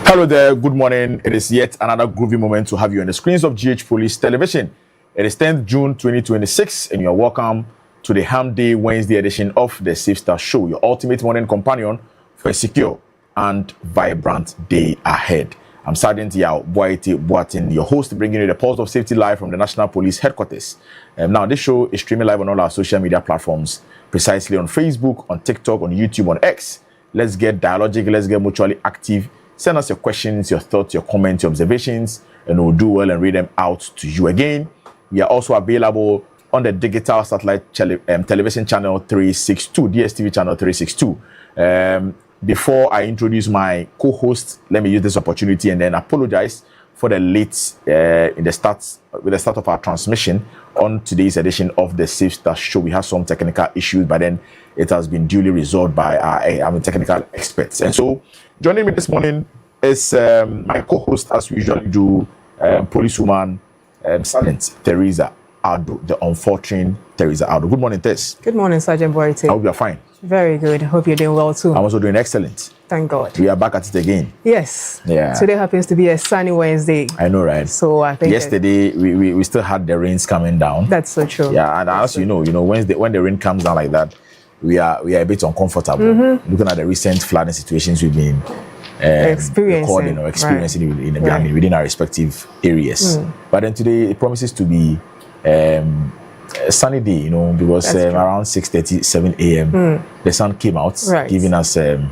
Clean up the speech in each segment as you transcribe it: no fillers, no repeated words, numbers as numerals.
Hello there, good morning. It is yet another groovy moment to have you on the screens of GH Police Television. It is 10th June 2026 and you're welcome to the Ham Day Wednesday edition of the Safe Start Show, your ultimate morning companion for a secure and vibrant day ahead. I'm Sergeant Yao Boite Boatin, your host, bringing you the pulse of safety live from the National Police Headquarters. Now, this show is streaming live on all our social media platforms, precisely on Facebook, on TikTok, on YouTube, on X. Let's get dialogic, let's get mutually active. Send us your questions, your thoughts, your comments, your observations, and we'll do well and read them out to you again. We are also available on the digital satellite television channel 362, DSTV channel 362. Before I introduce my co-host, let me use this opportunity and then apologize for the late with the start of our transmission on today's edition of the Safe Start Show. We have some technical issues, but then it has been duly resolved by our technical experts. And so, joining me this morning is my co-host, as we usually do, policewoman Sergeant Teresa Ado, the unfortunate Teresa Ado. Good morning, Tess. Good morning, Sergeant Boite. I hope you're fine. Very good. Hope you're doing well too. I'm also doing excellent. Thank God. We are back at it again. Yes. Yeah. Today happens to be a sunny Wednesday. I know, right? So I think yesterday we still had the rains coming down. That's so true. Yeah, and as you know, when the rain comes down like that, we are a bit uncomfortable. Looking at the recent flooding situations we've been recording or experiencing right. within our respective areas. But then today it promises to be a sunny day, because around 6:30, 7 a.m. The sun came out, giving us a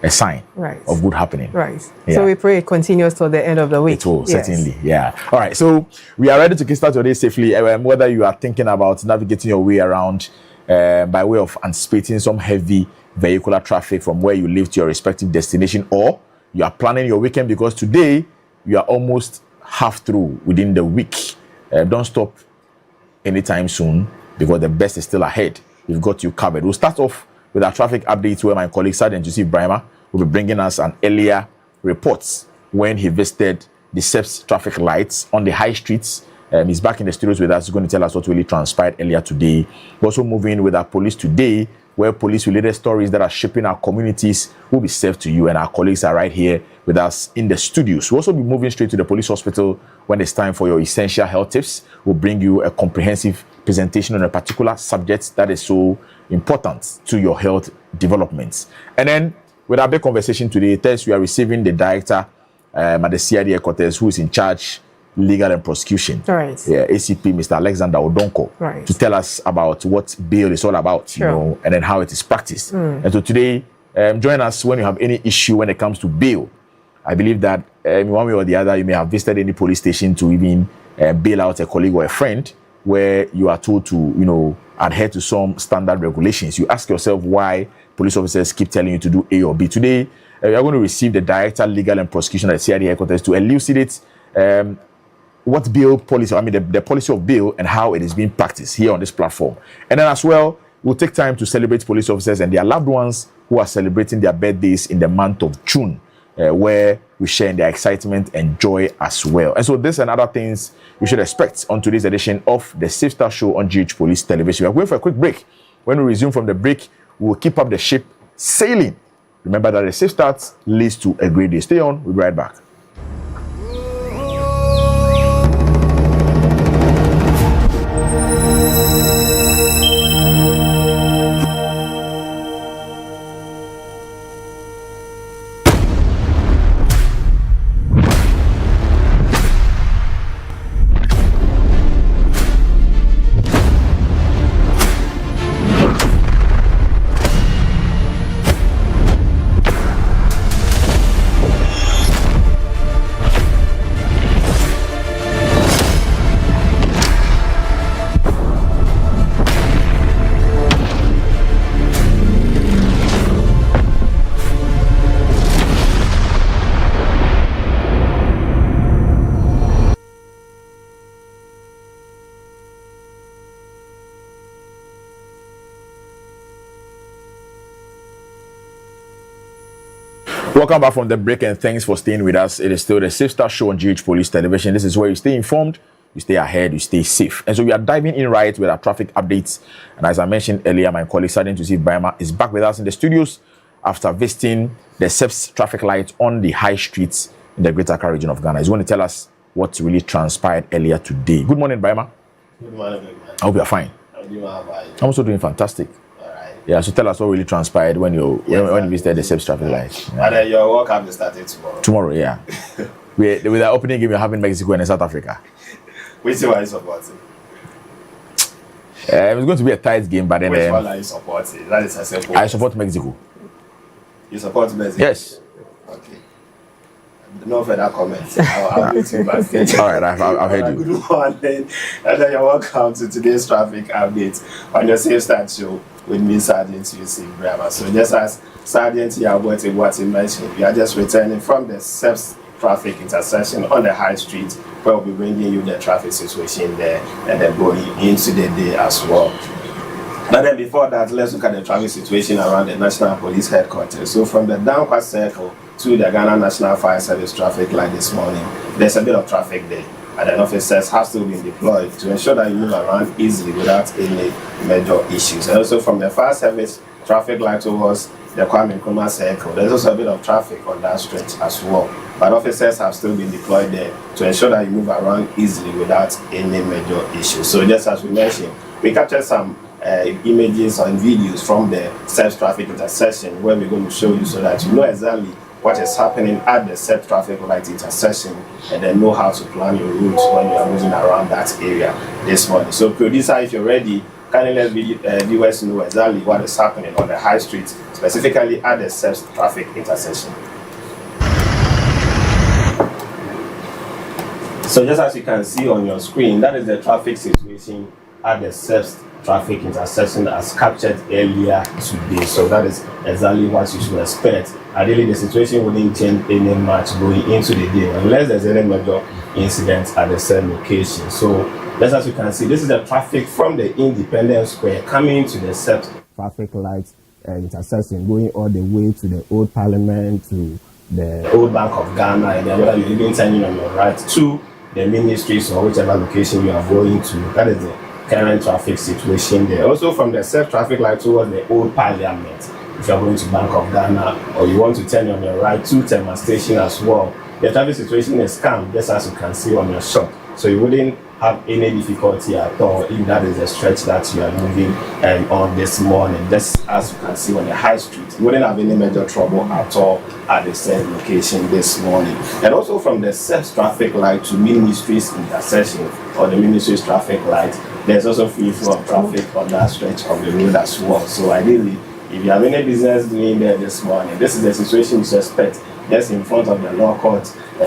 sign of good happening. Right. Yeah. So we pray it continues till the end of the week. It will, certainly, yeah. All right, so we are ready to kickstart your day safely. Whether you are thinking about navigating your way around by way of anticipating some heavy vehicular traffic from where you live to your respective destination, or you are planning your weekend because today you are almost half through within the week. Don't stop anytime soon because the best is still ahead. We've got you covered. We'll start off with our traffic updates where my colleague Sergeant Joseph Brima will be bringing us an earlier report when he visited the SEPS traffic lights on the high streets. He's back in the studios with us. He's going to tell us what really transpired earlier today. We're also moving with our police today, where police-related stories that are shaping our communities will be served to you, and our colleagues are right here with us in the studios. We'll also be moving straight to the police hospital when it's time for your essential health tips. We'll bring you a comprehensive presentation on a particular subject that is so important to your health developments. And then, with our big conversation today, Tess, we are receiving the director at the CID headquarters who is in charge legal and prosecution, right? Yeah, ACP Mr. Alexander Odonko, right, to tell us about what bail is all about, and then how it is practiced. And so today, join us when you have any issue when it comes to bail. I believe that in one way or the other, you may have visited any police station to even bail out a colleague or a friend, where you are told to, adhere to some standard regulations. You ask yourself why police officers keep telling you to do A or B. Today, we are going to receive the director legal and prosecution at CID headquarters to elucidate what bail policy, the policy of bail and how it is being practiced here on this platform. And then as well, we'll take time to celebrate police officers and their loved ones who are celebrating their birthdays in the month of June, where we share in their excitement and joy as well. And so this and other things you should expect on today's edition of the Safe Start Show on GH Police Television. We are going for a quick break. When we resume from the break, we will keep up the ship sailing. Remember that a safe start leads to a great day. Stay on, we'll be right back. Welcome back from the break and thanks for staying with us. It is still the Safe Start Show on GH Police Television. This is where you stay informed, you stay ahead, you stay safe. And so we are diving in right with our traffic updates. And as I mentioned earlier, my colleague Sergeant Joseph Brima is back with us in the studios after visiting the SEPS traffic lights on the high streets in the Greater Accra region of Ghana. He's going to tell us what really transpired earlier today. Good morning, Brahma. Good morning, good morning. I hope you're fine. I'm also doing fantastic. All right. Yeah, so tell us what really transpired when you visited the SEPS traffic light. Yeah. And then your work have started tomorrow. Tomorrow, yeah. With the opening game, you're having Mexico and South Africa. Which one are you supporting? It's going to be a tight game, but then... Which one are you supporting? That is a simple. I support Mexico. You support Mexico? Yes. Okay. No further comments. I'll meet you backstage. All right, I've heard you. Good morning. And then you're welcome to today's traffic update on your Safe Start show with me, Sergeant Yusuf Brahma. So just as Sergeant Yabwete what he mentioned, we are just returning from the SEPS traffic intersection on the High Street, where we'll be bringing you the traffic situation there and then going into the day as well. But then before that, let's look at the traffic situation around the National Police Headquarters. So from the Danquah Circle to the Ghana National Fire Service traffic light this morning, there's a bit of traffic there. And then officers have still been deployed to ensure that you move around easily without any major issues. And also from the fire service traffic light towards the Kwame Nkrumah Circle, there's also a bit of traffic on that stretch as well. But officers have still been deployed there to ensure that you move around easily without any major issues. So just as we mentioned, we captured some images and videos from the SEPS traffic intersection where we're going to show you so that you know exactly what is happening at the SEPS traffic light intersection and then know how to plan your route when you are moving around that area this morning. So producer, if you're ready, kindly let viewers know exactly what is happening on the High Street, specifically at the SEPS traffic intersection. So just as you can see on your screen, that is the traffic situation at the SEPS traffic intersection as captured earlier today. So that is exactly what you should expect. Ideally, the situation wouldn't change any much going into the day unless there's any major incident at the same location. So just as you can see, this is the traffic from the Independence Square coming to the SEPS traffic light intersection, going all the way to the Old Parliament, to the Old Bank of Ghana, and then whether you're even turning on your right to the ministries or whichever location you are going to. That is the current traffic situation there. Also from the SEPS traffic light towards the Old Parliament, if you are going to Bank of Ghana or you want to turn on your right to Tema Station as well, the traffic situation is calm, just as you can see on your shot. So you wouldn't have any difficulty at all if that is the stretch that you are moving on this morning. Just as you can see on the High Street, you wouldn't have any major trouble at all at the same location this morning. And also from the SEPS traffic light to Ministries intersection or the Ministries traffic light, there's also free flow of traffic on that stretch of the road as well. So ideally, if you have any business doing there this morning, this is the situation you suspect just in front of the law court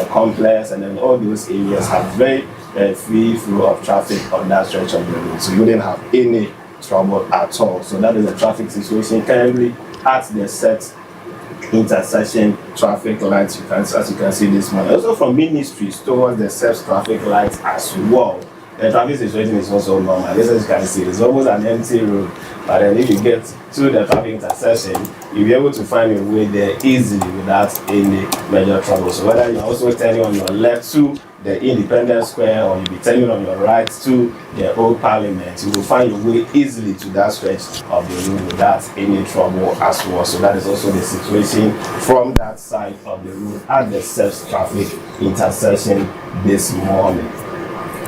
complex, and then all those areas have very free flow of traffic on that stretch of the road. So you wouldn't have any trouble at all. So that is the traffic situation currently at the SEPS intersection traffic lights, as you can see this morning. Also from Ministries towards the SEPS traffic lights as well, the traffic situation is also normal. Just as you can see, it's almost an empty road. But then if you get to the traffic intersection, you'll be able to find your way there easily without any major trouble. So whether you're also turning on your left to the Independence Square or you'll be turning on your right to the Old Parliament, you will find your way easily to that stretch of the road without any trouble as well. So that is also the situation from that side of the road at the SEPS traffic intersection this morning.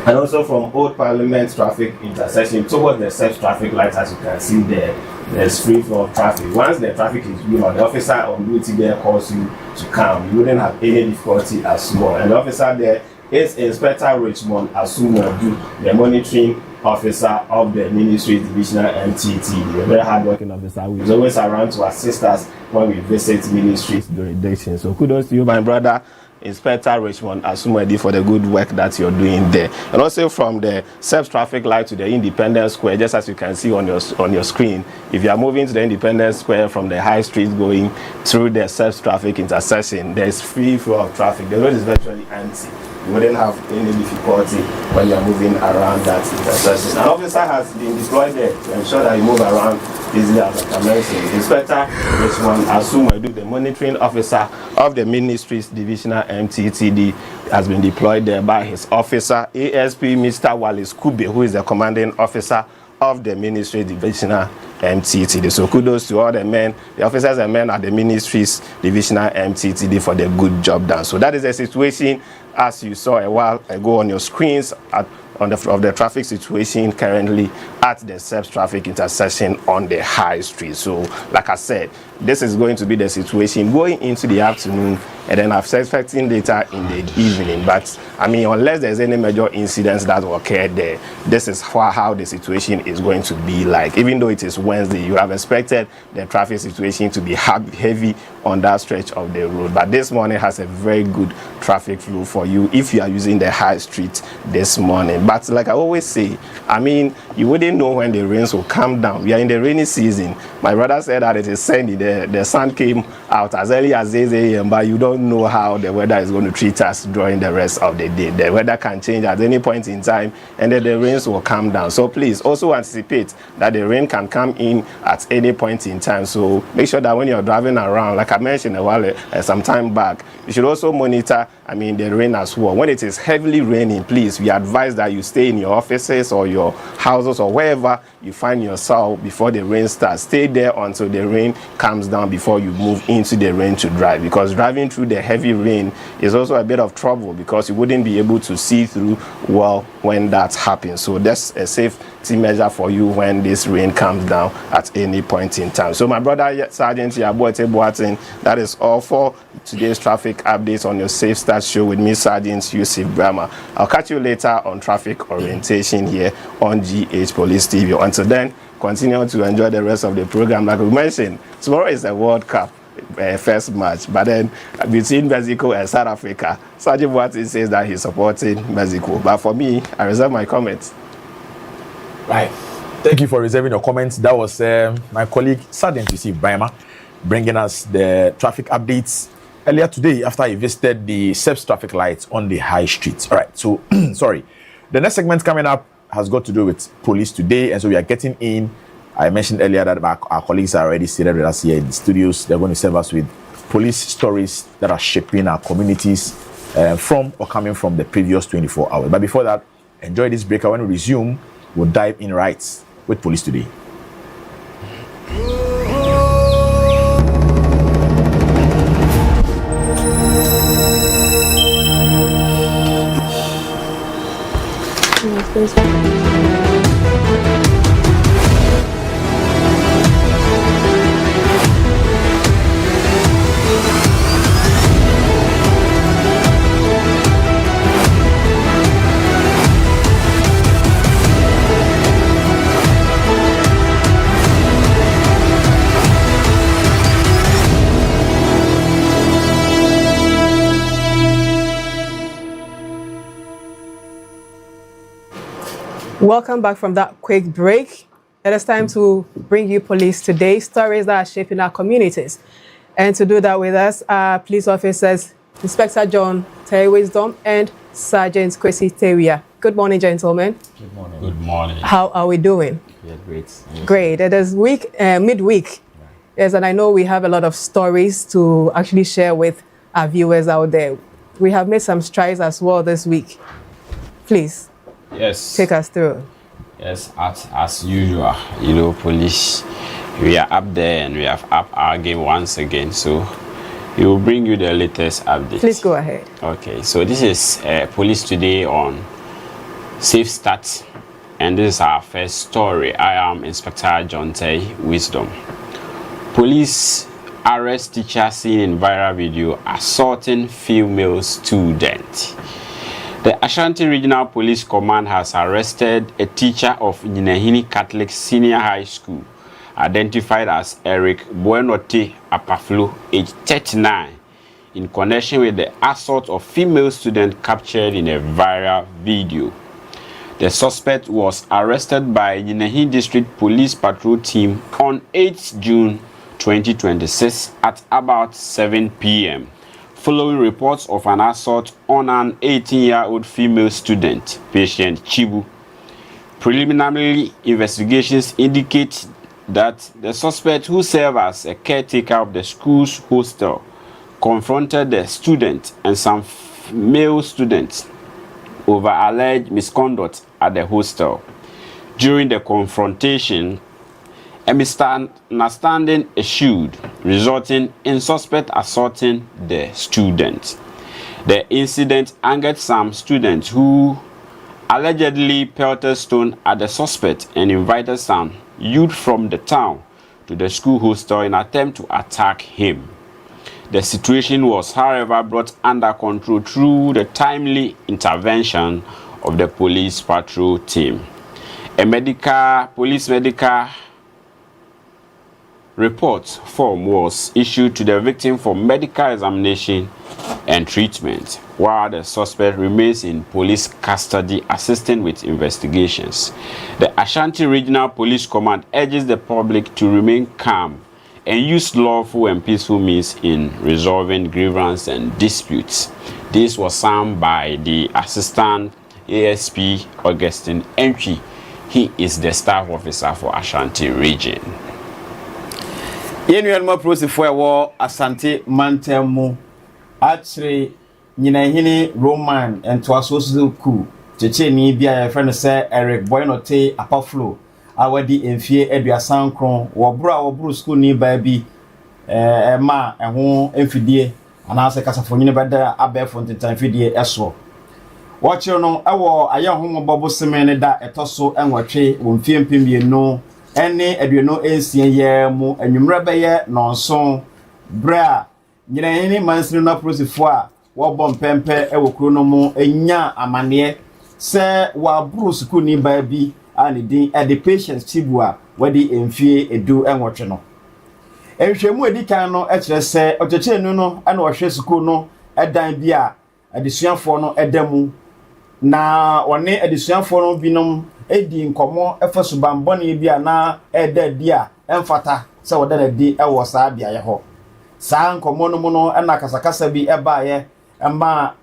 And also from Old Parliament traffic intersection towards the SEPS traffic light, as you can see there, there's free flow of traffic. Once the traffic is blue, the officer on duty there calls you to come. You wouldn't have any difficulty as well. And the officer there is Inspector Richmond Asumodu, the monitoring officer of the Ministry Divisional MTT, a very hardworking officer who is always around to assist us when we visit ministries jurisdiction. So kudos to you, my brother, Inspector Richmond Asumedi, for the good work that you're doing there. And also from the SEPS traffic light to the Independence Square, just as you can see on your screen, if you are moving to the Independence Square from the High Street going through the SEPS traffic intersection, there is free flow of traffic. The road is virtually empty. You wouldn't have any difficulty when you're moving around that intersection. An officer has been deployed there to ensure that you move around easily, as I mentioned. Inspector Richmond Asumodu, the monitoring officer of the Ministries Divisional MTTD, has been deployed there by his officer, ASP Mr. Wallace Kube, who is the commanding officer of the Ministry Divisional MTTD. So kudos to all the men, the officers and men at the Ministry's Divisional MTTD for the good job done. So that is the situation as you saw a while ago on your screens of the traffic situation currently at the SEPS traffic intersection on the High Street. So like I said, this is going to be the situation going into the afternoon, and then I'm expecting later in the evening. But I mean, unless there's any major incidents that occurred there, this is how the situation is going to be like. Even though it is Wednesday, you have expected the traffic situation to be heavy on that stretch of the road. But this morning has a very good traffic flow for you if you are using the High Street this morning. But like I always say, I mean, you wouldn't know when the rains will come down. We are in the rainy season. My brother said that it is sunny. The sun came out as early as 8 a.m., but you don't know how the weather is going to treat us during the rest of the day. The weather can change at any point in time, and then the rains will come down. So please also anticipate that the rain can come in at any point in time. So make sure that when you're driving around, like I mentioned a while some time back, you should also monitor, I mean, the rain as well. When it is heavily raining, please, we advise that you stay in your offices or your houses or wherever you find yourself before the rain starts. Stay there until the rain comes down before you move into the rain to drive, because driving through the heavy rain is also a bit of trouble because you wouldn't be able to see through well when that happens. So that's a safety measure for you when this rain comes down at any point in time. So my brother Sergeant Yaboete Boateng, that is all for today's traffic updates on your Safe Start show with me, Sergeant Yusuf Brahma. I'll catch you later on traffic orientation here on GH Police TV. Until then, continue to enjoy the rest of the program. Like we mentioned, tomorrow is the World Cup first match, but then between Mexico and South Africa, Sergeant Boateng says that he's supporting Mexico. But for me, I reserve my comments. Right. Thank you for reserving your comments. That was my colleague Sergeant Yusuf Brahma bringing us the traffic updates earlier today after he visited the SEPS traffic lights on the High Street. All right. So, sorry. The next segment coming up has got to do with police today, and so we are getting in. I mentioned earlier that our colleagues are already seated with us here in the studios. They're going to serve us with police stories that are shaping our communities from or coming from the previous 24 hours. But before that, enjoy this break. When we resume, we'll dive in right with police today. Welcome back from that quick break. It is time to bring you police today, stories that are shaping our communities. And to do that with us are police officers Inspector John Terry Wisdom and Sergeant Kwesi Tewia. Good morning, gentlemen. Good morning. Good morning. How are we doing? Yeah, great. Yes. Great. It is midweek. Yes, and I know we have a lot of stories to actually share with our viewers out there. We have made some strides as well this week. Please. Yes. Take us through. Yes, as usual, you know, police, we are up there and we have up our game once again. So we will bring you the latest updates. Please go ahead. Okay, so this is police today on Safe Start, and this is our first story. I am Inspector John Terry Wisdom. Police arrest teacher seen in viral video assaulting female student. The Ashanti Regional Police Command has arrested a teacher of Nyinahini Catholic Senior High School, identified as Eric Buenote Apaflo, age 39, in connection with the assault of female student captured in a viral video. The suspect was arrested by Nyinahini District Police Patrol Team on 8 June 2026 at about 7 p.m. following reports of an assault on an 18-year-old female student, patient Chibu. Preliminary investigations indicate that the suspect, who served as a caretaker of the school's hostel, confronted the student and some male students over alleged misconduct at the hostel. During the confrontation, a misunderstanding ensued, resulting in suspect assaulting the student. The incident angered some students who allegedly pelted stone at the suspect and invited some youth from the town to the school hostel in an attempt to attack him. The situation was, however, brought under control through the timely intervention of the police patrol team. A police medical report form was issued to the victim for medical examination and treatment, while the suspect remains in police custody assisting with investigations. The Ashanti Regional Police Command urges the public to remain calm and use lawful and peaceful means in resolving grievances and disputes. This was signed by the Assistant ASP Augustine Entry. He is the staff officer for Ashanti Region. Yenu yanuma prosifo ewo Asante Mantemu achire nyinahini Roman entwasosu ku cheche ni bia ya friend say Eric Boynote Apaflo awadi enfie eduasankron wobru school ni ba bi ma eho enfidie anase kasafo nyine beda abefo ntetan fidie eso wochiro no ewo ayahom bobo semene da etoso enwatwe womfie mpemienu ene aduano ensien ye mu anwumra beye nonson bra nyinahini mansini na prosifo a wo mpempe ewokuro no mu enya amane se wa bru school ni ba bi ani din the patients tibua wadi enfie edu enwotwe no ehwemu edikan no ekire se otechenu no ana ohwe school no edan bi a adesuafo no edamu na one adesuafo no binom edi nkomo efasubambone bi a na eda di a emfata se woda na di ewo saa bia ye ho saa nkomo no mu no na kasakasa bi eba ye ema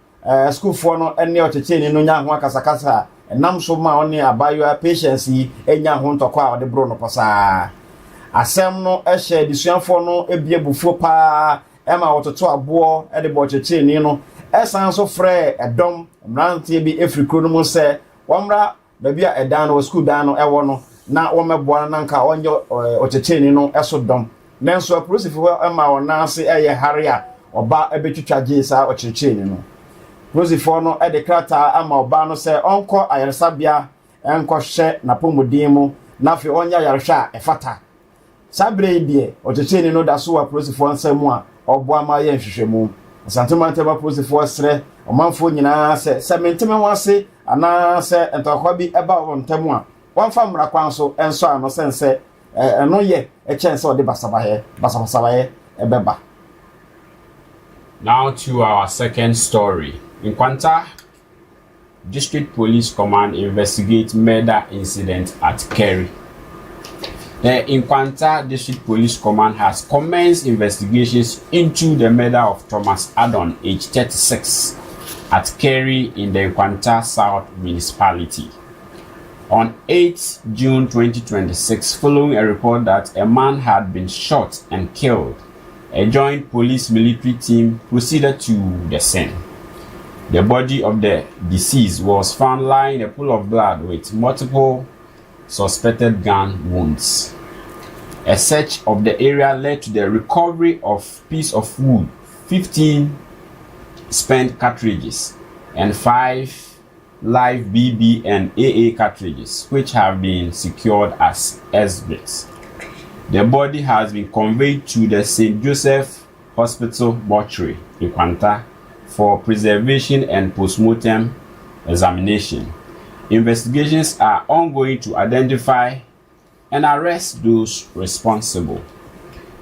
school for no ene otecheni no nya ho kasakasa nam so ma oni abayo patience yi enya ho ntokwa ode bro no posa asem no ehye disuanfo no ebie bufuo pa ema wototo abo ede bo checheni no esan so frɛ edom mrantie bi efrikro no mu se womra da bia edan no school dan no ewo no na womeboa na nka onye ochecheni no eso dom nenso aprosifo ema wona se eye hare a oba ebetwitwa jesa ochecheni no prosifo no ede krata ama oba no se onko ayaresabia enko hye na pomodin mu na fe onya ayaresha efata sabre die ochecheni no da so wa prosifo nsemu a obo ama ye nhwehwemu Asante Mantemu prosifo sre omanfo nyina se menteme wase ana se entokwa bi eba wontemu a wonfa mra kwan so enso ano sense eno ye echense ode basabaye ebeba. Now to our second story. In Kwanta, District Police Command investigate murder incident at Kerry. The Inkwanta District Police Command has commenced investigations into the murder of Thomas Adon, age 36, at Kerry in the Inkwanta South Municipality. On 8 June 2026, following a report that a man had been shot and killed, a joint police military team proceeded to the scene. The body of the deceased was found lying in a pool of blood with multiple suspected gun wounds. A search of the area led to the recovery of piece of wood, 15 spent cartridges, and 5 live BB and AA cartridges, which have been secured as exhibits. The body has been conveyed to the St. Joseph Hospital mortuary in Kwanta for preservation and postmortem examination. Investigations are ongoing to identify and arrest those responsible.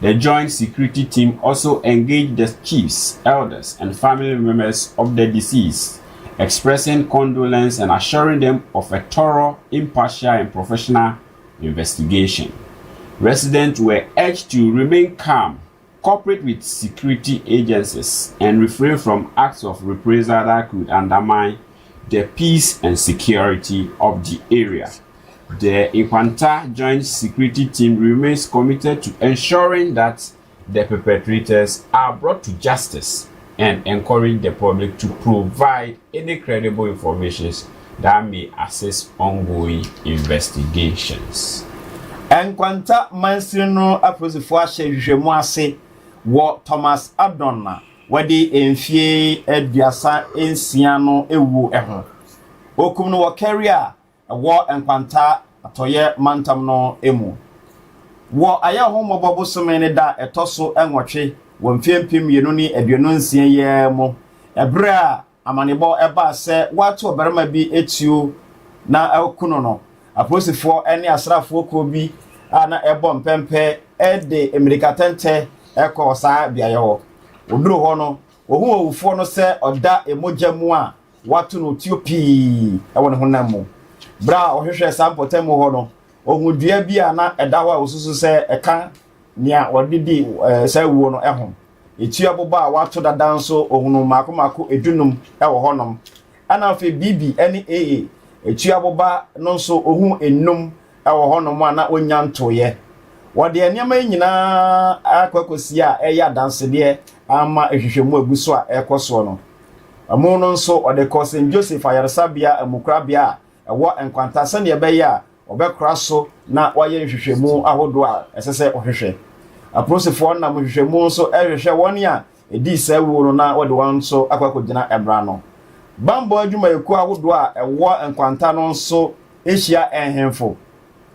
The joint security team also engaged the chiefs, elders, and family members of the deceased, expressing condolence and assuring them of a thorough, impartial, and professional investigation. Residents were urged to remain calm, cooperate with security agencies, and refrain from acts of reprisal that could undermine the peace and security of the area. The Inkwanta Joint Security Team remains committed to ensuring that the perpetrators are brought to justice and encourage the public to provide any credible information that may assist ongoing investigations. Enkwanta mansiri no aposifo ahye hwehwemu ase wo Thomas Adonna wadi enfie aduasa ensia no ewu eho okum no wo career wo enkwanta atoye mantam no emu wo aya ho mobobo somene da etoso enwotwe wo mfiempim yenu ni aduonu nsia ye mo ebra amanebo eba se wato oberema bi etuo na akuno no aposifo ene asrafo ko bi ana ebo mpempe ede emirikatente eko saa biaye ho oduro ho no ohun owufo no se oda emoja mu a wato no tiopi ewo ne honam mu bra ohwehwe sampotem ho no ohun dua bi ana eda ho a osusu se eka nia odidi se wuo no eho etua boba a wato dada nso ohunu mako edunum ewo ho nom ana fe bibi ene ee etua boba no nso ohun enum ewo ho nom ana onya ntoye wode enema nyina akwakosi a eya dansede ama ehwehwemu aguso a ekoso no amu no nso ode St. Joseph ayaresabia amukrabia ewo enkwanta sane ebeya obekra so na waye hwehwemu ahodo a esese ohwehwe aposifo na hwehwemu nso ehwehwe won a edi sawu no na wode wan so akwakogina ebra no bambo adwuma eku ahodo a ewo enkwanta no nso ehia enhemfo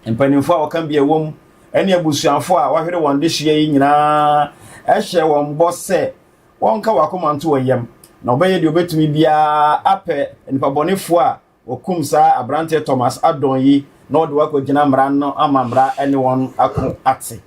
mpanimfo a wakan bia wom ene abusuanfo a wahwere won de hia yi nyina ehye won bose won ka wakomanto wayem na obeye de obetumi bia ape nipa bonefo a okum sa abrante Thomas Adon yi na ode wakogina mra no amamra ene won ako ate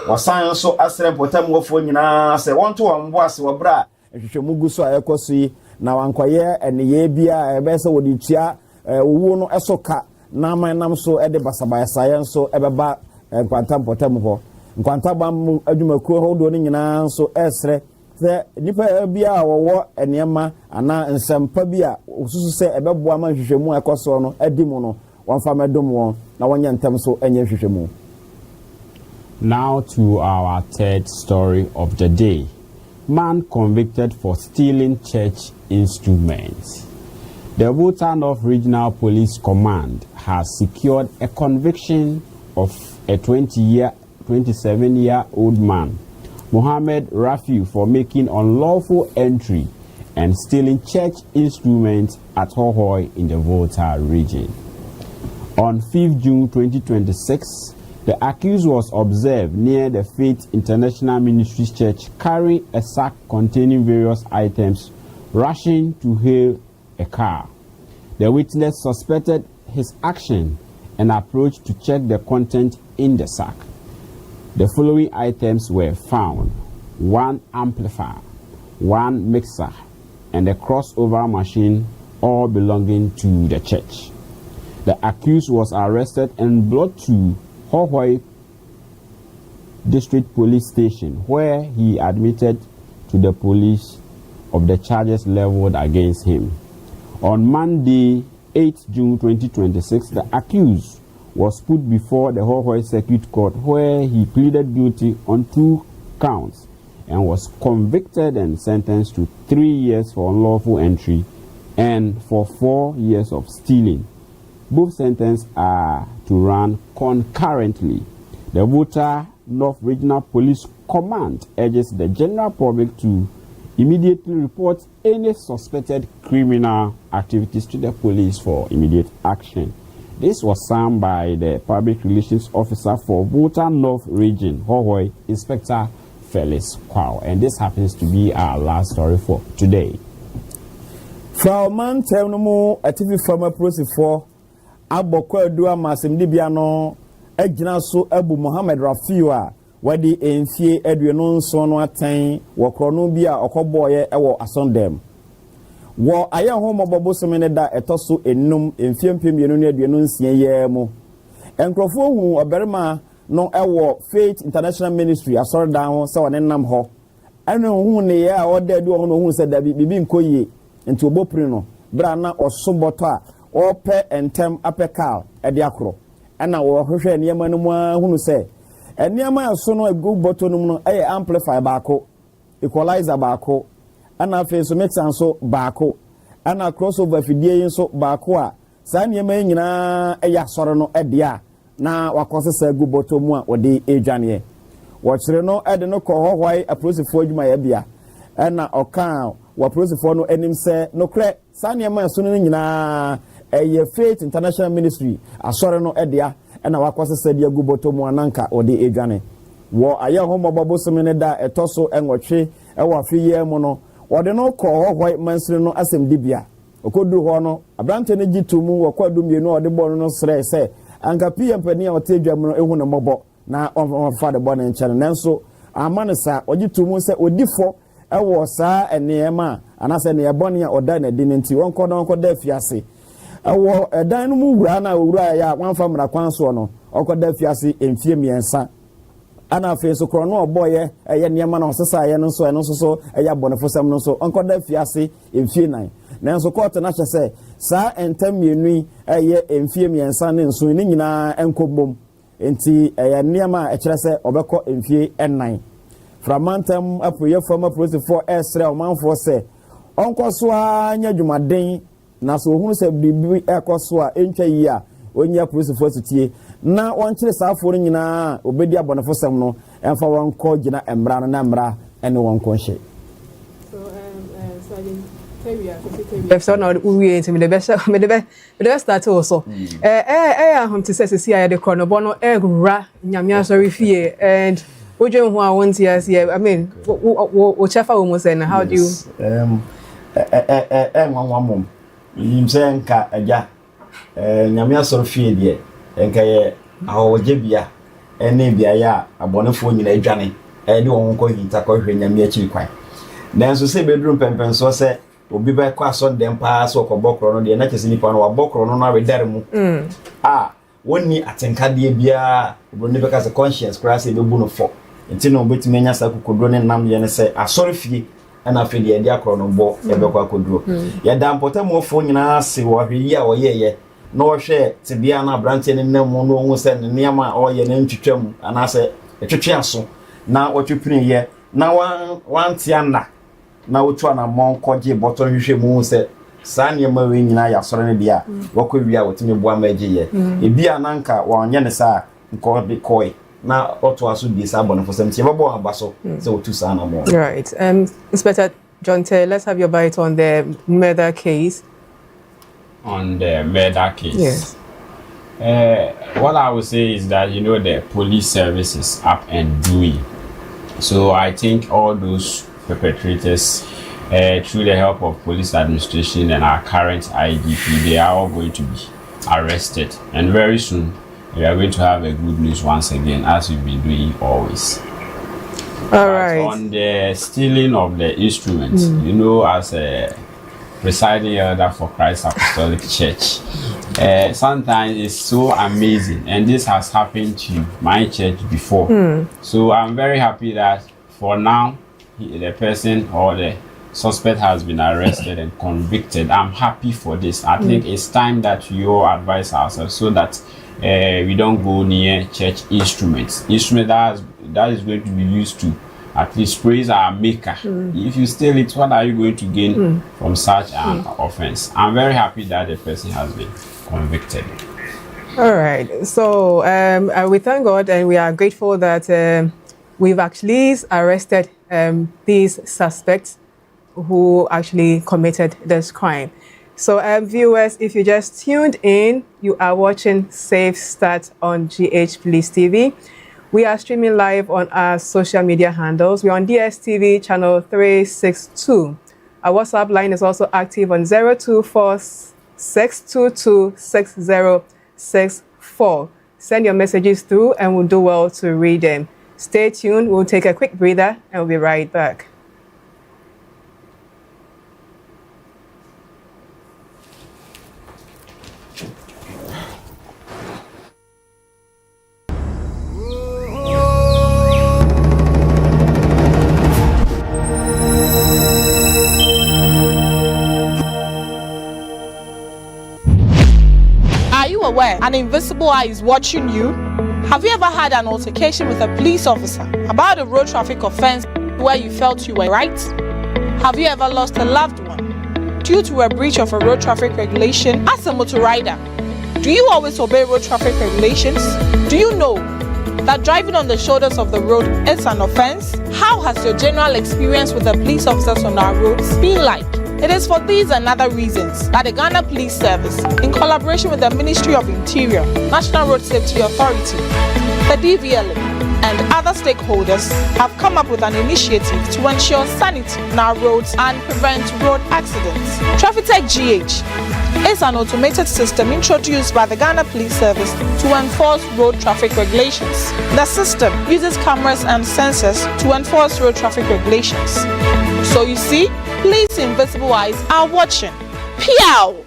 wasan so asrem potam wofo nyina se won to won bo ase wobra ehwehwemu guso a ekosi na wankoye ene ye bia ebese wodi tua owu no esoka na manam so ede basabaya science ebeba nkwanta potam ho nkwanta bam adwumakuo ho do nyina so esre se nipa bia wowo enema ana nsempa bia osusu se ebeboa ma hwehwemu ekoso no adimu no wonfa medom won na wonya ntam so enye hwehwemu. Now to our third story of the day. Man convicted for stealing church instruments. The Volta North Regional Police Command has secured a conviction of a 27-year-old man, Mohammed Rafiu, for making unlawful entry and stealing church instruments at Hohoe in the Volta region. On 5th June 2026, the accused was observed near the Faith International Ministries Church carrying a sack containing various items, rushing to hail a car. The witness suspected his action and approached to check the content in the sack. The following items were found: 1 amplifier, 1 mixer, and a crossover machine, all belonging to the church. The accused was arrested and brought to Hohoe District Police Station, where he admitted to the police of the charges leveled against him. On Monday, 8 June 2026, the accused was put before the Hohoe Circuit Court, where he pleaded guilty on 2 counts and was convicted and sentenced to 3 years for unlawful entry and for 4 years of stealing. Both sentences are to run concurrently. The Volta North Regional Police Command urges the general public to immediately report any suspected criminal activities to the police for immediate action. This was signed by the Public Relations Officer for Volta North Region, Hohoe, Inspector Felix Kwao. And this happens to be our last story for today. From Mantelmo, a TV former process Abokwa Dua Masimdibiano, Ejina so Abu Mohammed Rafiwa, Wadi Enfie Edwin Son Watain, Wakronubia, Okoboye, Ewo Asondem. Wa aya homo bobo semene da etoso enum emfiempem yenu ne aduonu nsia yemo enkrofo hu oberema no ewo Faith International Ministry asore dan ho se wonenam ho ene hu ne ya oda adu ho no hu se da bibi nkoye enti obopri no bra na osoboto a ope entem apekal ede akro ena wo hwehwe niam anu mu hunu se eniam aso no egu boto no no eye amplifier baako equalizer baako ana face mixer so baako ana crossover fidie so baako a saa nneɛma yi nyinaa ɛyɛ asɔre no ɛde a na wakɔsesa gu bɔtɔ mu a wɔde edwaneɛ wɔkyerɛ no ɛde no kɔ hɔhɔe apolisifoɔ adwumayɛ bia ɛna ɔka wɔ apolisifoɔ no anim sɛ nokorɛ saa nneɛma ɛso no nyinaa ɛyɛ Faith International Ministry asɔre no ɛde a ɛna wakɔsesa de agu bɔtɔ mu ananka wɔde edwane wɔ ayɛ ho mɔbɔ bosom ne da ɛtɔ so ɛnwɔtwe ɛwɔ afiyɛ mu no wɔde no kɔ hɔhɔe mansiri no asɛm dibia okoduru hɔ no abrante no gyi to mu wɔkɔ du mienu ɔde bɔ no srɛ sɛ anka PM pani a ɔte adwa mu no ehu ne mɔbɔ na ɔfa de bɔ ne nkyɛn nanso ama ne sa ɔgyi to mu sɛ odifo ɛwɔ saa nneɛma anasɛ ne yɛbɔne a ɔda na di ne nti wɔnkɔ na wɔnkɔ da afiase ɛwɔ ɛdan no mu wura na owura ya wanfa mmara kwan so no ɔkɔ da afiase mfie mmiɛnsa ana afei so korɔ no ɔbɔyɛ ɛyɛ nneɛma na ɔsesa ɛyɛ no nso ɛno nso so ɛyɛ abɔnefosɛm no nso ɔnkɔ da afiase mfie nan nanso kɔɔto na hyɛ sɛ saa ntam mmienu yi ɛyɛ mfie mmiɛnsa ne nso ne nyinaa ɛnkɔbom nti ɛyɛ nneɛma a ɛkyerɛ sɛ ɔbɛkɔ mfie ɛnan framantam apoyɛ fam apolisifoɔ ɛsrɛ ɔmanfoɔ sɛ ɔnkɔ so a nyɛ dwumaden na so ohunu sɛ biribi ɛkɔ so a ɛntwa yi a onye apolisifoɔ sitie na wɔnkyere saafoɔ no nyinaa obedi abɔnefosɛm no ɛmfa wɔnkɔ gyina mmara no na mmara ɛne wɔnkɔ hyɛ so now we into me the best start also home to say see I the corner bono ra nyamia sorry fie and ojo hu a won tia I mean wo chefa wo say na how do you nwanwamom yim say nka agya nyamia sorry fie de nka ye awoje bia ene bia ya abonefo nyina adwane de won ko hinta ko hwe nyamia chi kwan nanso say bedroom pempen so say obi ba kwa so dem pa so ko bokro no de na kese nipa no wa bokro no na we dare mu woni atenka de bia obro ne be ka se conscience cross e be bu no fo enti no obetime nya sa kokodro ne nam ye ne se asori fie na fe de akro no bo e be kwa kodro ye da mpota mo fo nyina se wo hwe yi a wo ye na wo hwe te bia na branche ne nam no wo se ne niam a o ye ne ntwetwam ana se etwetwe aso na wo twepini ye na wan tiana na wotu na monkoje boto hwehwe mu se saa nneema we nyina ya soro ne dia wakɔ wia wotime boa magye ye ebia nanka wonye ne saa nko de koi na oto aso di saa bonofo sem tie babo abaso se wotu saa na mo. Right. Inspector John Tay, let's have your bite on the murder case. On the murder case. Yes. What I would say is that the police service is up and doing. So I think all those perpetrators, through the help of police administration and our current IGP, they are all going to be arrested, and very soon we are going to have a good news once again, as we've been doing always. Right. On the stealing of the instruments, as a presiding elder for Christ Apostolic Church, sometimes it's so amazing, and this has happened to my church before. So I'm very happy that for now the person or the suspect has been arrested and convicted. I'm happy for this. I think it's time that you all advise ourselves so that we don't go near church instruments that is going to be used to at least praise our maker. If you steal it, what are you going to gain from such an offense? I'm very happy that the person has been convicted. All right, so we thank God and we are grateful that we've actually arrested these suspects who actually committed this crime. So viewers, if you just tuned in, you are watching Safe Start on GH Police TV. We are streaming live on our social media handles. We're on DSTV channel 362. Our WhatsApp line is also active on 024 622 6064. Send your messages through and we'll do well to read them. Stay tuned. We'll take a quick breather and we'll be right back. Are you aware an invisible eye is watching you? Have you ever had an altercation with a police officer about a road traffic offense where you felt you were right? Have you ever lost a loved one? Do due to a breach of a road traffic regulation as a motor rider. Do you always obey road traffic regulations? Do you know that driving on the shoulders of the road is an offense? How has your general experience with the police officers on our roads been like? It is for these and other reasons that the Ghana Police Service, in collaboration with the Ministry of Interior, National Road Safety Authority, the DVLA, and other stakeholders have come up with an initiative to ensure sanity on our roads and prevent road accidents. TrafficTech GH is an automated system introduced by the Ghana Police Service to enforce road traffic regulations. The system uses cameras and sensors to enforce road traffic regulations. So you see, police invisible eyes are watching. Piao!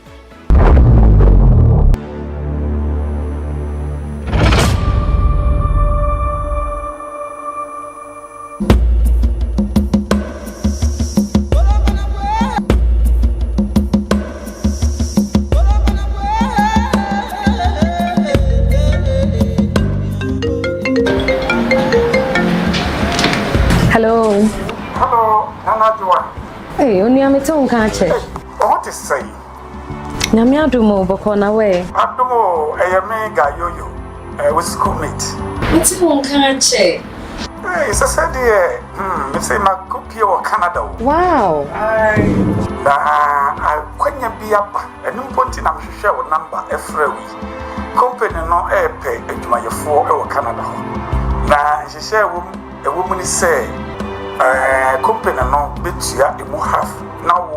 Hello. Hello, Nana Joa. Hey, only I'm at home, can't you? What is say? Namia do more, but on away. Abdomo, a mega yo-yo, with schoolmate. What's home, can't you? Hey, it's a sad dear. You say my cookie or Canada. Wow. I couldn't be up, and no point in I'm sure number every week. Company no air pay into my 4 or Canada. Now, she said, a woman is say, company no bit ya in half. Now,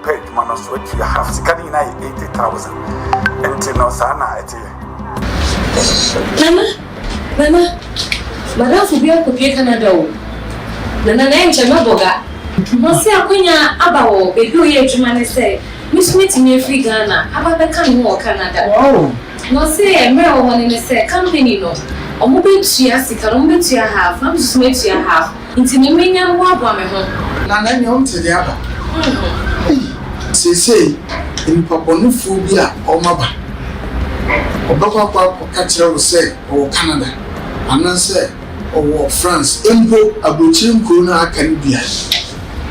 pay man so you have 80,000. And no sana at Mama, Madame Fubia could be a Canada. Nana Chamaboga. Monsieur Quina Abao, a good year to man say, Miss Meeting me free Ghana, about the Canada Canada. Oh, no say a mere one in a say company no. Or moving to your sick, or moving to your half, I'm just made to your half. Into the main young woman. Nana, you to the other. Say, in Paponophobia or Maba. Or Papa Catcher will say, or Canada, and then say, or France, Empo, Abuchim Kuna Caribbean.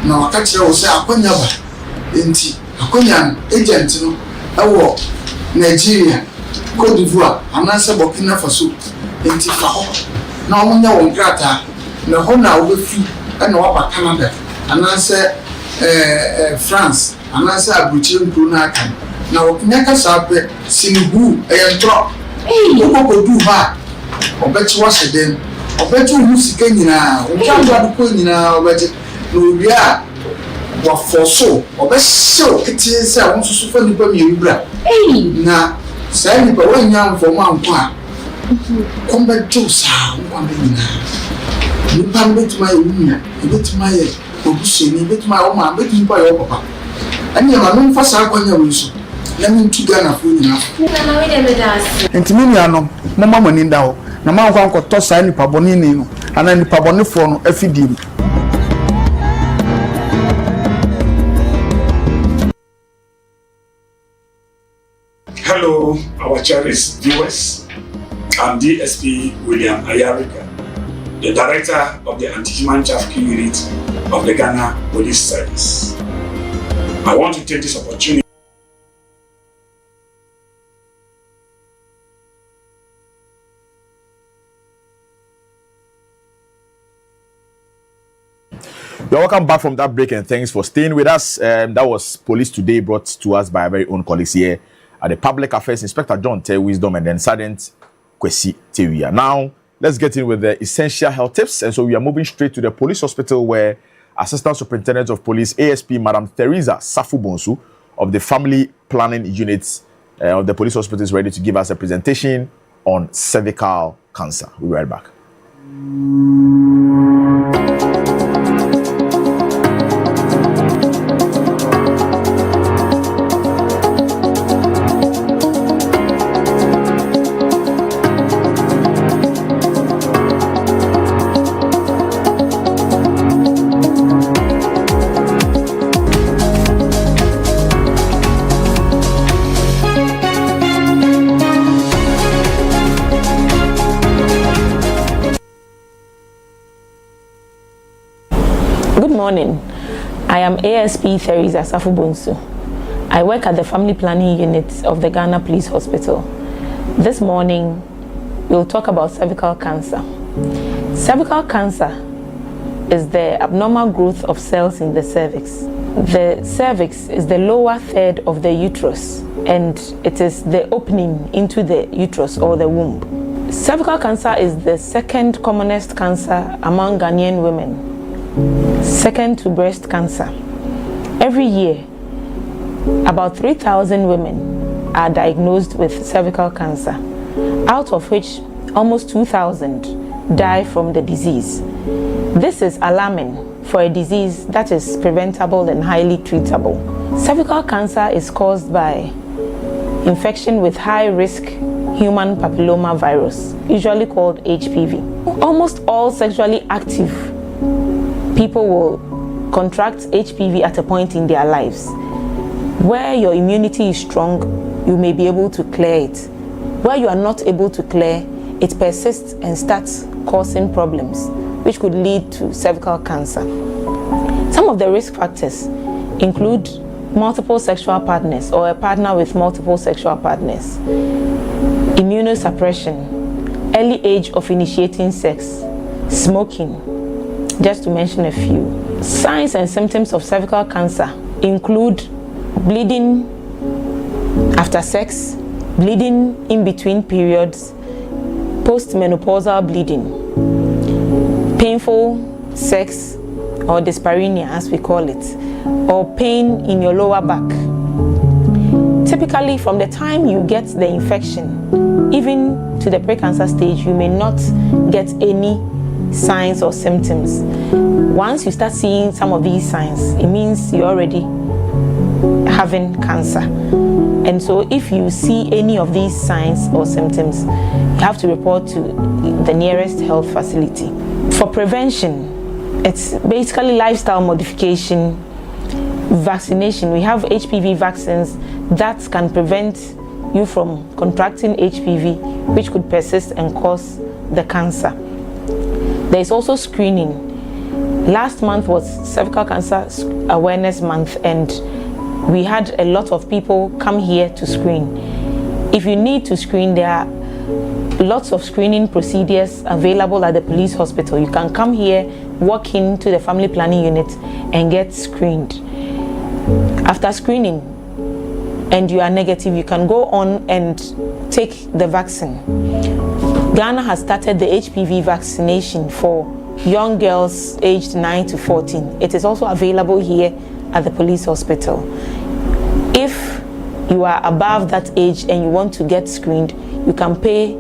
Now, Catcher will say, Aquanyaba, Inti, Aquanian, agent, a war, Nigeria, Cote d'Ivoire, and answer Burkina Faso, Inti Fao. Now, when you're on Grata, the Hona will be and over Canada, and answer France, and answer Abuchim Kuna. Now, Naka Sape, Sinibu, a drop. Hey, you go do her. Or bet you wash it then. Or bet you who's again now. We can't go to put in our budget. No, we are. What for so? Or best so it is I want to suffer the Bermuda. Hey, now, say, but when young for 1 part. Come back to sound 1 minute. You can't bet my woman, you bet my position, you bet my woman, bet you by your papa. And you are known for Saquon. Let me to Ghana for you now. And to me, I know, Mamma Maninda, Namma Uncle Tossa and Pabonino, and then the Paboniform FD. Hello, our cherished viewers. I'm DSP William Ayarika, the Director of the Anti-Human Trafficking Unit of the Ghana Police Service. I want to take this opportunity. You're welcome back from that break and thanks for staying with us. That was Police Today, brought to us by our very own colleagues here at the Public Affairs Inspector John Tay Wisdom and then Sergeant Kwesi Tewia. Now, let's get in with the essential health tips. And so we are moving straight to the police hospital where Assistant Superintendent of Police ASP Madam Teresa Safu-Bonsu of the Family Planning Unit of the police hospital is ready to give us a presentation on cervical cancer. We'll be right back. Good morning. I am ASP Theresa Safubonsu. I work at the Family Planning Unit of the Ghana Police Hospital. This morning, we'll talk about cervical cancer. Cervical cancer is the abnormal growth of cells in the cervix. The cervix is the lower third of the uterus, and it is the opening into the uterus or the womb. Cervical cancer is the second commonest cancer among Ghanaian women, second to breast cancer. Every year, about 3,000 women are diagnosed with cervical cancer, out of which almost 2,000 die from the disease. This is alarming for a disease that is preventable and highly treatable. Cervical cancer is caused by infection with high-risk human papilloma virus, usually called HPV. Almost all sexually active people will contract HPV at a point in their lives. Where your immunity is strong, you may be able to clear it. Where you are not able to clear, it persists and starts causing problems, which could lead to cervical cancer. Some of the risk factors include multiple sexual partners or a partner with multiple sexual partners, immunosuppression, early age of initiating sex, smoking, just to mention a few. Signs and symptoms of cervical cancer include bleeding after sex, bleeding in between periods, postmenopausal bleeding, painful sex or dyspareunia as we call it, or pain in your lower back. Typically from the time you get the infection, even to the precancer stage, you may not get any signs or symptoms. Once you start seeing some of these signs, it means you're already having cancer. And so if you see any of these signs or symptoms, you have to report to the nearest health facility. For prevention, it's basically lifestyle modification, vaccination. We have HPV vaccines that can prevent you from contracting HPV, which could persist and cause the cancer. There is also screening. Last month was Cervical Cancer Awareness Month, and we had a lot of people come here to screen. If you need to screen, there are lots of screening procedures available at the police hospital. You can come here, walk into the family planning unit and get screened. After screening and you are negative, you can go on and take the vaccine. Ghana has started the HPV vaccination for young girls aged 9 to 14. It is also available here at the police hospital. If you are above that age and you want to get screened, you can pay,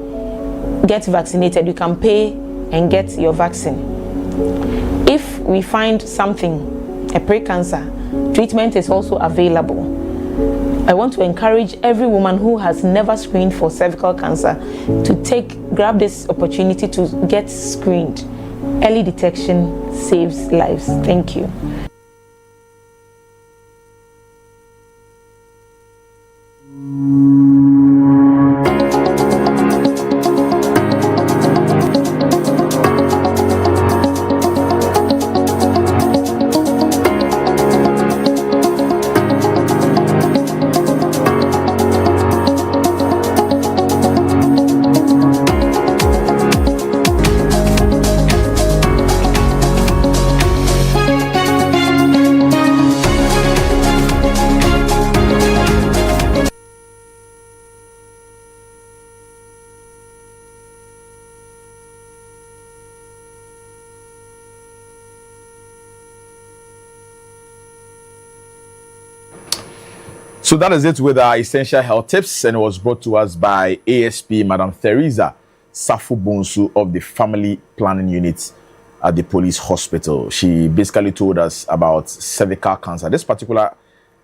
get vaccinated, you can pay and get your vaccine. If we find something, a precancer, treatment is also available. I want to encourage every woman who has never screened for cervical cancer to grab this opportunity to get screened. Early detection saves lives. Thank you. So that is it with our essential health tips, and it was brought to us by ASP Madam Theresa Safubonsu of the Family Planning Unit at the Police Hospital. She basically told us about cervical cancer. This particular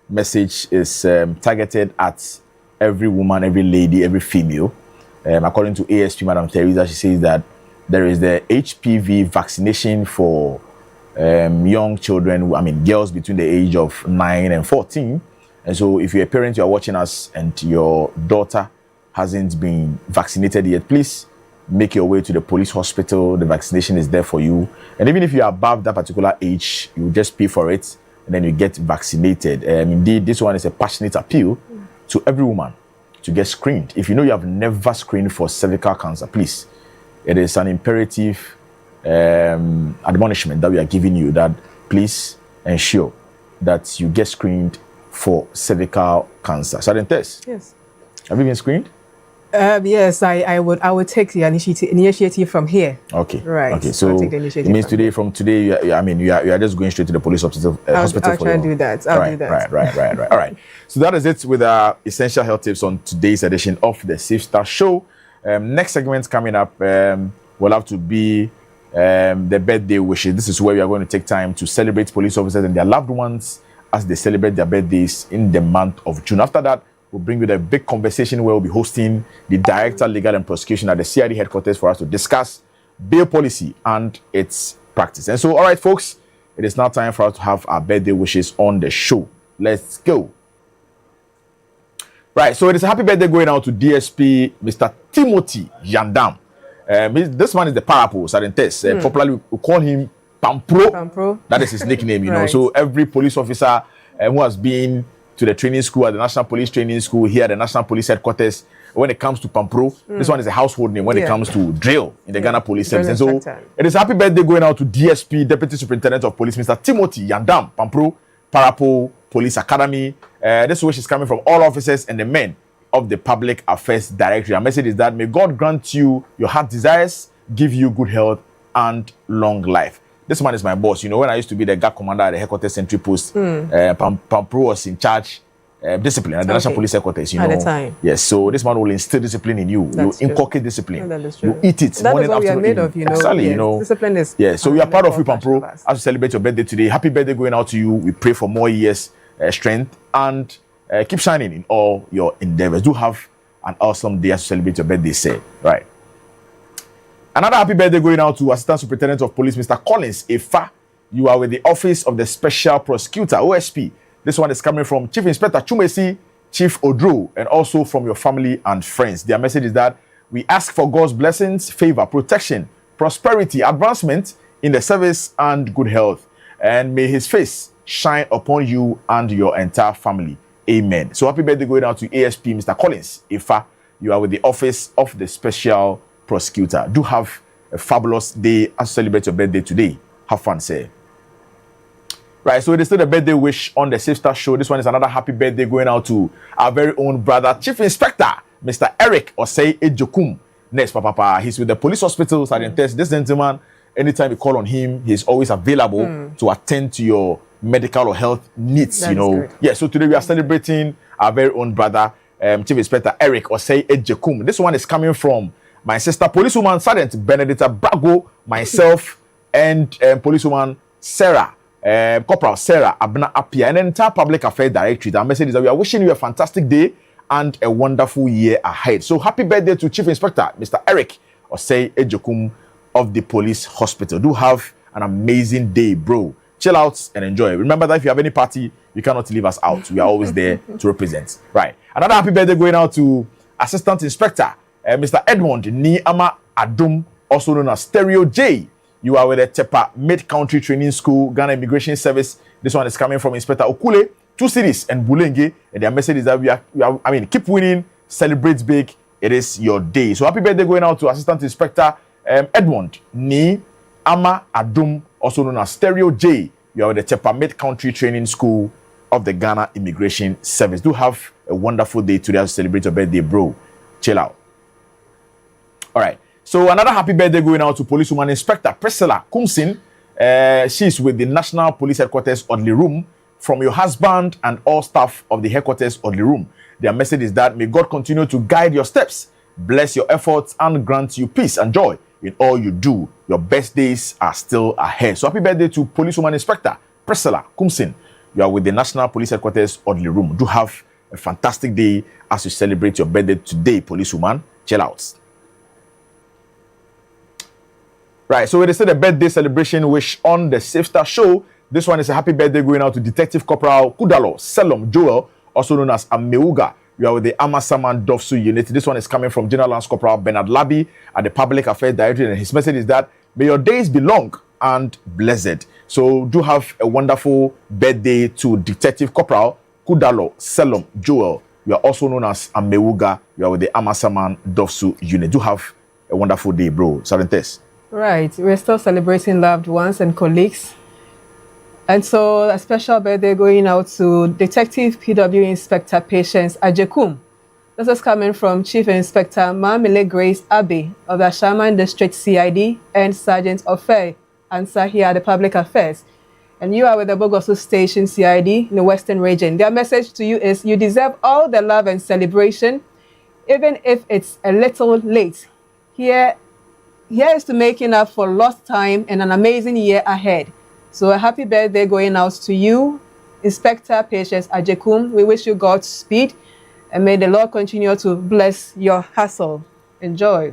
message is targeted at every woman, every lady, every female. According to ASP Madam Theresa, she says that there is the HPV vaccination for young children, I mean girls between the age of 9 and 14. And so if you're a parent, you are watching us and your daughter hasn't been vaccinated yet, please make your way to the police hospital. The vaccination is there for you. And even if you are above that particular age, you just pay for it. and then you get vaccinated. Indeed, this one is a passionate appeal to every woman to get screened. If you know you have never screened for cervical cancer, please, it is an imperative admonishment that we are giving you, that please ensure that you get screened for cervical cancer. Sergeant Tess, Yes. have you been screened? Yes, I would take the initiative from here. Okay. Right. Okay. So I'll take the it initiative means from today, from today, you are just going straight to the police hospital. I'll for try your... and do that. I'll do that. Right. All right. So that is it with our essential health tips on today's edition of the Safe Start Show. Next segment coming up will have to be the birthday wishes. This is where we are going to take time to celebrate police officers and their loved ones as they celebrate their birthdays in the month of June. After that, we'll bring you a big conversation where we'll be hosting the Director Legal and Prosecution at the CID headquarters for us to discuss bail policy and its practice. And so, all right, folks, it is now time for us to have our birthday wishes on the show. Let's go. Right, so it is a happy birthday going out to DSP Mr. Timothy Yandam. This man is the Parapo, Sergeant Tess. Popularly, we call him Pampro. Pampro. That is his nickname, you know. Right. So every police officer who has been to the training school at the National Police Training School here at the National Police Headquarters, when it comes to Pampro, this one is a household name when it comes to drill in the Ghana Police Service. And so it is happy birthday going out to DSP, Deputy Superintendent of Police, Mr. Timothy Yandam, Pampro, Parapo Police Academy. This wish is coming from all officers and the men of the Public Affairs Directorate. Our message is that may God grant you your heart desires, give you good health and long life. This man is my boss. You know, when I used to be the GAC commander at the headquarters Sentry Post, Pampro was in charge discipline at the National Police Headquarters. You know, at the time. Yes. So this man will instill discipline in you. That's You true. inculcate discipline. That is true. You eat it. That is what we are made of, you know. Exactly. Yes. You know, Discipline is. yeah. So we are proud of you, Pampro, us. as you celebrate your birthday today. Happy birthday going out to you. We pray for more years, strength, and keep shining in all your endeavors. Do have an awesome day as you celebrate your birthday, say. Right. Another happy birthday going out to Assistant Superintendent of Police, Mr. Collins Efa. You are with the Office of the Special Prosecutor, OSP. This one is coming from Chief Inspector Chumesi, Chief Odro, and also from your family and friends. Their message is that we ask for God's blessings, favor, protection, prosperity, advancement in the service, and good health. And may his face shine upon you and your entire family. Amen. So happy birthday going out to ASP, Mr. Collins Efa. You are with the Office of the Special Prosecutor. Do have a fabulous day as you celebrate your birthday today. Have fun, say. Right, so it is still the birthday wish on the Safe Start Show. This one is another happy birthday going out to our very own brother, Chief Inspector, Mr. Eric Osei Ejokum. Next, Papa. He's with the police hospital, Sergeant Tess. This gentleman, anytime you call on him, he's always available to attend to your medical or health needs, That you know. is good. Yeah, so today we are celebrating our very own brother, Chief Inspector Eric Osei Ejokum. This one is coming from my sister, policewoman Sergeant Benedicta Brago, myself, and policewoman Sarah. Corporal Sarah Abna Apia, and the entire Public Affairs Directorate. Our message is that we are wishing you a fantastic day and a wonderful year ahead. So happy birthday to Chief Inspector Mr. Eric Osei Ejokum of the Police Hospital. Do have an amazing day, bro. Chill out and enjoy. Remember that if you have any party, you cannot leave us out. We are always there to represent. Right. Another happy birthday going out to Assistant Inspector Mr. Edmond Niama Adum, also known as Stereo J. You are with the Tepa Mid-Country Training School, Ghana Immigration Service. This one is coming from Inspector Okule, 2 cities, and Bulenge. And their message is that we are, keep winning, celebrate big. It is your day. So happy birthday going out to Assistant Inspector Edmond Ni Ama Adum, also known as Stereo J. You are with the Tepa Mid-Country Training School of the Ghana Immigration Service. Do have a wonderful day today as you celebrate your birthday, bro. Chill out. All right. So another happy birthday going out to Policewoman Inspector Priscilla Kumsin. She's with the National Police Headquarters Audley Room. From your husband and all staff of the headquarters Audley Room, their message is that may God continue to guide your steps, bless your efforts, and grant you peace and joy in all you do. Your best days are still ahead. So happy birthday to Policewoman Inspector Priscilla Kumsin. You are with the National Police Headquarters Audley Room. Do have a fantastic day as you celebrate your birthday today, Policewoman. Chill out. Right, so it is still a birthday celebration wish on the Safe Start Show. This one is a happy birthday going out to Detective Corporal Kudalo Selom Joel, also known as Ameuga. You are with the Amasaman Dofsu unit. This one is coming from General Lance Corporal Bernard Labi at the Public Affairs Directorate, and his message is that may your days be long and blessed. So do have a wonderful birthday to Detective Corporal Kudalo Selom Joel. You are also known as Amewuga. You are with the Amasaman Dofsu unit. Do have a wonderful day, bro. Salentes. Right. We're still celebrating loved ones and colleagues. And so a special birthday going out to Detective PW Inspector Patience Ajekum. This is coming from Chief Inspector Mamile Grace Abbey of the Shaman District CID and Sergeant Ofe Ansahia, the Public Affairs. And you are with the Bogosu Station CID in the Western region. Their message to you is you deserve all the love and celebration, even if it's a little late. Here is to making up for lost time and an amazing year ahead. So a happy birthday going out to you, Inspector Patience Ajekum. We wish you Godspeed, and may the Lord continue to bless your hustle. Enjoy.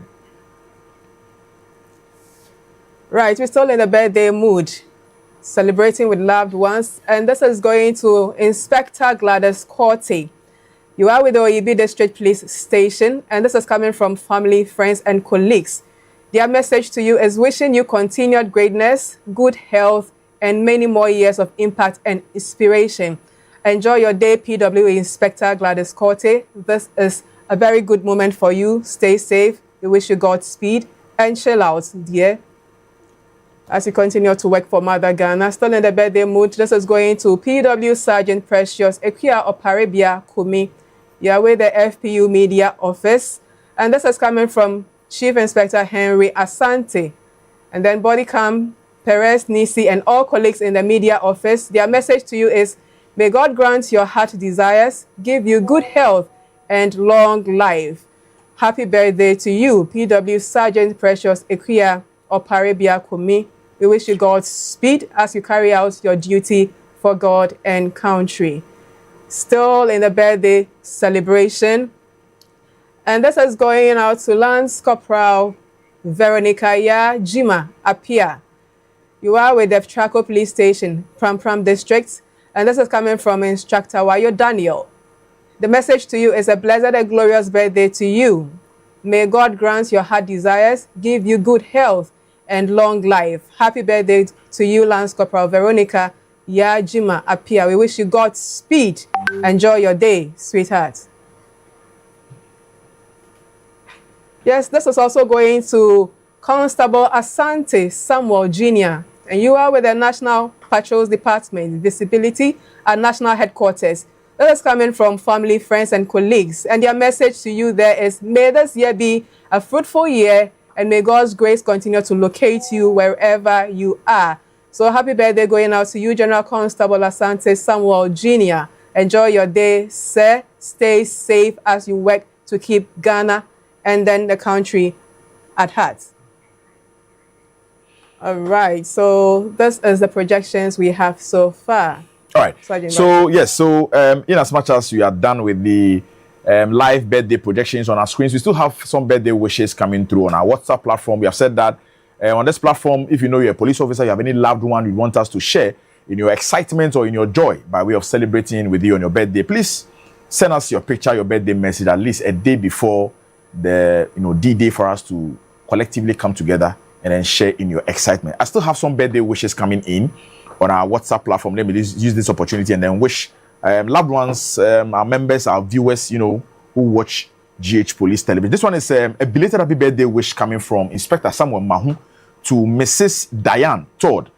Right, we're still in the birthday mood, celebrating with loved ones, and this is going to Inspector Gladys Corte. You are with the Oyibi District Police Station, and this is coming from family, friends, and colleagues. Their message to you is wishing you continued greatness, good health, and many more years of impact and inspiration. Enjoy your day, PW Inspector Gladys Corte. This is a very good moment for you. Stay safe. We wish you Godspeed and chill out, dear. As you continue to work for Mother Ghana, still in the birthday mood, this is going to PW Sergeant Precious Ekia Oparibia Kumi. You are with the FPU Media Office. And this is coming from Chief Inspector Henry Asante. And then Bodycam Perez Nisi and all colleagues in the media office. Their message to you is, may God grant your heart desires, give you good health and long life. Happy birthday to you, PW Sergeant Precious Ekia Oparibia Kumi. We wish you Godspeed as you carry out your duty for God and country. Still in the birthday celebration. And this is going out to Lance Corporal Veronica Ya Jima Apia. You are with the Traco Police Station, Pram District, and this is coming from Instructor Wayo Daniel. The message to you is a blessed and glorious birthday to you. May God grant your heart desires, give you good health and long life. Happy birthday to you, Lance Corporal Veronica Ya Jima Apia. We wish you Godspeed. Enjoy your day, sweetheart. Yes, this is also going to Constable Asante Samuel Jr. And you are with the National Patrols Department, Visibility at National Headquarters. That is coming from family, friends, and colleagues. And their message to you there is, may this year be a fruitful year, and may God's grace continue to locate you wherever you are. So happy birthday going out to you, General Constable Asante Samuel Jr. Enjoy your day, sir. Stay safe as you work to keep Ghana and then the country at heart. All right, so this is the projections we have so far. All right. So yes, in as much as we are done with the live birthday projections on our screens, we still have some birthday wishes coming through on our WhatsApp platform. We have said that on this platform, if you know you're a police officer, you have any loved one you want us to share in your excitement or in your joy by way of celebrating with you on your birthday, please send us your picture, your birthday message at least a day before the D-Day for us to collectively come together and then share in your excitement. I still have some birthday wishes coming in on our WhatsApp platform. Let me use this opportunity and then wish loved ones, our members, our viewers, who watch GH Police Television. This one is a belated happy birthday wish coming from Inspector Samuel Mahu to Mrs. Diane Todd.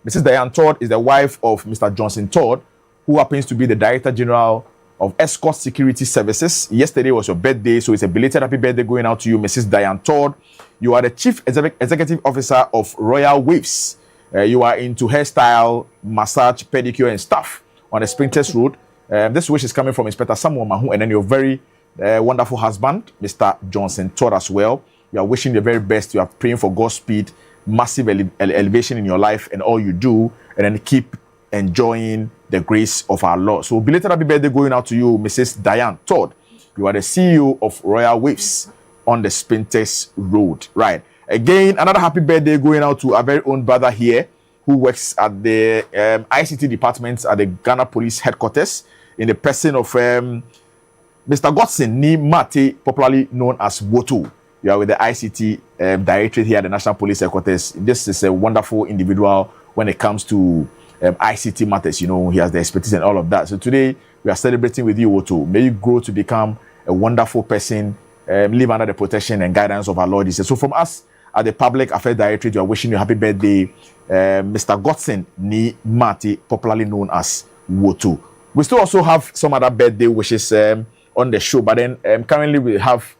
Mrs. Diane Todd is the wife of Mr. Johnson Todd, who happens to be the Director General of Escort Security Services. Yesterday was your birthday, so it's a belated happy birthday going out to you, Mrs. Diane Todd. You are the Chief Executive Officer of Royal Waves. You are into hairstyle, massage, pedicure, and stuff on the Sprinters Road. This wish is coming from Inspector Samuel Mahu, and then your very wonderful husband, Mr. Johnson Todd, as well. You are wishing the very best. You are praying for Godspeed, massive elevation in your life and all you do, and then keep enjoying the grace of our Lord. So belated happy birthday going out to you, Mrs. Diane Todd. You are the CEO of Royal Waves on the Sprinters Road. Right. Again, another happy birthday going out to our very own brother here who works at the ICT department at the Ghana Police Headquarters in the person of Mr. Godson Ni Mate, popularly known as Woto. You are with the ICT directorate here at the National Police Headquarters. This is a wonderful individual when it comes to ICT matters. You know, he has the expertise and all of that. So today, we are celebrating with you, Woto. May you grow to become a wonderful person, live under the protection and guidance of our Lord Jesus. So from us at the Public Affairs Directorate, we are wishing you a happy birthday, Mr. Godson Ni Mati, popularly known as Woto. We still also have some other birthday wishes on the show, but then currently we have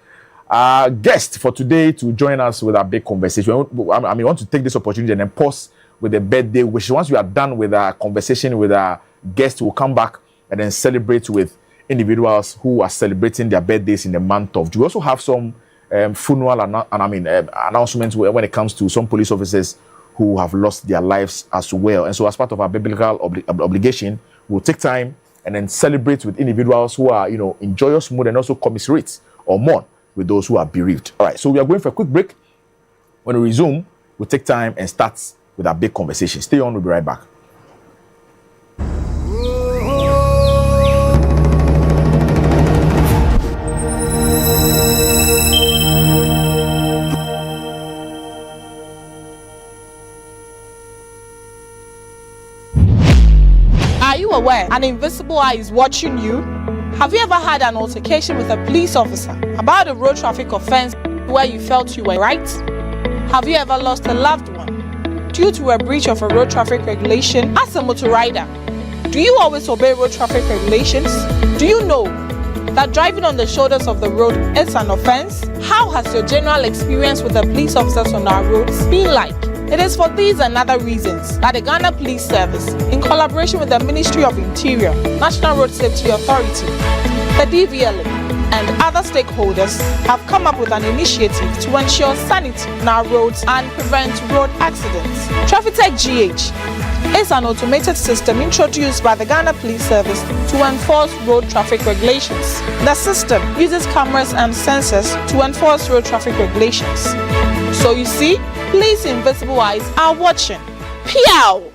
our guest for today to join us with our big conversation. I want to take this opportunity and then pause with the birthday wishes. Once we are done with our conversation with our guest, we'll come back and then celebrate with individuals who are celebrating their birthdays in the month of June. We also have some funeral announcements when it comes to some police officers who have lost their lives as well. And so as part of our biblical obligation, we'll take time and then celebrate with individuals who are, in joyous mood and also commiserate or mourn with those who are bereaved. All right, so we are going for a quick break. When we resume, we'll take time and start with our big conversation. Stay on, we'll be right back. Are you aware an invisible eye is watching you? Have you ever had an altercation with a police officer about a road traffic offense where you felt you were right? Have you ever lost a loved one due to a breach of a road traffic regulation as a motor rider? Do you always obey road traffic regulations? Do you know that driving on the shoulders of the road is an offense? How has your general experience with the police officers on our roads been like? It is for these and other reasons that the Ghana Police Service, in collaboration with the Ministry of Interior, National Road Safety Authority, the DVLA, and other stakeholders, have come up with an initiative to ensure sanity on our roads and prevent road accidents. TrafficTech GH is an automated system introduced by the Ghana Police Service to enforce road traffic regulations. The system uses cameras and sensors to enforce road traffic regulations. So you see, police invisible eyes are watching. Pew!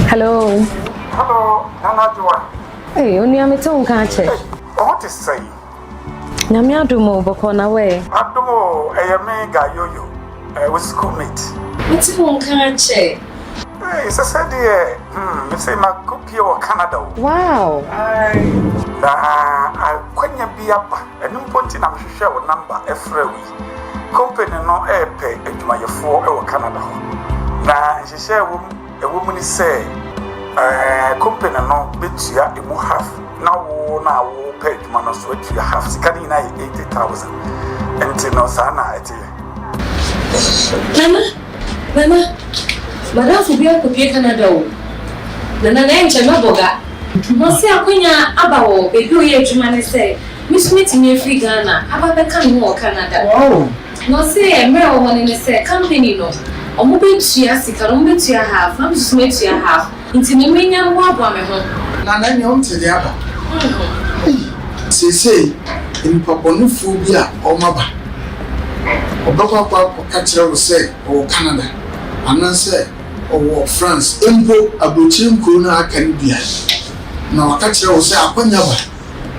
Hello. Hello, Nana Joa. Hey, only I'm at home, can't you? What is say? Namia Dumo, Bokona way. Adumo, a mega yo-yo, with schoolmate. What's home, can't you? Hey, it's a sad year. You say my cookie or Canada. Wow. I couldn't be up and important. I'm sure number every week. Company no air pay and my 4 or Canada. Now, she said, a woman is say, company no bit ya, it will have. Now pay man of sweat you have scanning 80,000 and no sana at Mama, Madame Fubia could be Canada. Nana name Chamaboga. Monsieur Quina Abao, a good year to man say, Miss Smith in free Ghana, about the Canada Canada. Oh, no say a mere one in a say, company no. Or moving to your sick, or moving to your half, I'm just made to your half. Into the minion war woman home. Nana, you want to the other. Say, in Paponu phobia or Maba. Or Baba catcher say, or Canada. And then say, or France, Empo, Abuchim Kuna Canada. Now, a catcher will say, Akonaba,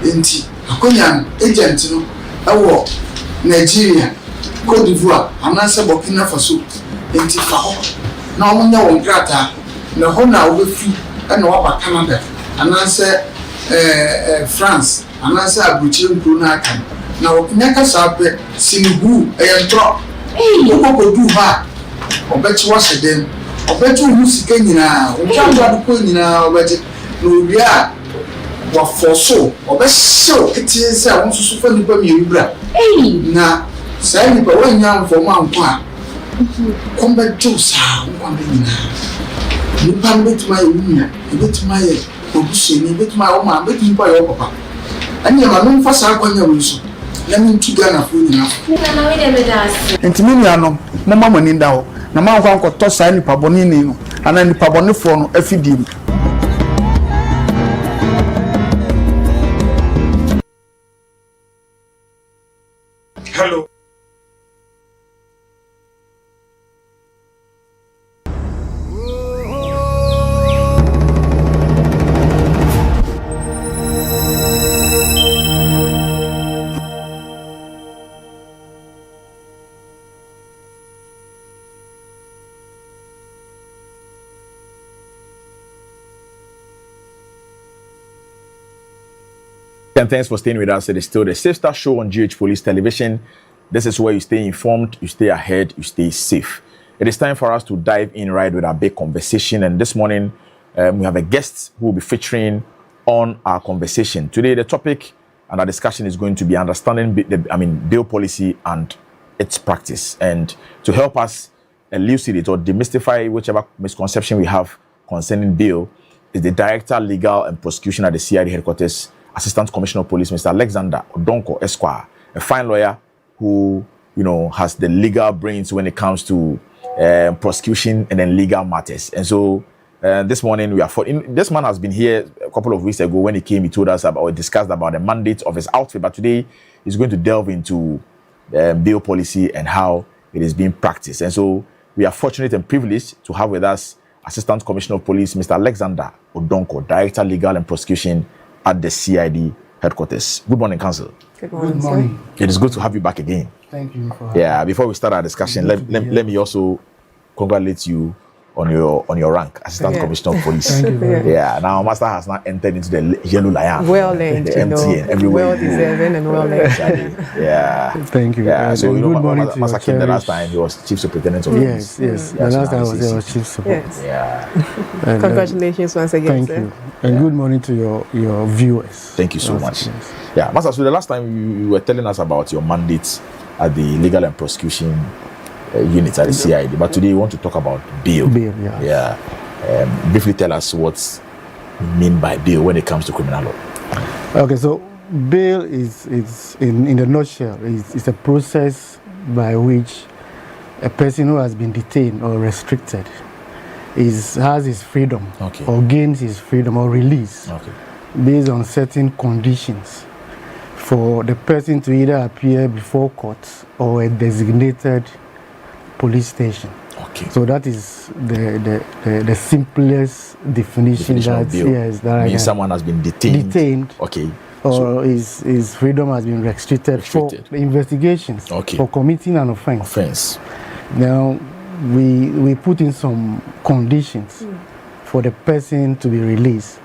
Inti, Akonian, agent, a war, Nigeria, Cote d'Ivoire, and answer Burkina Faso, Inti Faho. Now, when you're on Grata, the Hona will free and over Canada, and answer. France, and I said, Buchim Kunakan. Now, Naka Sape, Sinibu, a drop. Hey, you go do her. Or bet you wash it then. Or bet you who's getting now. We can't have a queen now, but no, we are. What for so? Or best so, it is I want to super Libra. Hey, now, say, but when young for 1 pound. Come back to sound one now. You can't bet my woman, you bet my. Obusheni bet my woman bet you by your papa. And you are known for Sakonia Wilson. Let me to Ghana food enough. And to me, I know, no mamma in Dow, no mamma uncle toss any pabonino, and any paboniform effidim. And thanks for staying with us. It is still the Safe Start Show on GH Police Television. This is where you stay informed, you stay ahead, you stay safe. It is time for us to dive in right with our big conversation. And this morning, we have a guest who will be featuring on our conversation. Today, the topic and our discussion is going to be understanding bail policy and its practice. And to help us elucidate or demystify whichever misconception we have concerning bail is the Director, Legal and Prosecution at the CID Headquarters, Assistant Commissioner of Police, Mr. Alexander Odonko Esquire, a fine lawyer who, has the legal brains when it comes to prosecution and then legal matters. And so this morning this man has been here a couple of weeks ago. When he came, he told us discussed about the mandate of his outfit, but today he's going to delve into bail policy and how it is being practiced. And so we are fortunate and privileged to have with us Assistant Commissioner of Police, Mr. Alexander Odonko, Director, Legal and Prosecution at the CID Headquarters. Good morning, Counsel. Good morning. Good morning. It is good to have you back again. Thank you for having Yeah, before we start our discussion, let me also congratulate you on your rank, Assistant Commissioner of Police. Thank you very much. Yeah, now Master has now entered into the Yellow Lion. Well named, the MTN, everywhere. well deserving and well named. Yeah. Thank you. Yeah, so and good morning to Master your came the last cherished- time, he was Chief Superintendent of Yes, Police. yes. Yeah, The so last now time I was he's there was Chief Support. Yes. Yeah. And, Congratulations once again, Thank sir. you. And good morning to your viewers. Thank you so Once much. again. Yeah, Master, so the last time you were telling us about your mandates at the Legal and Prosecution unit at the CID, but today you want to talk about bail. Bail, yeah. Yeah. Briefly tell us what you mean by bail when it comes to criminal law. Okay, so bail is in the nutshell is a process by which a person who has been detained or restricted has his freedom or gains his freedom or release based on certain conditions for the person to either appear before court or a designated police station. Okay. So that is the simplest definition of bail. that I means can. someone has been detained. Okay. Or his freedom has been restricted for the investigations for committing an offense. Now, we put in some conditions for the person to be released.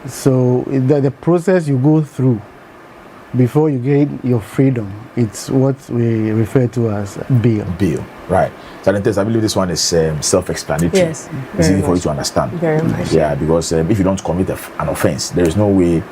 So the process you go through before you get your freedom, it's what we refer to as bail. Bail, right. So I believe this one is self-explanatory. Yes, it's easy very for you much. to understand. Very much. Yeah, because if you don't commit an offense, there is no way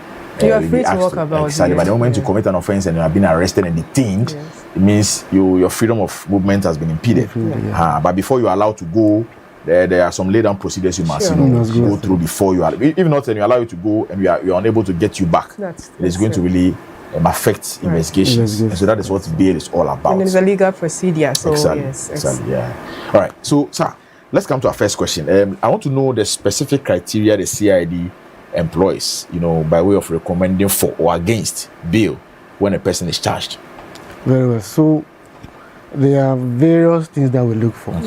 You are you'll free be to asked walk about. Exactly. But the moment you commit an offense and you have been arrested and detained, it means your freedom of movement has been impeded. But before you are allowed to go, there are some laid down procedures you must go through before you are. Even not, and you allow you to go and we are unable to get you back. It is going to really affect investigations. And so that is what bail is all about. And it's a legal procedure. So Exactly. yes. Exactly. Yeah. All right. So, sir, let's come to our first question. I want to know the specific criteria the CID employs, by way of recommending for or against bail when a person is charged. Very well. So there are various things that we look for.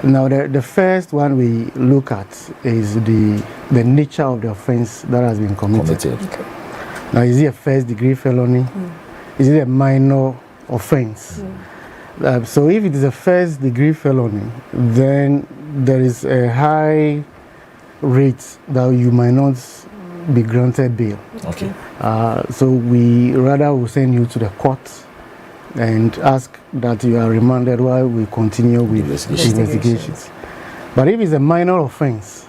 Now, the first one we look at is the nature of the offense that has been committed. Now, is it a first-degree felony? Is it a minor offense? So if it is a first-degree felony, then there is a high rate that you might not be granted bail. Okay. So we rather will send you to the court and ask that you are remanded while we continue with investigations. But if it's a minor offense,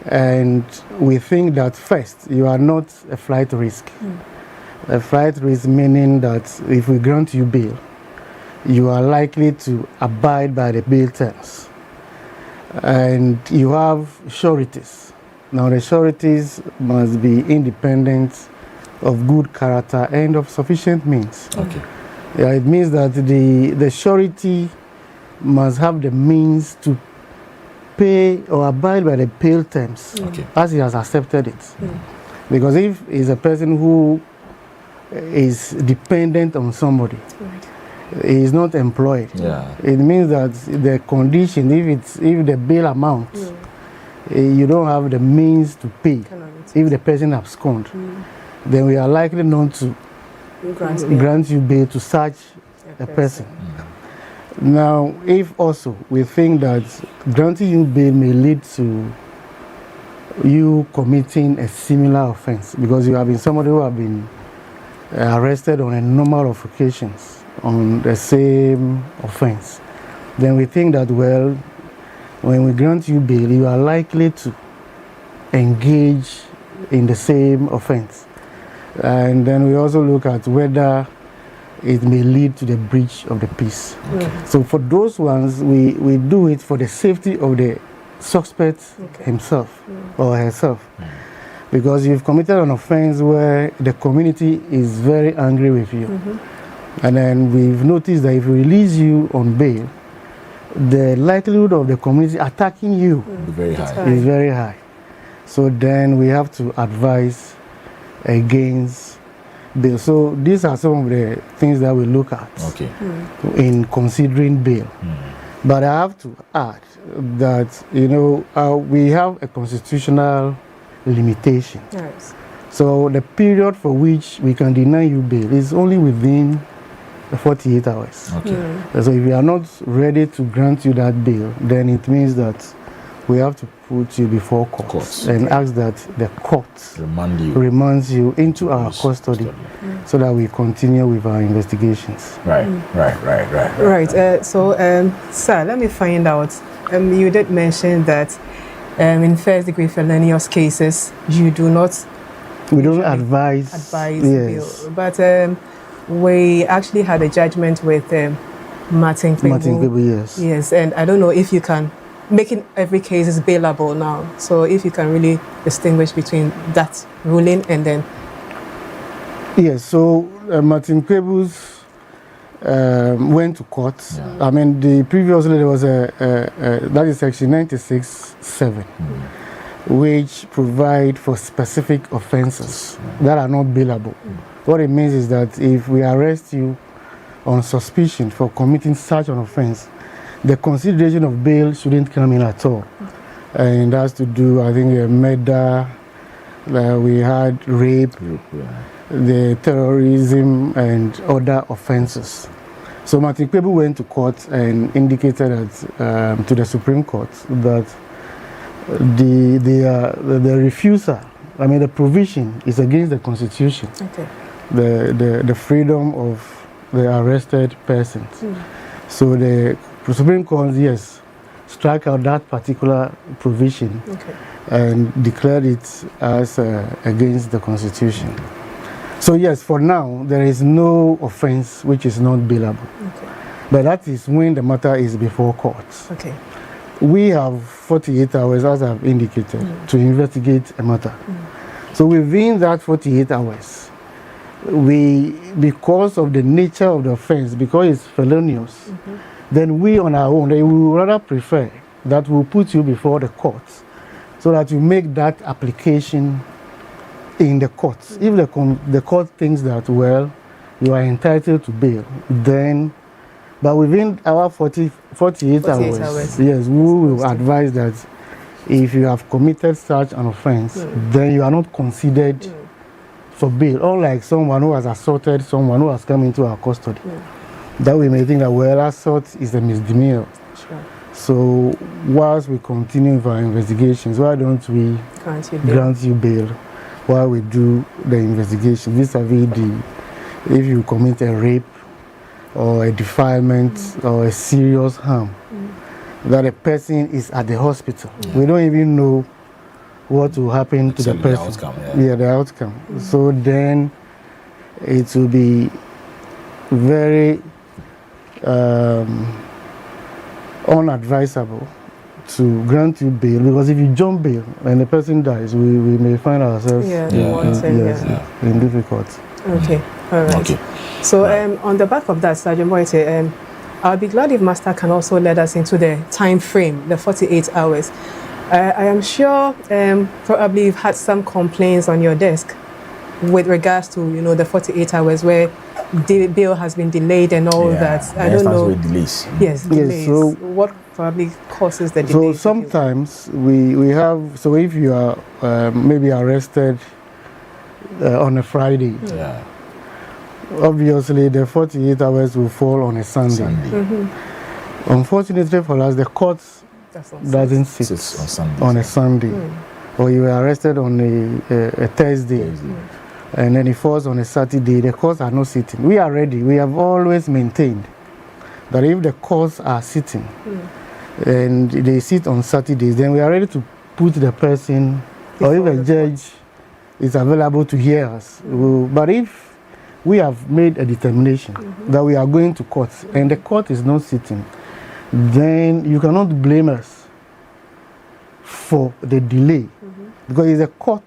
and we think that first, you are not a flight risk. A flight risk meaning that if we grant you bail, you are likely to abide by the bail terms. And you have sureties. Now the sureties must be independent, of good character, and of sufficient means. Okay. Yeah, it means that the surety must have the means to pay or abide by the bail terms as he has accepted it. Because if he's a person who is dependent on somebody, he is not employed. It means that the condition, if the bail amount, you don't have the means to pay. If the person abscond, then we are likely not to grant you bail to such a person. Now, if also we think that granting you bail may lead to you committing a similar offense, because you have been somebody who have been arrested on a number of occasions on the same offense, then we think that, well, when we grant you bail, you are likely to engage in the same offense. And then we also look at whether it may lead to the breach of the peace. So for those ones, we do it for the safety of the suspect himself or herself. Because you've committed an offense where the community is very angry with you. And then we've noticed that if we release you on bail, the likelihood of the community attacking you is very high. So then we have to advise against bail. So these are some of the things that we look at in considering bail. But I have to add that, you know, we have a constitutional limitation. So the period for which we can deny you bail is only within 48 hours. So if we are not ready to grant you that bail, then it means that we have to put you before court and ask that the court remands you into our custody so that we continue with our investigations. Right. So, sir, let me find out. You did mention that in first-degree felonious cases, you do not. We don't advise bail, but we actually had a judgment with Martin Kpebu. Yes, and I don't know if you can. Making every case is bailable now. So if you can really distinguish between that ruling and then. Yes, so Martin Kpebu's went to court. I mean, previously there was that is section 96(7), which provide for specific offenses that are not bailable. What it means is that if we arrest you on suspicion for committing such an offense, the consideration of bail shouldn't come in at all. And that's to do, I think, murder, we had rape, the terrorism and other offenses. So Martin Kpebu went to court and indicated that, to the Supreme Court that the refusal, I mean the provision is against the Constitution, the freedom of the arrested persons. So the Supreme Court, yes, struck out that particular provision and declared it as against the Constitution. So yes, for now, there is no offense which is not bailable. But that is when the matter is before courts. We have 48 hours, as I've indicated, to investigate a matter. So within that 48 hours, because of the nature of the offense, because it's felonious, then we on our own, we would rather prefer that we'll put you before the courts so that you make that application in the courts. If the court thinks that, well, you are entitled to bail, then, but within our 48 hours, yes, we will advise that if you have committed such an offense, then you are not considered for bail, unlike someone who has assaulted someone who has come into our custody. That we may think that, well, assault is a misdemeanor. So whilst we continue with our investigations, why don't we grant you bail while we do the investigation? Vis-a-vis if you commit a rape or a defilement or a serious harm, that a person is at the hospital. We don't even know what will happen to the person. The outcome. So then it will be very unadvisable to grant you bail, because if you jump bail and the person dies, we may find ourselves in difficulty. All right. So on the back of that, Sergeant Boyte, I'll be glad if Master can also let us into the time frame, the 48 hours. I am sure probably you've had some complaints on your desk with regards to, the 48 hours where the bail has been delayed and all that. I don't know. Delays. Yes, delays. So what probably causes the delay? So sometimes we have, so if you are maybe arrested on a Friday, obviously the 48 hours will fall on a Sunday. Unfortunately for us, the court doesn't sit on a Sunday. or you were arrested on a Thursday, and then it falls on a Saturday, the courts are not sitting. We are ready. We have always maintained that if the courts are sitting and they sit on Saturdays, then we are ready to put the person, or if a judge is available to hear us. But if we have made a determination that we are going to court and the court is not sitting, then you cannot blame us for the delay because it's a court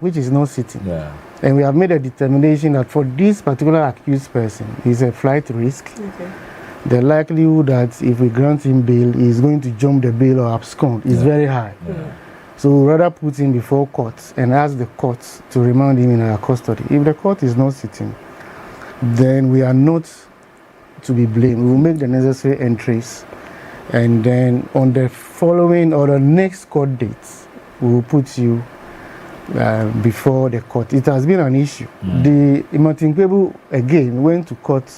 which is not sitting. Yeah. And we have made a determination that for this particular accused person, is a flight risk. Okay. The likelihood that if we grant him bail, he is going to jump the bail or abscond is very high. So we rather put him before court and ask the court to remand him in our custody. If the court is not sitting, then we are not to be blamed. We will make the necessary entries, and then on the following or the next court date, we will put you before the court. It has been an issue. The Imatinkwebu again went to court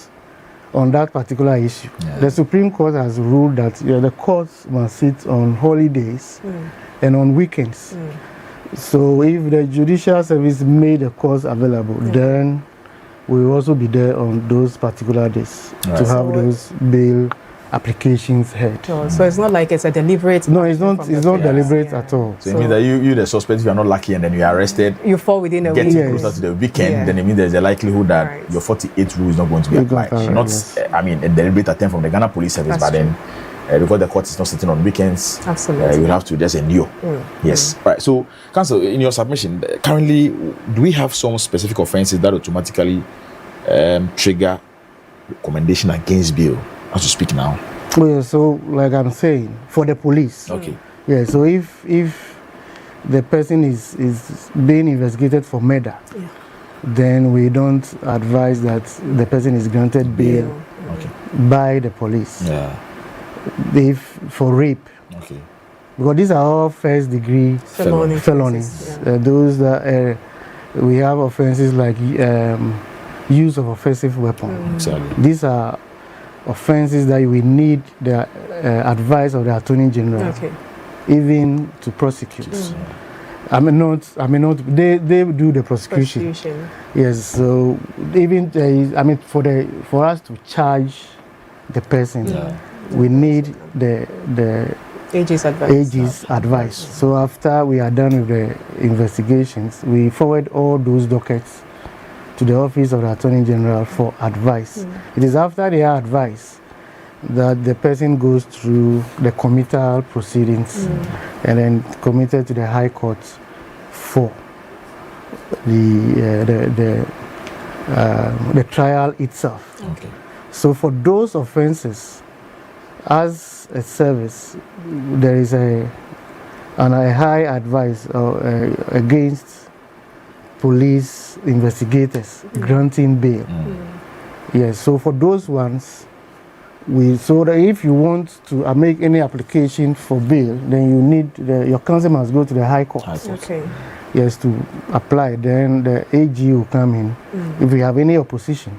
on that particular issue. The Supreme Court has ruled that the courts must sit on holidays and on weekends. So if the judicial service made the courts available, then we will also be there on those particular days to have those bail applications heard. So it's not like it's a deliberate. No, it's not. It's not deliberate at all. So it means that you the suspect, if you are not lucky and then you are arrested, you fall within a week. Getting closer to the weekend, then it means there's a likelihood that your 48 rule is not going to be applied. Not, I mean, a deliberate attempt from the Ghana Police Service, but then because the court is not sitting on weekends, you have to just endure. Yes. Right. So, Counsel, in your submission, currently, do we have some specific offences that automatically trigger recommendation against bail as you speak now? Well, so like I'm saying, for the police. Okay. Yeah. So if the person is being investigated for murder, then we don't advise that the person is granted bail by the police. Yeah. If for rape. Okay. Because these are all first degree felonies. Those that we have offenses like use of offensive weapon. Exactly. These are offenses that we need the advice of the Attorney General, even to prosecute. I mean not. They do the prosecution. Yes. So even for us to charge the person, we need the AG's advice. So after we are done with the investigations, we forward all those dockets to the Office of the Attorney General for advice. It is after their advice that the person goes through the committal proceedings and then committed to the High Court for the trial itself. Okay. So for those offenses, as a service, there is a high advice against police investigators granting bail. Yes, so for those ones, so that if you want to make any application for bail, then you need your counsel must go to the High Court. Okay. Yes, to apply. Then the AG will come in. If we have any opposition,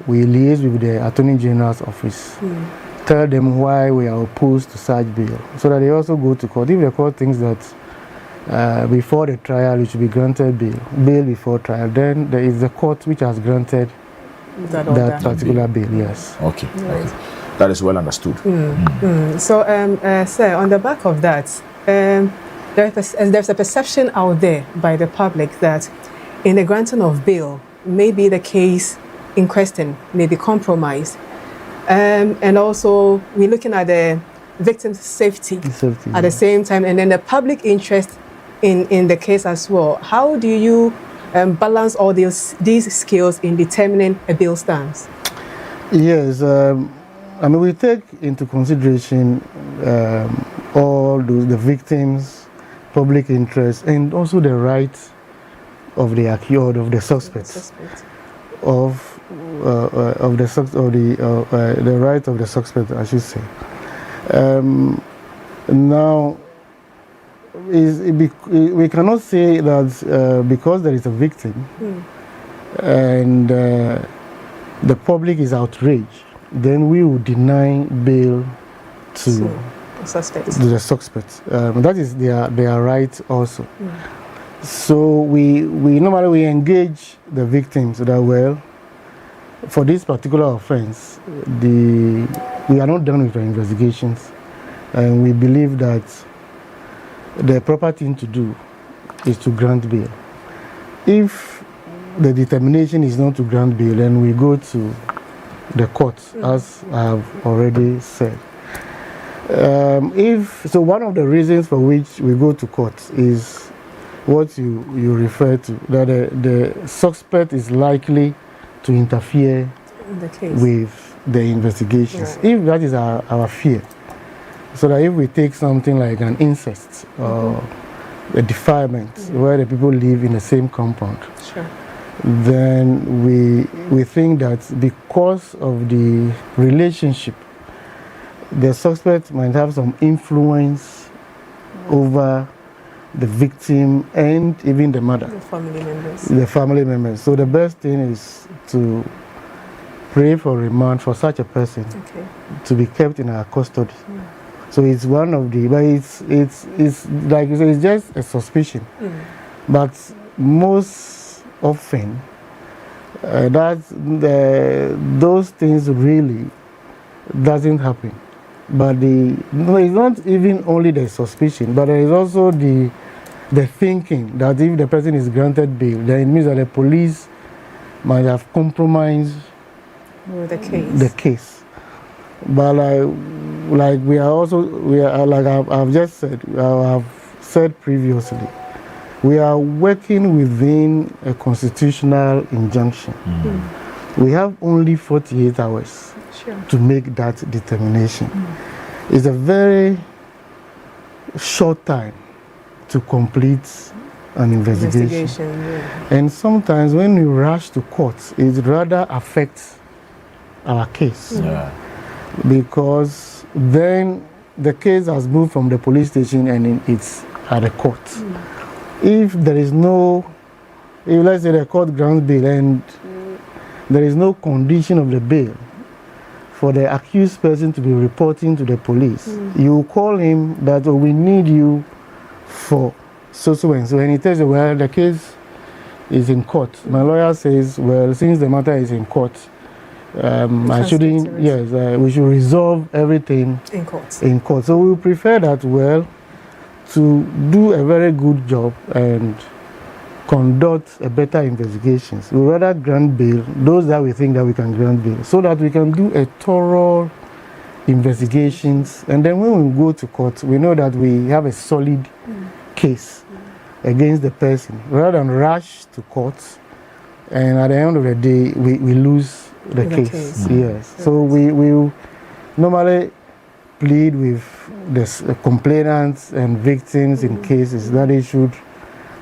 we liaise with the Attorney General's office. Tell them why we are opposed to such bail, so that they also go to court. If the court thinks that before the trial it should be granted bail before trial, then there is the court which has granted that particular bail. Yes. Okay. Okay. That is well understood. So, sir, on the back of that, there's a perception out there by the public that in the granting of bail, maybe the case in question may be compromised. And also, we're looking at the victim's safety at the same time, and then the public interest in the case as well. How do you balance all these skills in determining a bail stance? Yes, we take into consideration all the victims, public interest, and also the rights of the accused, of the suspects, the right of the suspect, I should say. Now, we cannot say that because there is a victim and the public is outraged, then we will deny bail to Suspect. To the suspect. That is their right also. So we normally engage the victims that, well, for this particular offense, we are not done with the investigations, and we believe that the proper thing to do is to grant bail. If the determination is not to grant bail, then we go to the court, as I have already said. So one of the reasons for which we go to court is what you refer to, that the suspect is likely to interfere with the investigations. If that is our fear, so that if we take something like an incest or a defilement where the people live in the same compound, then we think that because of the relationship, the suspect might have some influence over the victim and even the mother. The family members. The family members. So the best thing is to pray for remand for such a person to be kept in our custody. So it's one of the, but it's like you say, it's just a suspicion. But most often, those things really doesn't happen. But it's not even only the suspicion, but there is also the thinking that if the person is granted bail, then it means that the police might have compromised the case. But like I've just said, I've said previously, we are working within a constitutional injunction. We have only 48 hours to make that determination. It's a very short time to complete an investigation. And sometimes when we rush to court, it rather affects our case. Because then the case has moved from the police station and it's at the court. If there is no, if let's say the court grants bail and there is no condition of the bail for the accused person to be reporting to the police, you call him that, oh, we need you for so and so, and he tells you, well, the case is in court. My lawyer says, well, since the matter is in court, I shouldn't, we should resolve everything in court. So we prefer that, well, to do a very good job and conduct a better investigations. We rather grant bail, those that we think that we can grant bail, so that we can do a thorough investigations. And then when we go to court, we know that we have a solid case against the person, rather than rush to court. And at the end of the day, we lose the case. Yes. So we normally plead with the complainants and victims in cases that they should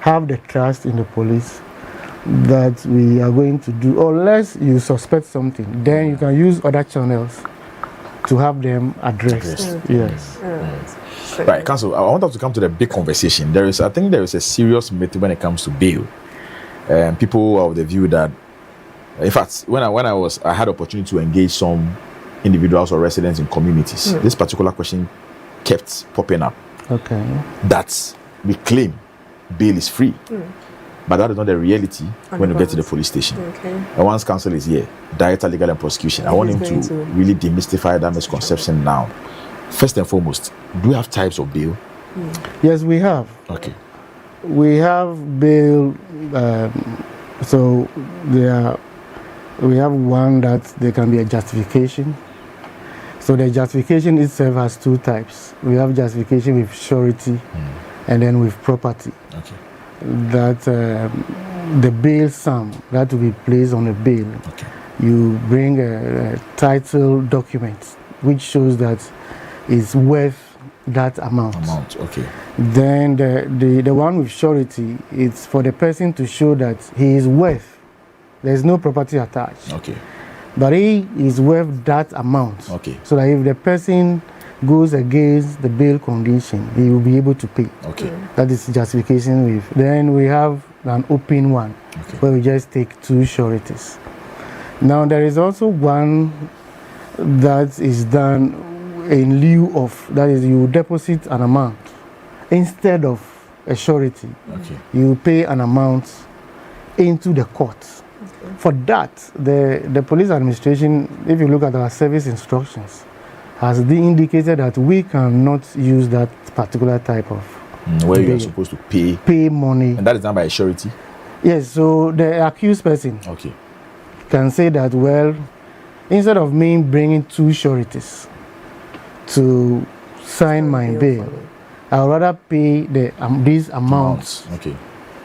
have the trust in the police that we are going to do, unless you suspect something, then you can use other channels to have them addressed. Yes. Right, Counsel, I want us to come to the big conversation. I think there is a serious myth when it comes to bail. People are of the view that, in fact, when I had opportunity to engage some individuals or residents in communities, this particular question kept popping up. That we claim bail is free, but that is not the reality when you get to the police station. And once counsel is here, Director Legal and Prosecution, I want him to really demystify that misconception now. First and foremost, do we have types of bail? Yes, we have. We have bail. So we have one that there can be a justification. So the justification itself has two types. We have justification with surety and then with property. That the bail sum that will be placed on a bail, you bring a title document which shows that it's worth that amount. Then the one with surety, it's for the person to show that he is worth. There's no property attached. But he is worth that amount. So that if the person goes against the bail condition, he will be able to pay. That is justification with. Then we have an open one, where we just take two sureties. Now there is also one that is done in lieu of, that is, you deposit an amount instead of a surety. Okay. You pay an amount into the court. Okay. For that, the police administration, if you look at our service instructions, has indicated that we cannot use that particular type of where you are supposed to pay money, and that is done by a surety. Yes. So the accused person, okay, can say that, well, instead of me bringing two sureties to sign my bail, I would rather pay these amounts okay,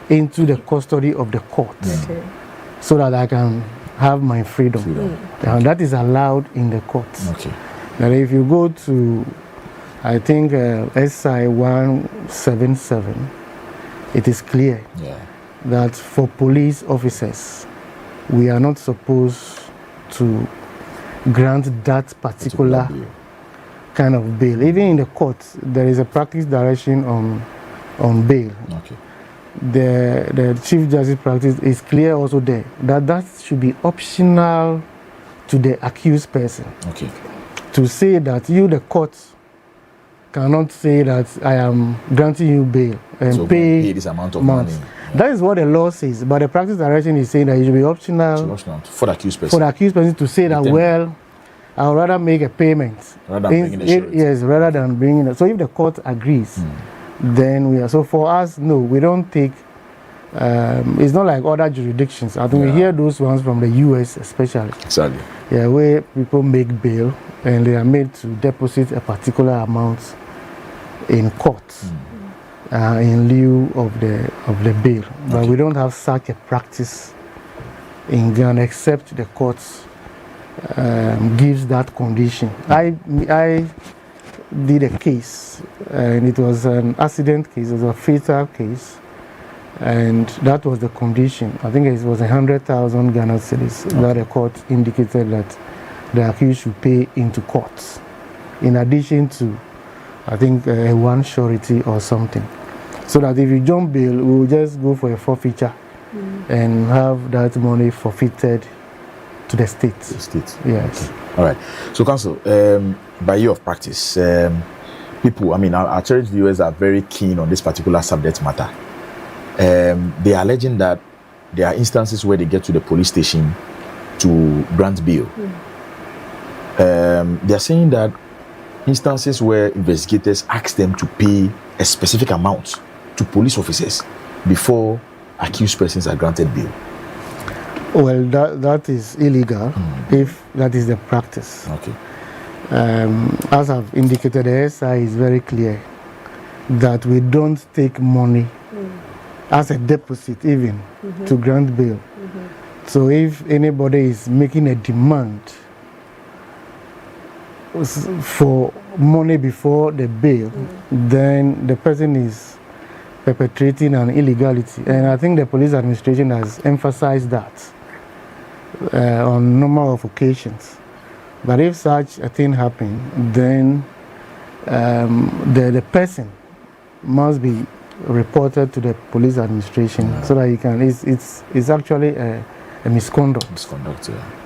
into the custody of the court, okay, so that I can have my freedom. And that is allowed in the court. Okay. Now, if you go to, I think, SI 177, it is clear that for police officers, we are not supposed to grant that particular kind of bail. Even in the court, there is a practice direction on bail. Okay. The Chief Justice practice is clear also there that should be optional to the accused person. Okay. To say that you, the court, cannot say that I am granting you bail and so pay this amount of money. That is what the law says, but the practice direction is saying that it should be optional for the accused person. For the accused person to say that, well, I would rather make a payment. Rather than bringing a surety. Yes, rather than bringing it. So if the court agrees, then we are. So for us, no, we don't take. It's not like other jurisdictions. I think we hear those ones from the US especially. Exactly. Yeah, where people make bail and they are made to deposit a particular amount in court in lieu of the bail. But we don't have such a practice in Ghana, except the courts gives that condition. I did a case, and it was an accident case. It was a fatal case. And that was the condition. I think it was 100,000 Ghana cedis that the court indicated that the accused should pay into court, in addition to, I think, one surety or something. So that if you jump bail, we will just go for a forfeiture and have that money forfeited to the state. The state. Yes. Okay. All right. So, Counsel, by year of practice, people, I mean, our church viewers are very keen on this particular subject matter. They are alleging that there are instances where they get to the police station to grant bail. They are saying that instances where investigators ask them to pay a specific amount to police officers before accused persons are granted bail. Well, that is illegal if that is the practice. Okay. As I've indicated, the SI is very clear that we don't take money as a deposit even to grant bail. So if anybody is making a demand for money before the bail, then the person is perpetrating an illegality. And I think the police administration has emphasized that on a number of occasions. But if such a thing happens, then the person must be reported to the police administration so that you can. It's actually a misconduct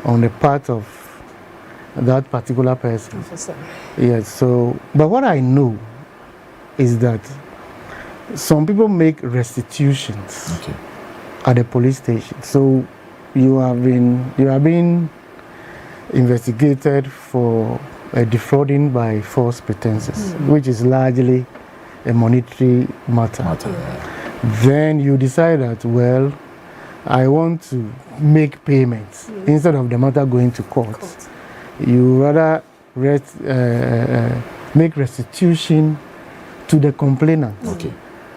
on the part of that particular person. Yes. So, but what I know is that some people make restitutions at the police station. So you have been investigated for defrauding by false pretenses, which is largely a monetary matter. Then you decide that, well, I want to make payments instead of the matter going to court. You rather make restitution to the complainant.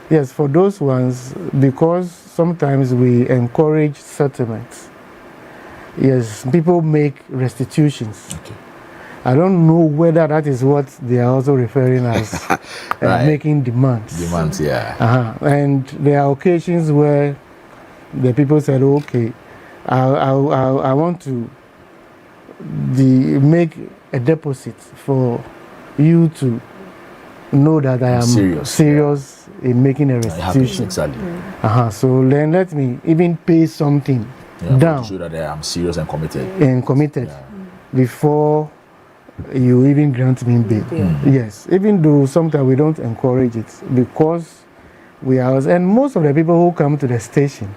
Yes, for those ones, because sometimes we encourage settlements. Yes, people make restitutions. I don't know whether that is what they are also referring as making demands. Demands, yeah. And there are occasions where the people said, okay, I want to make a deposit for you to know that I am serious in making a restitution. Exactly. So then let me even pay something down to show that I am serious and committed. Before you even grant me bail. Yes, even though sometimes we don't encourage it because we are, and most of the people who come to the station,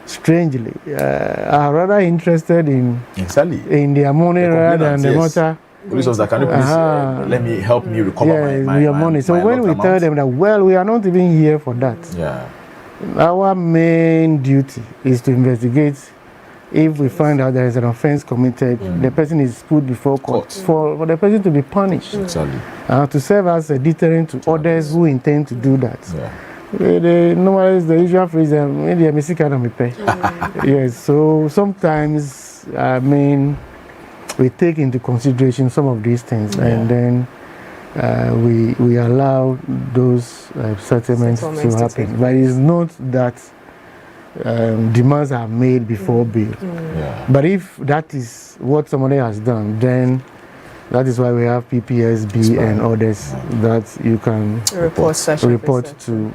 strangely, are rather interested in their money rather than the matter. Police officer, can you please let me help me recover my money? So when we tell them that, well, we are not even here for that. Yeah. Our main duty is to investigate. If we find out there is an offense committed, the person is put before court for the person to be punished. Exactly. To serve as a deterrent to others who intend to do that. Normally, the usual phrase, maybe a mistake can pay. Yes, so sometimes, I mean, we take into consideration some of these things and then we allow those settlements to happen. But it's not that demands are made before bail. But if that is what somebody has done, then that is why we have PPSB and others that you can report to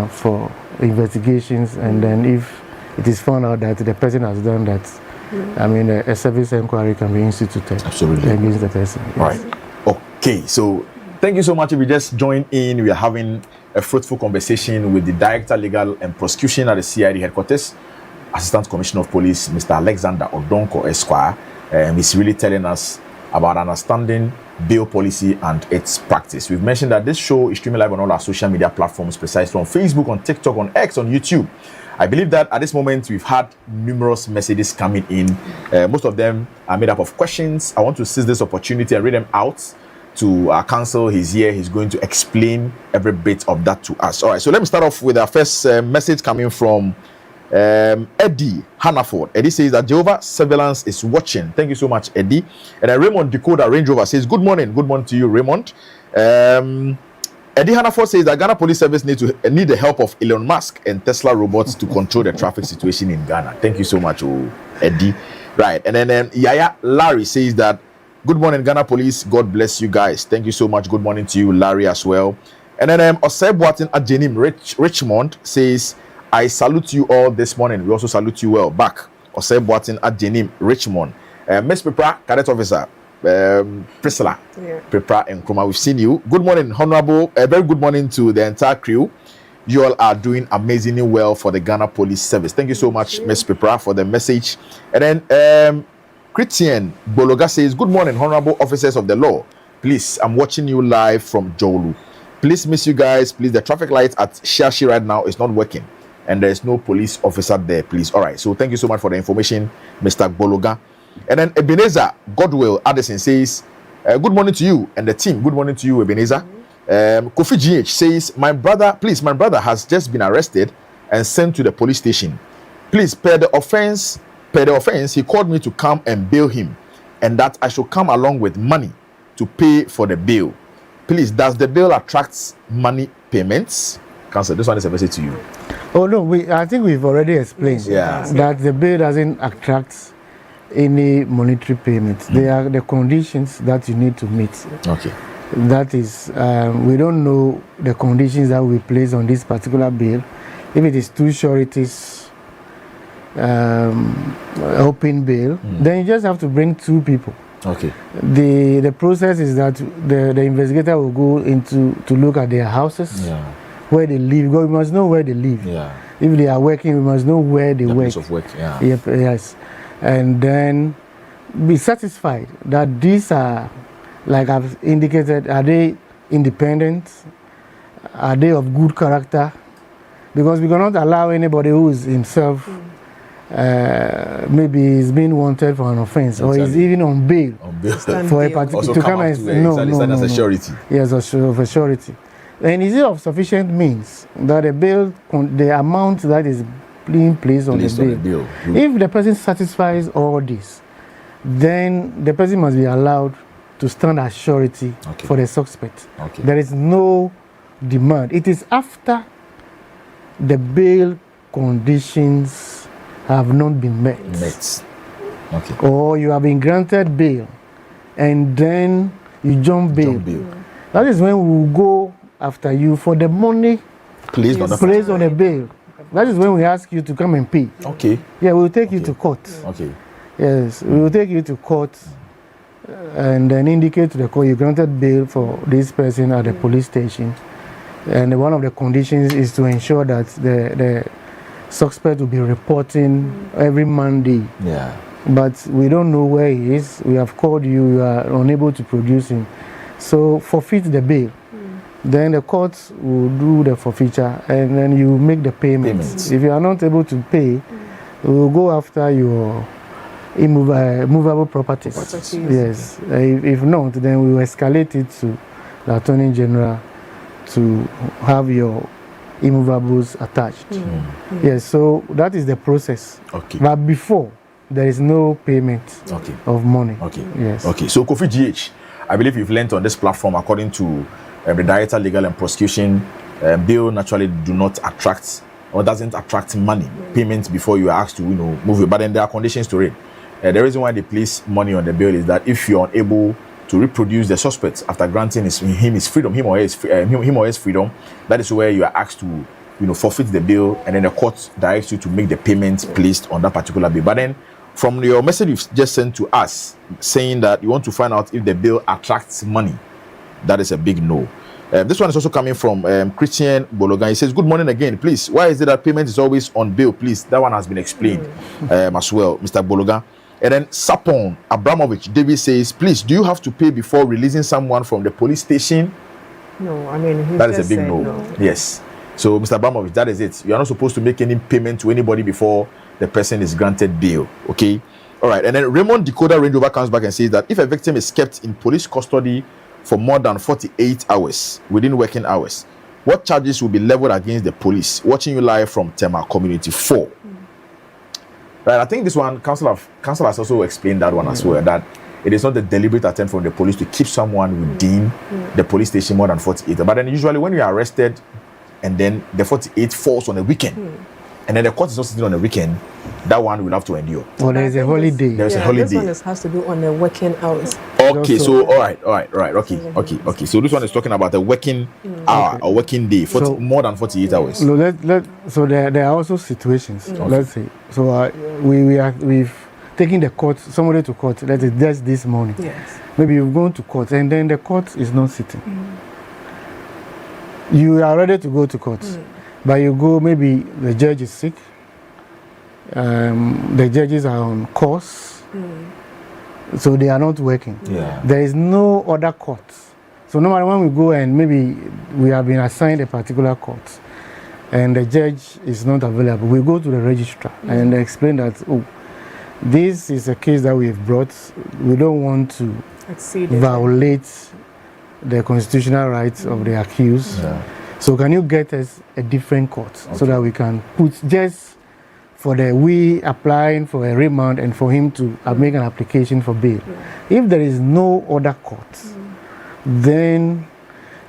for investigations. And then if it is found out that the person has done that, I mean, a service inquiry can be instituted against the person. Yes. Right. Okay, so thank you so much. If you just joined in, we are having a fruitful conversation with the Director Legal and Prosecution at the CID headquarters, Assistant Commissioner of Police, Mr. Alexander Odonko Esquire. He's really telling us about understanding bail policy and its practice. We've mentioned that this show is streaming live on all our social media platforms, precisely on Facebook, on TikTok, on X, on YouTube. I believe that at this moment we've had numerous messages coming in. Most of them are made up of questions. I want to seize this opportunity and read them out to our counsel. He's here. He's going to explain every bit of that to us. All right, so let me start off with our first message coming from Eddie Hannaford. Eddie says that Jehovah Surveillance is watching. Thank you so much, Eddie. And then Raymond Dakota Range Rover says, good morning. Good morning to you, Raymond. Eddie Hannaford says that Ghana Police Service need the help of Elon Musk and Tesla robots to control the traffic situation in Ghana. Thank you so much, Eddie. Right. And then Yaya Larry says that good morning, Ghana Police. God bless you guys. Thank you so much. Good morning to you, Larry, as well. And then Osei Boatin at Jenim Richmond says, I salute you all this morning. We also salute you well back. Osei Boatin at Jenim Richmond. Miss Pepra, Cadet Officer, Priscilla, Pepra and Kroma, we've seen you. Good morning, Honorable. A very good morning to the entire crew. You all are doing amazingly well for the Ghana Police Service. Thank you so much, Miss Pepra, for the message. And then Christian Bologa says, good morning, honorable officers of the law. Please, I'm watching you live from Jolu. Please miss you guys. Please, the traffic light at Shashi right now is not working. And there's no police officer there, please. All right, so thank you so much for the information, Mr. Bologa. And then Ebenezer Godwill Addison says, good morning to you and the team. Good morning to you, Ebenezer. Kofi GH says, my brother has just been arrested and sent to the police station. Please, per the offense, he called me to come and bail him, and that I should come along with money to pay for the bail. Please, does the bail attract money payments? Counsel, this one is a message to you. Oh no, I think we've already explained that the bail doesn't attract any monetary payments. They are the conditions that you need to meet. Okay. That is, we don't know the conditions that we place on this particular bail. If it is 2 sureties, open bail, then you just have to bring 2 people. Okay. The process is that the investigator will go into to look at their houses, where they live. Because we must know where they live. If they are working, we must know where they work. Place of work. Yes. And then be satisfied that these are, like I've indicated, are they independent? Are they of good character? Because we cannot allow anybody who is himself maybe is being wanted for an offense or is even on bail for a particular to come and as a surety. Yes, of a surety. And is it of sufficient means that the bail, the amount that is being placed on the bail, if the person satisfies all this, then the person must be allowed to stand as surety for the suspect. There is no demand. It is after the bail conditions have not been met. Or you have been granted bail and then you jump bail. That is when we will go after you for the money placed on the bail. That is when we ask you to come and pay. Okay. Yeah, we will take you to court. Okay. Yes, we will take you to court and then indicate to the court you granted bail for this person at the police station. And one of the conditions is to ensure that the suspect will be reporting every Monday. Yeah. But we don't know where he is. We have called you, you are unable to produce him. So forfeit the bail. Then the court will do the forfeiture and then you make the payments. If you are not able to pay, we will go after your movable properties. Yes. If not, then we will escalate it to the Attorney General to have your immovables attached. Yes, so that is the process. Okay. But before, there is no payment of money. Okay. Yes. Okay. So Kofi GH, I believe you've learned on this platform, according to the Director Legal and Prosecution, bail naturally do not attract or doesn't attract money payments before you are asked to move it. But then there are conditions to it. The reason why they place money on the bail is that if you're unable to reproduce the suspect after granting his freedom, him or his freedom, that is where you are asked to forfeit the bail, and then the court directs you to make the payments placed on that particular bail. But then from your message you've just sent to us saying that you want to find out if the bail attracts money, that is a big no. This one is also coming from Christian Bologan. He says, good morning again, please. Why is it that payment is always on bail, please? That one has been explained as well, Mr. Bologan. And then Sapon Abramovich David says, please, do you have to pay before releasing someone from the police station? No, I mean, that is a big no. Yes. So, Mr. Abramovich, that is it. You are not supposed to make any payment to anybody before the person is granted bail. Okay? All right. And then Raymond Dakota Range Rover comes back and says that if a victim is kept in police custody for more than 48 hours within working hours, what charges will be leveled against the police? Watching you live from Tema Community 4. Right, I think this one, council has also explained that one as well, that it is not the deliberate attempt from the police to keep someone within the police station more than 48. But then usually when you are arrested and then the 48 falls on a weekend, and then the court is not sitting on a weekend, that one will have to endure. Well, there is a holiday. There's a holiday. This one has to do on the working hours. Okay, so all right. Okay. So this one is talking about a working hour or working day for more than 48 hours. No, so there are also situations. Let's say so we've taken somebody to court. Let's say just this morning. Yes. Maybe you've gone to court and then the court is not sitting. You are ready to go to court, but you go. Maybe the judge is sick. The judges are on course. So they are not working. There is no other court. So normally when we go and maybe we have been assigned a particular court and the judge is not available, we go to the registrar and explain that, this is a case that we have brought. We don't want to violate the constitutional rights of the accused. So can you get us a different court so that we can put just for we applying for a remand and for him to make an application for bail. If there is no other court, then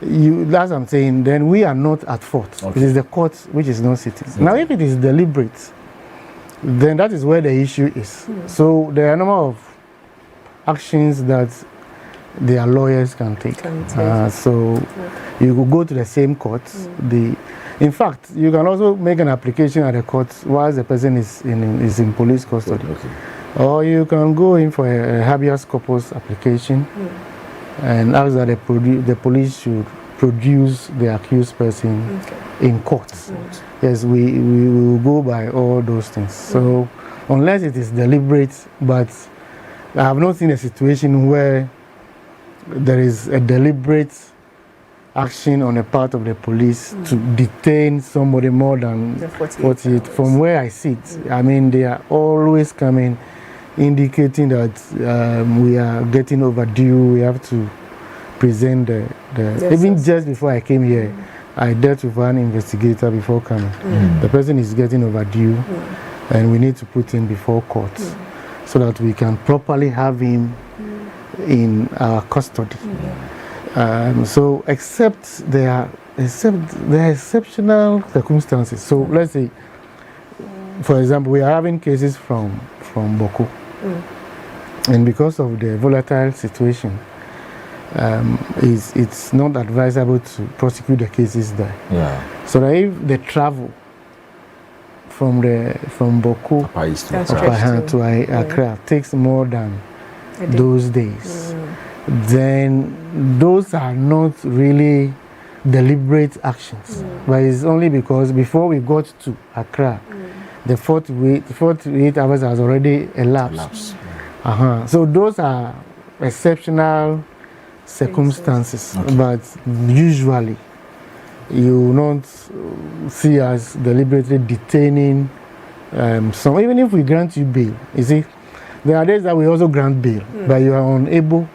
that's what I'm saying, then we are not at fault. It is the court which is not sitting. Now, if it is deliberate, then that is where the issue is. So there are a number of actions that their lawyers can take. So you could go to the same court. In fact, you can also make an application at the court while the person is in police custody. Or you can go in for a habeas corpus application and ask that the police should produce the accused person in court. Yes, we will go by all those things. So unless it is deliberate, but I have not seen a situation where there is a deliberate action on the part of the police to detain somebody more than 48. From where I sit, I mean, they are always coming, indicating that we are getting overdue. We have to present even just before I came here, I dealt with one investigator before coming. The person is getting overdue, and we need to put him before court so that we can properly have him in our custody. So except there are exceptional circumstances. So let's say, for example, we are having cases from Boko, and because of the volatile situation, it's not advisable to prosecute the cases there. So that if the travel from Boko to Accra takes more than those days, then those are not really deliberate actions. But it's only because before we got to Accra, the 48 hours has already elapsed. So those are exceptional circumstances, but usually you will not see us deliberately detaining some. Even if we grant you bail, you see, there are days that we also grant bail, but you are unable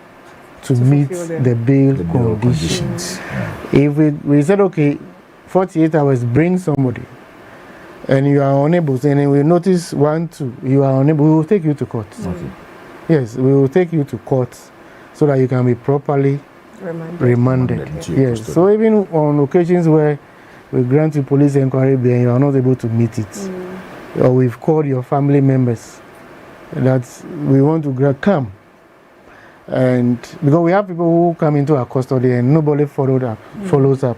to meet the bail conditions. If we said, okay, 48 hours, bring somebody, and you are unable, and then we notice 1, 2, you are unable, we will take you to court. Yes, we will take you to court so that you can be properly remanded. Yes, so even on occasions where we grant you police inquiry and you are not able to meet it, or we've called your family members that we want to come, and because we have people who come into our custody and nobody follows up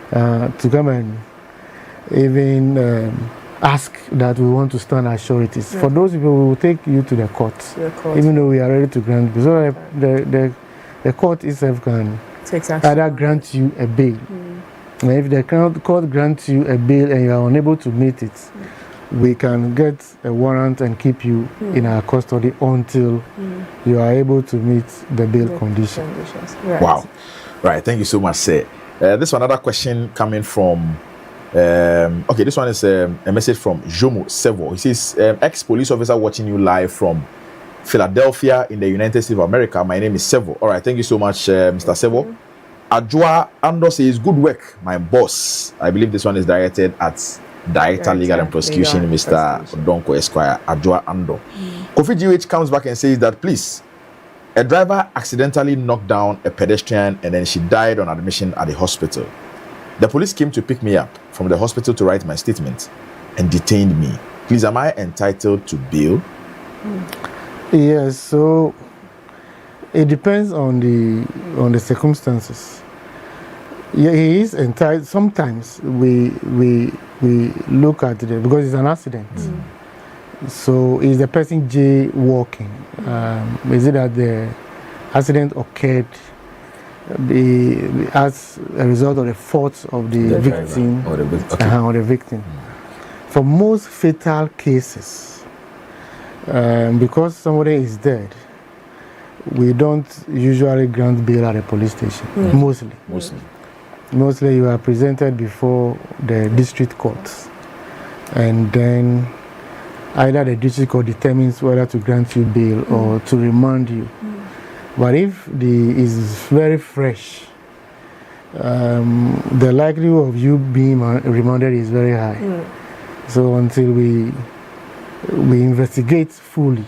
to come and even ask that we want to stand as sureties. For those people, we will take you to the court, even though we are ready to grant. So the court itself can either grant you a bail. And if the court grants you a bail and you are unable to meet it, we can get a warrant and keep you in our custody until you are able to meet the bail conditions. Wow. Right. Thank you so much, sir. This one, another question coming from okay, this one is a message from Jomo Sevo. He says, ex-police officer watching you live from Philadelphia in the United States of America. My name is Sevo. All right, thank you so much, Mr. Sevo. Adjoa Ando says, good work, my boss. I believe this one is directed at Director Legal and Prosecution, Mr. Donko Esquire, Adjoa Ando. Kofi GH comes back and says that, please, a driver accidentally knocked down a pedestrian and then she died on admission at the hospital. The police came to pick me up from the hospital to write my statement and detained me. Please, am I entitled to bail? Yes, so it depends on the circumstances. Yeah, he is entitled. Sometimes we look at it because it's an accident. So is the person jaywalking? Is it that the accident occurred as a result of the fault of the victim or the victim? For most fatal cases, because somebody is dead, we don't usually grant bail at a police station. Mostly you are presented before the district court, and then either the district court determines whether to grant you bail or to remand you. But if is very fresh, the likelihood of you being remanded is very high. So until we investigate fully,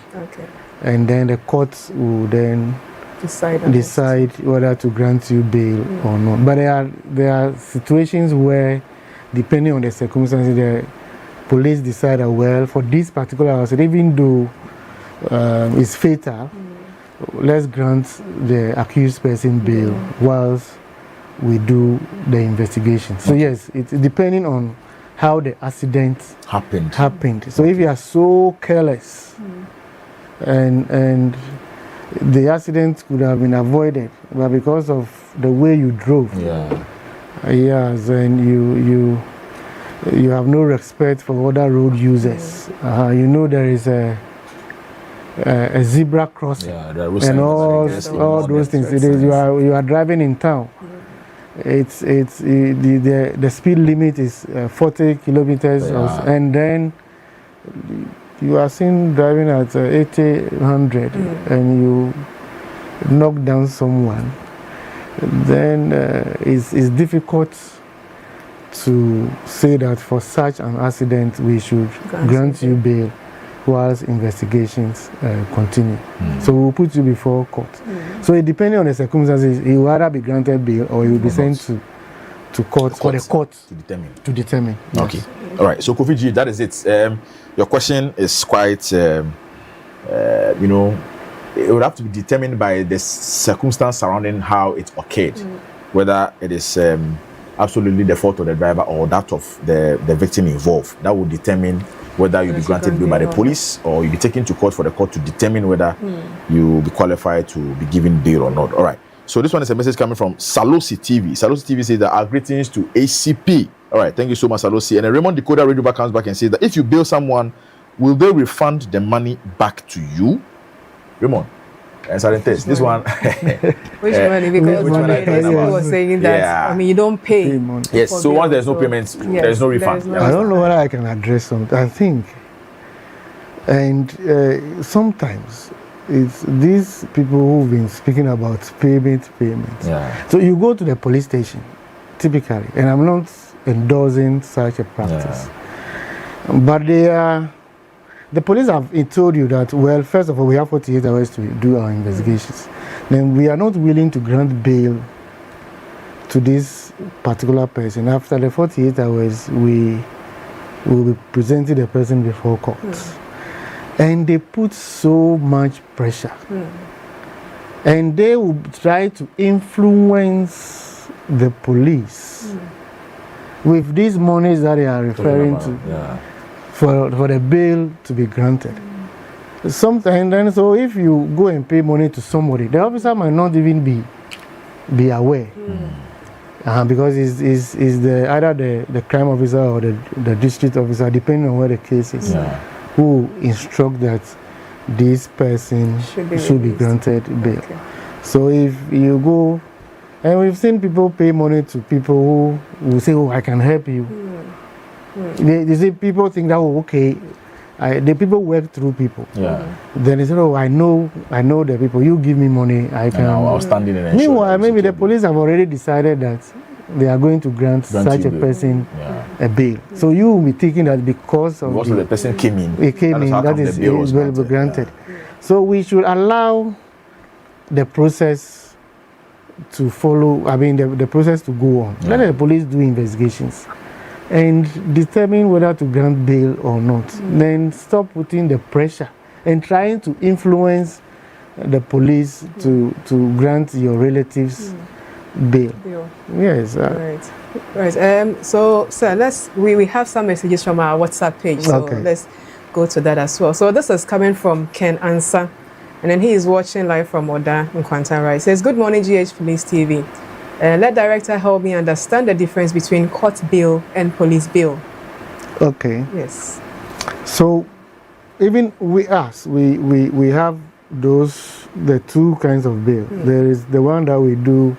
and then the court will then decide whether to grant you bail or not. But there are situations where, depending on the circumstances, the police decide that, well, for this particular accident, even though it's fatal, let's grant the accused person bail whilst we do the investigation. So yes, it's depending on how the accident happened. So if you are so careless and the accident could have been avoided, but because of the way you drove, then you have no respect for other road users. You know there is a zebra crossing and all those things. You are driving in town. The speed limit is 40 kilometers, and then you are seen driving at 80-100 and you knock down someone. Then it's difficult to say that for such an accident we should grant you bail whilst investigations continue. So we'll put you before court. So depending on the circumstances, you will either be granted bail or you will be sent to court for the court to determine. Okay. All right. So Kofi G, that is it. Your question is quite, it would have to be determined by the circumstance surrounding how it occurred, whether it is absolutely the fault of the driver or that of the victim involved. That will determine whether you'll be granted bail by the police or you'll be taken to court for the court to determine whether you'll be qualified to be given bail or not. All right. So this one is a message coming from Salosi TV. Salosi TV says that our greetings to ACP. All right. Thank you so much, Salosi. And then Raymond Decoder Radio comes back and says that if you bail someone, will they refund the money back to you? Raymond. And certain test. This one. Which money? Because I was saying that, I mean, you don't pay. Yes, so once there's no payments, there's no refund. I don't know whether I can address something. I think, and sometimes it's these people who've been speaking about payment. Yeah. So you go to the police station, typically, and I'm not endorsing such a practice, but they are. The police have told you that, well, first of all, we have 48 hours to do our investigations. Then we are not willing to grant bail to this particular person. After the 48 hours, we will be presenting the person before court. And they put so much pressure. And they will try to influence the police with these monies that they are referring to. For the bail to be granted. Sometimes, then, so if you go and pay money to somebody, the officer might not even be aware. Because it's either the crime officer or the district officer, depending on where the case is, who instruct that this person should be granted bail. So if you go, and we've seen people pay money to people who will say, oh, I can help you. They say people think that, oh, okay, the people work through people. Then they say, oh, I know the people. You give me money, I can. I'll stand in and meanwhile, maybe the police have already decided that they are going to grant such a person a bail. So you will be thinking that because of the person came in, that is will be granted. So we should allow the process to follow. I mean, the process to go on. Let the police do investigations and determine whether to grant bail or not. Then stop putting the pressure and trying to influence the police to grant your relatives bail. Yes. Right. So, sir, we have some messages from our WhatsApp page. So let's go to that as well. So this is coming from Ken Ansa, and then he is watching live from Oda in Kwantan, right? It says, good morning, GH Police TV. Let director help me understand the difference between court bail and police bail. Okay. Yes. So, even we have the two kinds of bail. There is the one that we do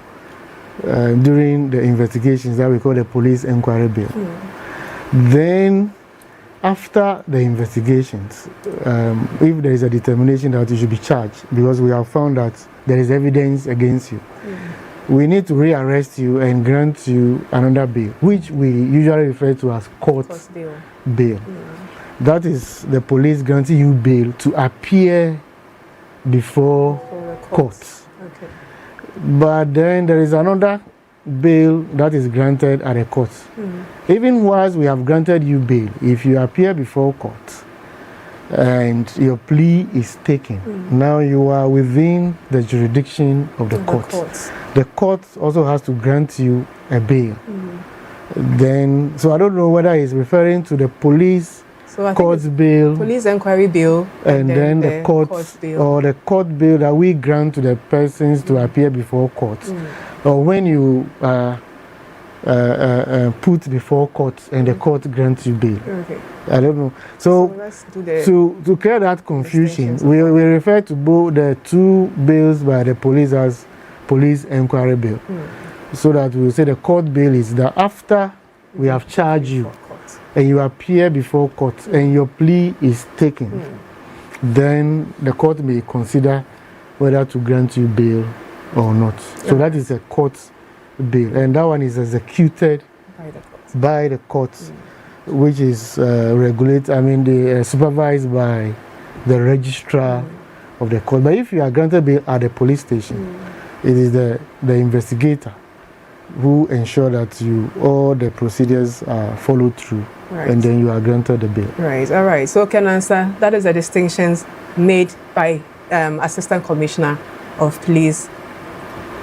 during the investigations that we call the police inquiry bail. Then, after the investigations, if there is a determination that you should be charged because we have found that there is evidence against you, we need to rearrest you and grant you another bail, which we usually refer to as court bail. That is the police granting you bail to appear before court. But then there is another bail that is granted at a court. Even once we have granted you bail, if you appear before court and your plea is taken, now you are within the jurisdiction of the court. The court also has to grant you a bail. Then, so I don't know whether it's referring to the police court bail, police inquiry bail, and then the court bail, or the court bail that we grant to the persons to appear before court, or when you put before court and the court grants you bail. I don't know. So to clear that confusion, we refer to both the two bails by the police as police inquiry bail, so that we will say the court bail is that after we have charged you and you appear before court and your plea is taken, then the court may consider whether to grant you bail or not. So that is a court bail, and that one is executed by the court, which is supervised by the registrar of the court. But if you are granted bail at the police station, it is the investigator who ensure that all the procedures are followed through, and then you are granted the bail. Right. All right. So, can answer that is the distinctions made by Assistant Commissioner of Police,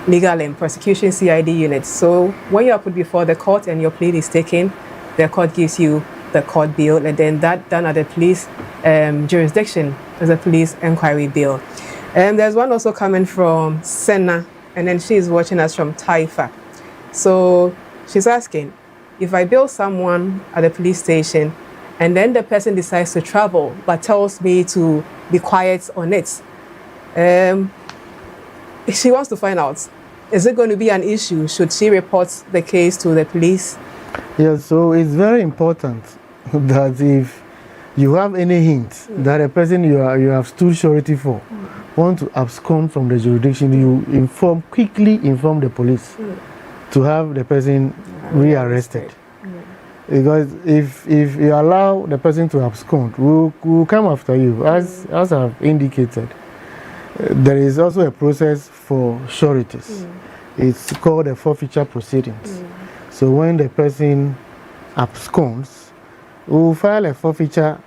Legal and Prosecution CID units. So, when you are put before the court and your plea is taken, the court gives you the court bail, and then that done at the police jurisdiction as a police inquiry bail. There's one also coming from Senna, and then she's watching us from Taifa. So she's asking, if I bail someone at the police station and then the person decides to travel but tells me to be quiet on it, she wants to find out, is it going to be an issue? Should she report the case to the police? Yes, so it's very important that if you have any hint that a person you have stood surety for want to abscond from the jurisdiction, you quickly inform the police to have the person rearrested. Because if you allow the person to abscond, we'll come after you. As I've indicated, there is also a process for sureties. It's called a forfeiture proceedings. So when the person absconds, we'll file a forfeiture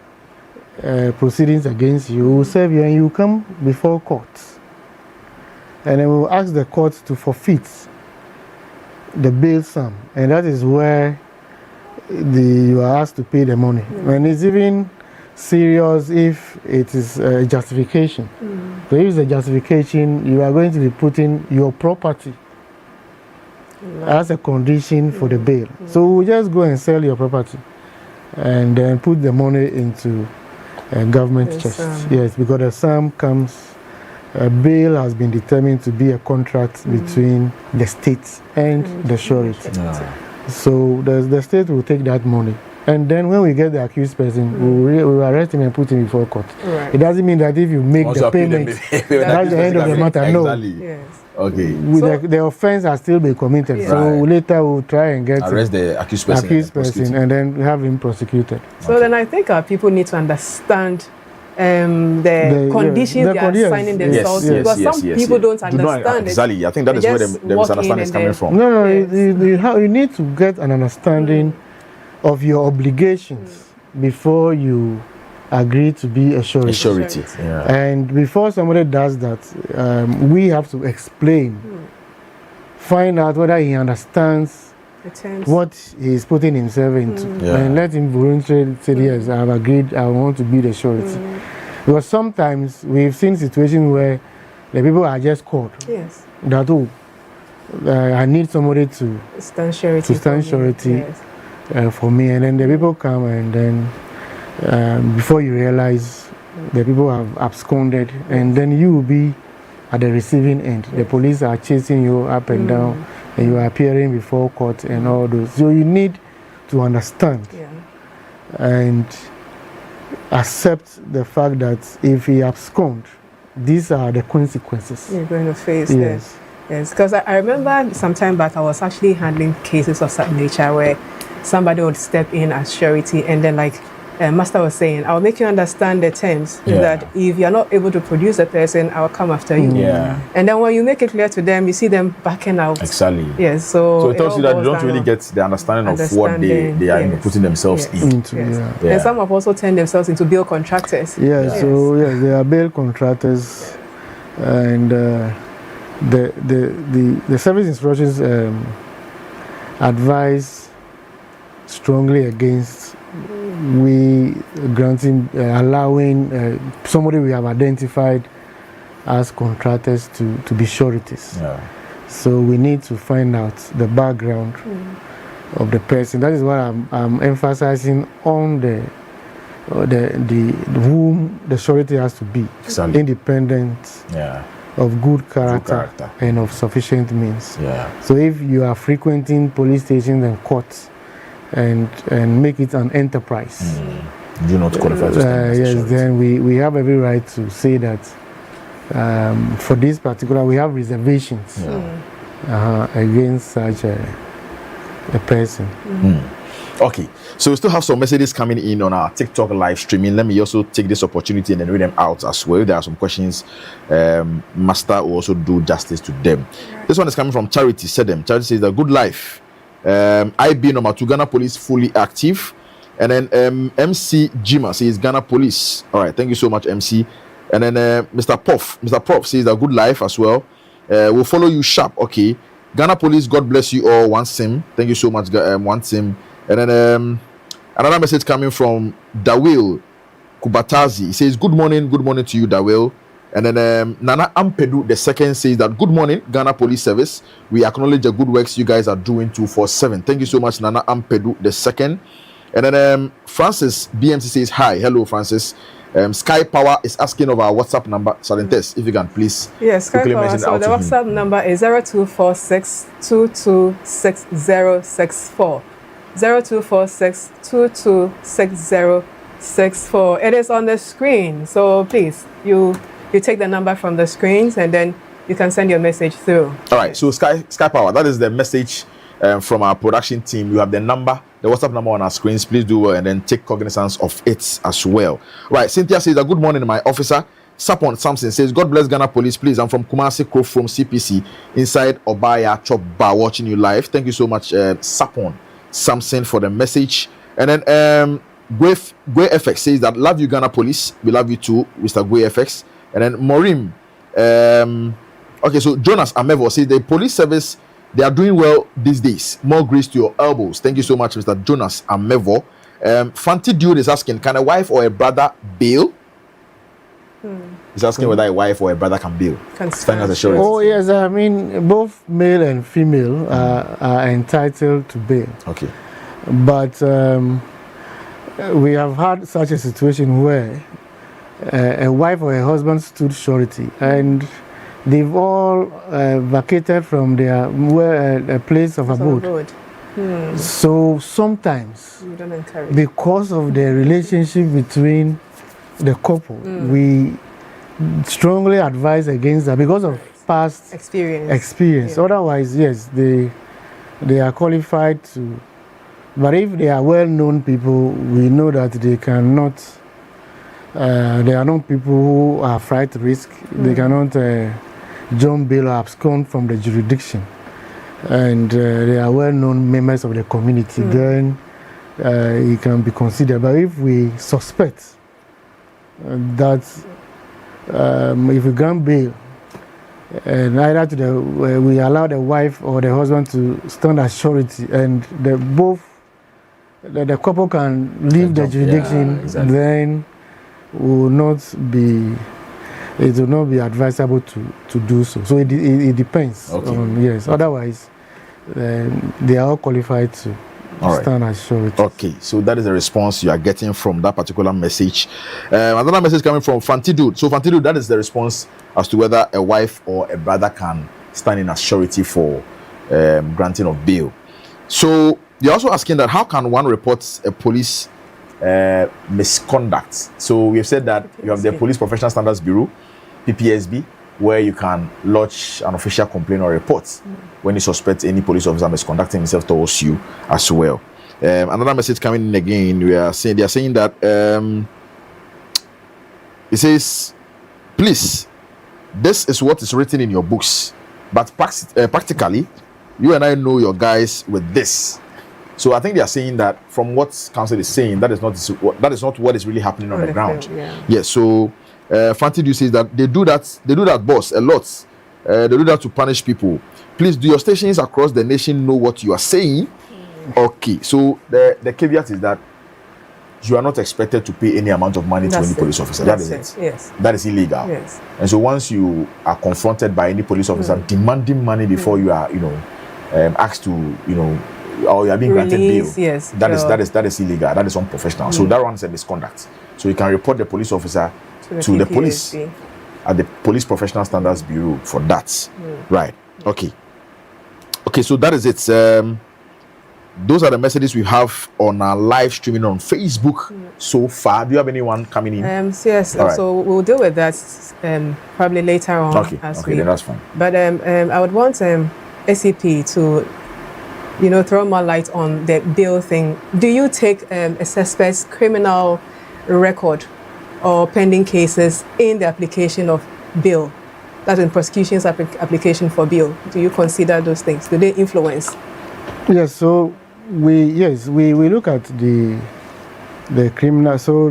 proceedings against you, we'll serve you, and you come before court. And then we'll ask the court to forfeit the bail sum, and that is where you are asked to pay the money. And it's even serious if it is a justification. So if it's a justification, you are going to be putting your property as a condition for the bail. So we'll just go and sell your property and then put the money into a government chest. Yes, because the sum comes, bail has been determined to be a contract between the state and the surety. So the state will take that money. And then when we get the accused person, we'll arrest him and put him before court. It doesn't mean that if you make the payment, that's the end of the matter. Exactly. No. Yes. Okay. The offense has still been committed. Yeah. So later we'll try and get arrest the accused person, and then have him prosecuted. So then I think people need to understand the conditions they are signing themselves, because some people don't understand it. Exactly. I think that is where the misunderstanding is coming from. No, you need to get an understanding of your obligations before you agree to be a surety. Yeah. And before somebody does that, we have to explain, find out whether he understands what he's putting himself into, and let him voluntarily say, yes, I've agreed, I want to be the surety. Because sometimes we've seen situations where the people are just called that, I need somebody to stand surety for me, and then the people come, and then before you realize, the people have absconded, and then you will be at the receiving end. The police are chasing you up and down, and you are appearing before court and all those. So you need to understand and accept the fact that if he absconds, these are the consequences you're going to face. Yes, because I remember some time back I was actually handling cases of such nature where somebody would step in as surety, and then like Master was saying, I'll make you understand the terms, that if you're not able to produce a person, I'll come after you. And then when you make it clear to them, you see them backing out. Exactly. Yes, so it tells you that you don't really get the understanding of what they are putting themselves into. And some have also turned themselves into bail contractors. So they are bail contractors, and the service instructions advise strongly against allowing somebody we have identified as contractors to be sureties. So we need to find out the background of the person. That is what I'm emphasizing on the whom the surety has to be. Independent, of good character and of sufficient means. So if you are frequenting police stations and courts and make it an enterprise, do not qualify to stand then we have every right to say that for this particular, we have reservations against such a person. Okay, so we still have some messages coming in on our TikTok live streaming. Let me also take this opportunity and then read them out as well. If there are some questions, Master will also do justice to them. This one is coming from Charity. Charity says that good life. IB number 2, Ghana Police fully active. And then MC Jima says Ghana Police. All right, thank you so much, MC. And then Mr. Prof says that good life as well. We'll follow you sharp. Okay, Ghana Police, God bless you all. One sim. Thank you so much, one sim. And then Another message coming from Dawil Kubatazi. He says, good morning to you, Dawil. And then Nana Ampedu the second says that good morning, Ghana Police Service. We acknowledge the good works you guys are doing 247. Thank you so much, Nana Ampedu the second. And then Francis BMC says hi. Hello, Francis. Sky Power is asking of our WhatsApp number. Salentes, if you can please. Yes, Sky Power. So the WhatsApp number is 0246 226064. 0246 226064. It is on the screen. So please, you take the number from the screens and then you can send your message through. All right. So Sky Power, that is the message from our production team. You have the number, the WhatsApp number on our screens. Please do well and then take cognizance of it as well. Right. Cynthia says, good morning, my officer. Sapon Samson says, God bless Ghana Police, please. I'm from Kumasi Crow from CPC inside Obaya Chop Bar watching you live. Thank you so much, Sapon Samson, for the message. And then Gwe FX says that love you, Ghana Police. We love you too, Mr. Gwe FX. And then Morim, okay, so Jonas Amevo says the police service, they are doing well these days. More grace to your elbows. Thank you so much, Mr. Jonas Amevo. Fanti Dude is asking, can a wife or a brother bail? He's asking whether a wife or a brother can bail. Oh yes, I mean both male and female are entitled to bail. Okay. But we have had such a situation where a wife or a husband stood surety and they've all vacated from their place of abode. So sometimes, because of the relationship between the couple, we strongly advise against that because of past experience. Otherwise, yes, they are qualified to. But if they are well-known people, we know that they cannot. They are not people who are afraid to risk. They cannot jump bail or abscond from the jurisdiction, and they are well-known members of the community. Then it can be considered. But if we suspect that if we grant bail, and either to we allow the wife or the husband to stand as surety, and the couple can leave the jurisdiction, then it will not be advisable to do so. So it depends on, yes. Otherwise, they are all qualified to stand as surety. Okay, so that is the response you are getting from that particular message. Another message coming from Fantidude. So Fantidude, that is the response as to whether a wife or a brother can stand in as surety for granting of bail. So you're also asking that how can one report a police misconduct? So we have said that you have the Police Professional Standards Bureau, PPSB, where you can lodge an official complaint or report when you suspect any police officer misconducting himself towards you as well. Another message coming in again, they are saying that it says, please, this is what is written in your books, but practically, you and I know your guys with this. So I think they are saying that from what counsel is saying, that is not what is really happening on the ground. Yes. So Fantidu says that they do that, boss, a lot. They do that to punish people. Please, do your stations across the nation know what you are saying? Okay. So the caveat is that you are not expected to pay any amount of money to any police officer. That is it. Yes. That is illegal. Yes. And so once you are confronted by any police officer demanding money before you are, asked to, or you are being granted bail, yes, that is illegal. That is unprofessional. So that one is a misconduct. So you can report the police officer to the police at the Police Professional Standards Bureau for that. Right. Okay. So that is it. Those are the messages we have on our live streaming on Facebook so far. Do you have anyone coming in? Yes. Right. So we'll deal with that probably later on. Okay. Then that's fine. But I would want SCP to throw more light on the bail thing. Do you take a suspect's criminal record or pending cases in the application of bail? That in prosecution's application for bail. Do you consider those things? Do they influence? Yes. So we look at the criminal. So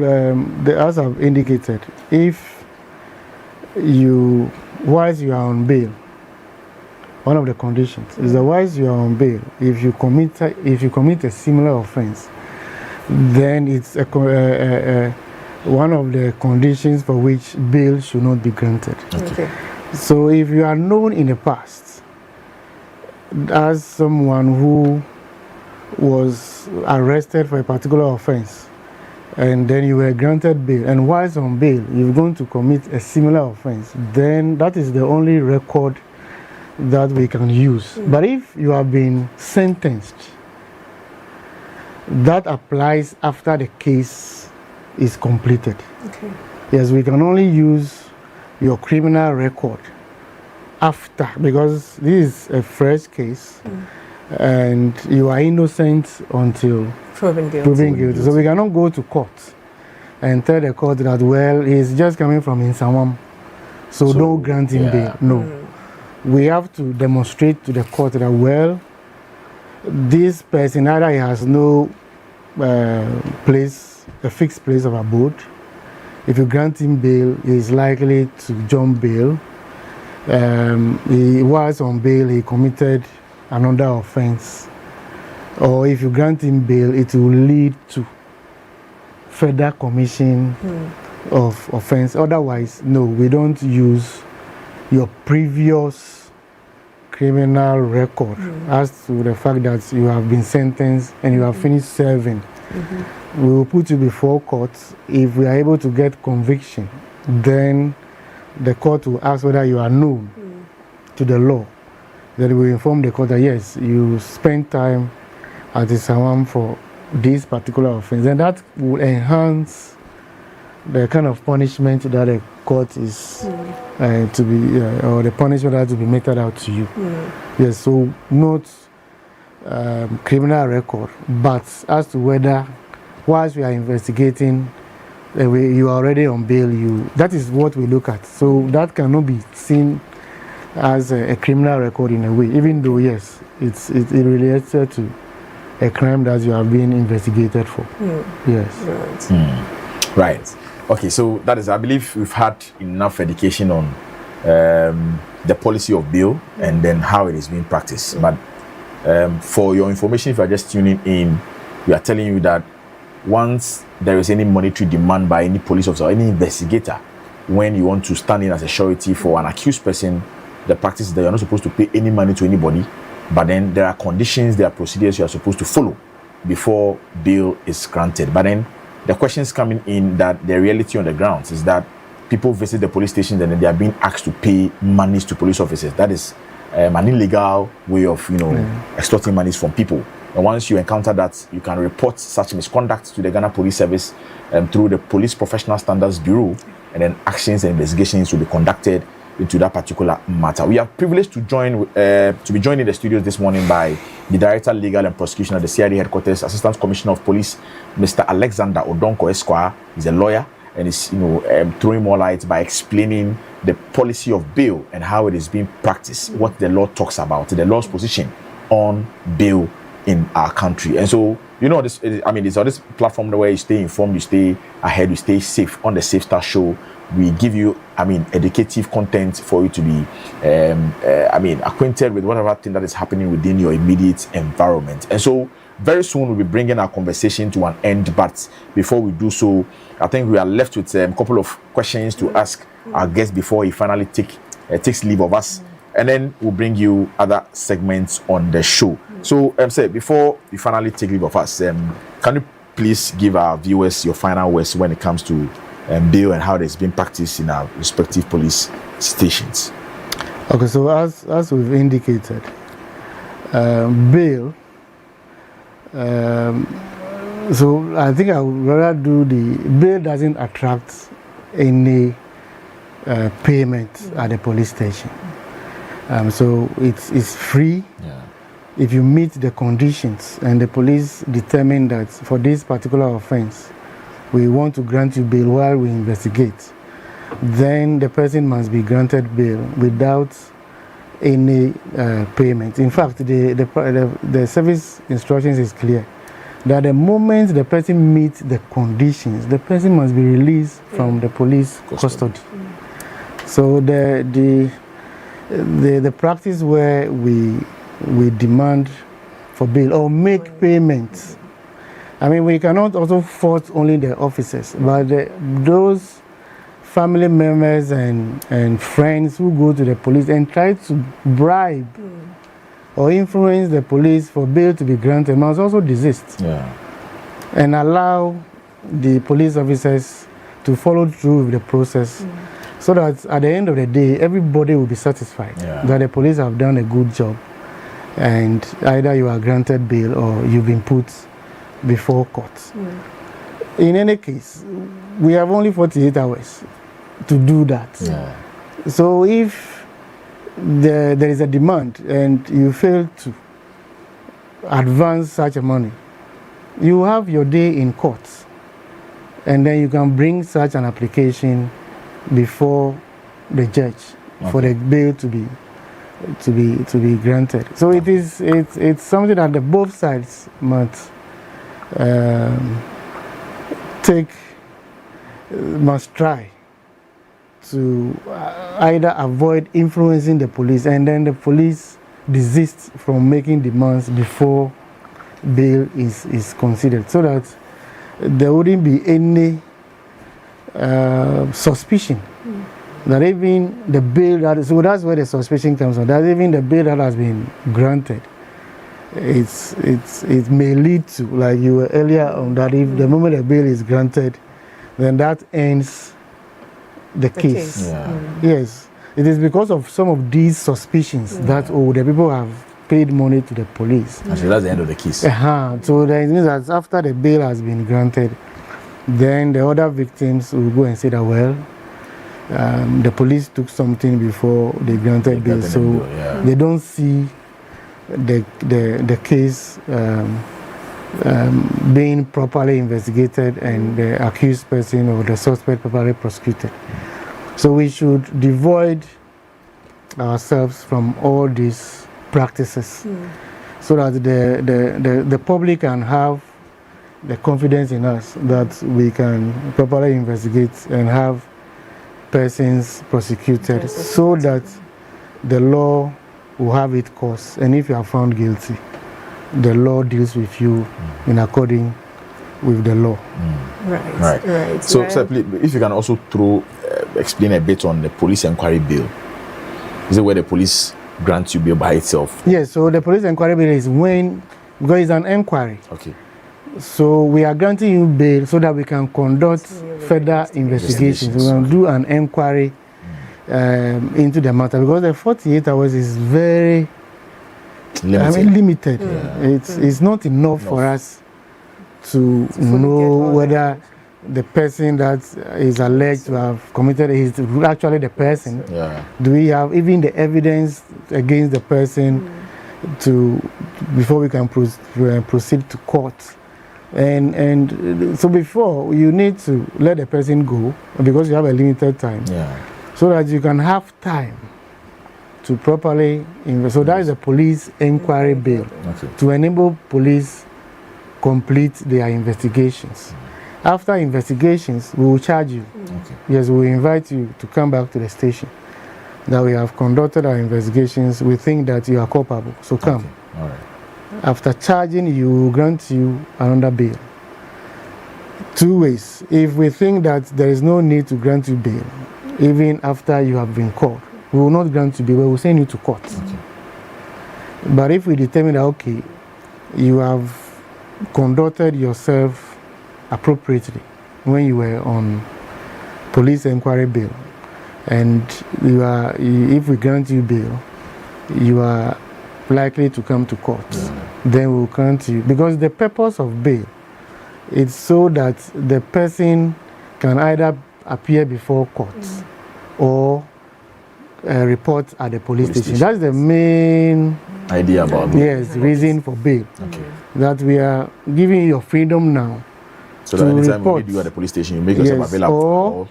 as I've indicated, if whilst you are on bail, one of the conditions is that whilst you are on bail, if you commit a similar offense, then it's one of the conditions for which bail should not be granted. Okay. So if you are known in the past as someone who was arrested for a particular offense, and then you were granted bail, and whilst on bail you're going to commit a similar offense, then that is the only record that we can use. But if you have been sentenced, that applies after the case is completed. Okay. Yes, we can only use your criminal record after, because this is a fresh case and you are innocent until proven guilty. So we cannot go to court and tell the court that, well, he's just coming from Insawam, so don't grant him bail. No. We have to demonstrate to the court that, well, this person either he has no a fixed place of abode. If you grant him bail, he is likely to jump bail. He was on bail, he committed another offense. Or if you grant him bail, it will lead to further commission of offense. Otherwise, no, we don't use your previous criminal record as to the fact that you have been sentenced and you have finished serving. We will put you before court. If we are able to get conviction, then the court will ask whether you are known to the law. Then we inform the court that yes, you spent time at Insawam for this particular offense, and that will enhance the kind of punishment that the court is to be, or the punishment that to be meted out to you. Yes, so not criminal record, but as to whether, whilst we are investigating, you are already on bail, that is what we look at. So that cannot be seen as a criminal record in a way, even though, yes, it relates to a crime that you are being investigated for. Yes. Right. Okay, so that is, I believe we've had enough education on the policy of bail and then how it is being practiced. But for your information, if you are just tuning in, we are telling you that once there is any monetary demand by any police officer or any investigator, when you want to stand in as a surety for an accused person, the practice is that you're not supposed to pay any money to anybody, but then there are conditions, there are procedures you are supposed to follow before bail is granted. But then the questions coming in that the reality on the grounds is that people visit the police stations and then they are being asked to pay monies to police officers. That is an illegal way of, extorting monies from people. And once you encounter that, you can report such misconduct to the Ghana Police Service through the Police Professional Standards Bureau, and then actions and investigations will be conducted into that particular matter. We are privileged to be joined in the studios this morning by the Director Legal and Prosecution at the CID Headquarters, Assistant Commissioner of Police, Mr. Alexander Odonko Esquire. He's a lawyer and is throwing more light by explaining the policy of bail and how it is being practiced, what the law talks about, the law's position on bail in our country. And so, it's on this platform where you stay informed, you stay ahead, you stay safe. On the Safe Start Show, we give you, educative content for you to be, acquainted with whatever thing that is happening within your immediate environment. And so, very soon we'll be bringing our conversation to an end. But before we do so, I think we are left with a couple of questions to ask our guest before he finally takes leave of us. And then we'll bring you other segments on the show. So, before you finally take leave of us, can you please give our viewers your final words when it comes to bail and how it's been practiced in our respective police stations? Okay, so as we've indicated, bail. So I think I would rather do the bail doesn't attract any payment at the police station. So it's free. If you meet the conditions and the police determine that for this particular offense we want to grant you bail while we investigate, then the person must be granted bail without any payment. In fact, the service instructions is clear that the moment the person meets the conditions, the person must be released from the police custody. So the practice where we demand for bail or make payments I mean, we cannot also fault only the officers, but those family members and friends who go to the police and try to bribe or influence the police for bail to be granted must also desist. And allow the police officers to follow through with the process so that at the end of the day, everybody will be satisfied that the police have done a good job and either you are granted bail or you've been put before court. In any case, we have only 48 hours to do that. So if there is a demand and you fail to advance such a money, you have your day in court and then you can bring such an application before the judge for the bail to be granted. So it's something that the both sides must must try to either avoid influencing the police and then the police desist from making demands before bail is considered, so that there wouldn't be any suspicion that even the bail so that's where the suspicion comes from, that even the bail that has been granted, it may lead to, like you were earlier on, that if the moment the bail is granted, then that ends the case. Yes, it is because of some of these suspicions that the people have paid money to the police. And so that's the end of the case. So that means that after the bail has been granted, then the other victims will go and say that, well, the police took something before they granted bail, so they don't see the case being properly investigated and the accused person or the suspect properly prosecuted. So we should devoid ourselves from all these practices so that the public can have the confidence in us that we can properly investigate and have persons prosecuted so that the law will have its course, and if you are found guilty, the law deals with you in according with the law. Right. So, sir, please, if you can also explain a bit on the police inquiry bill. Is it where the police grants you bail by itself? Yes, so the police inquiry bill is when, because it's an inquiry. Okay. So we are granting you bail so that we can conduct further investigations. We will do an inquiry into the matter, because the 48 hours is very limited. It's not enough for us to know whether the person that is alleged to have committed is actually the person. Do we have even the evidence against the person before we can proceed to court? And so before, you need to let the person go, because you have a limited time, so that you can have time to properly invest. So that is a police inquiry bill to enable police complete their investigations. After investigations, we will charge you. Yes, we will invite you to come back to the station that we have conducted our investigations. We think that you are culpable, so come. All right. After charging you, we will grant you another bail. Two ways. If we think that there is no need to grant you bail, even after you have been called, we will not grant you bail, we will send you to court. But if we determine that, okay, you have conducted yourself appropriately when you were on police inquiry bail, and if we grant you bail, you are likely to come to court, then we'll grant you, because the purpose of bail is so that the person can either appear before court or report at the police station. That's the main idea about bail. Yes, reason for bail. That we are giving you your freedom now. So that anytime we need you at the police station, you make yourself available. Or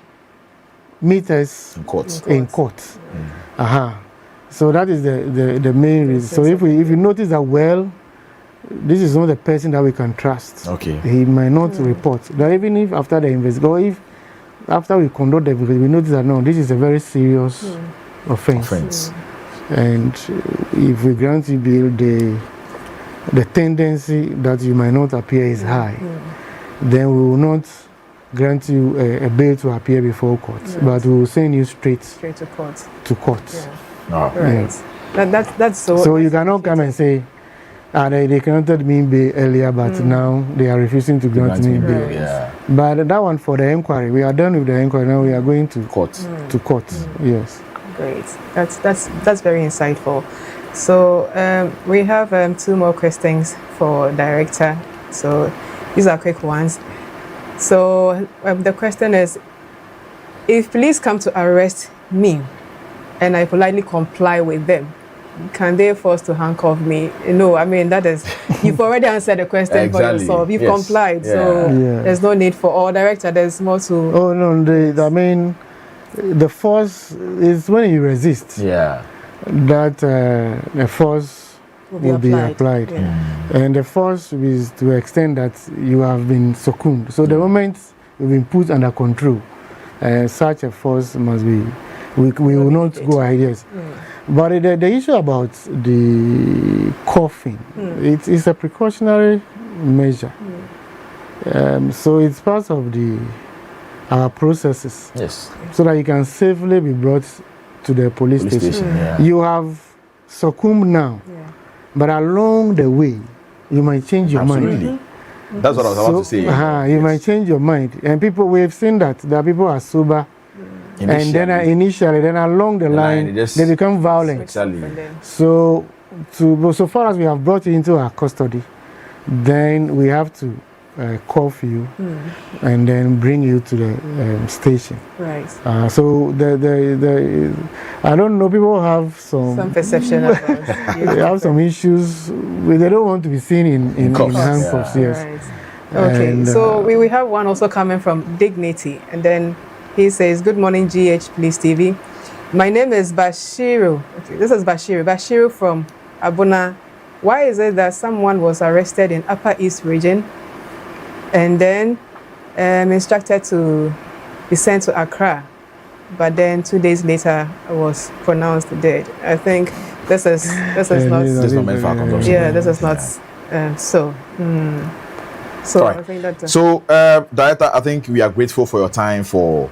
meet us in court. So that is the main reason. So if you notice that, well, this is not the person that we can trust. He might not report. That even if after the investigation, or if after we conduct the investigation, we notice that no, this is a very serious offense. And if we grant you bail, the tendency that you might not appear is high, then we will not grant you a bail to appear before court, but we will send you straight to court. Yeah. That's so you cannot come and say, they granted me bail earlier, but now they are refusing to grant me bail. Yeah. But that one for the inquiry, we are done with the inquiry. Now we are going to court. Yes. Great. That's very insightful. So we have 2 more questions for Director. So these are quick ones. So the question is, if police come to arrest me and I politely comply with them, can they force to handcuff me? No, I mean, that is, you've already answered the question for yourself. You've complied, so there's no need for all. Director, there's more to... Oh, no, I mean, the force is when you resist. Yeah. That the force will be applied. And the force is to the extent that you have been succumbed. So the moment you've been put under control, such a force must be, we will not go ahead, yes. But the issue about the coughing, it's a precautionary measure. So it's part of our processes. Yes. So that you can safely be brought to the police station. You have succumbed now, but along the way, you might change your mind. That's what I was about to say. You might change your mind. And we've seen that people are sober. And then initially, then along the line, they become violent. Exactly. So far as we have brought you into our custody, then we have to cuff you and then bring you to the station. Right. So I don't know. People have some perception about they have some issues. They don't want to be seen in handcuffs. Yes. Right. Okay. And, so we have one also coming from Dignity, and then he says, "Good morning, GH Police TV. My name is Bashiru. Okay, this is Bashiru. Bashiru from Abuna. Why is it that someone was arrested in Upper East Region and then instructed to be sent to Accra, but then 2 days later was pronounced dead?" I think this is not. This is not meant for our consumption. Yeah, this is not so. So right. I think that. So, Director, I think we are grateful for your time for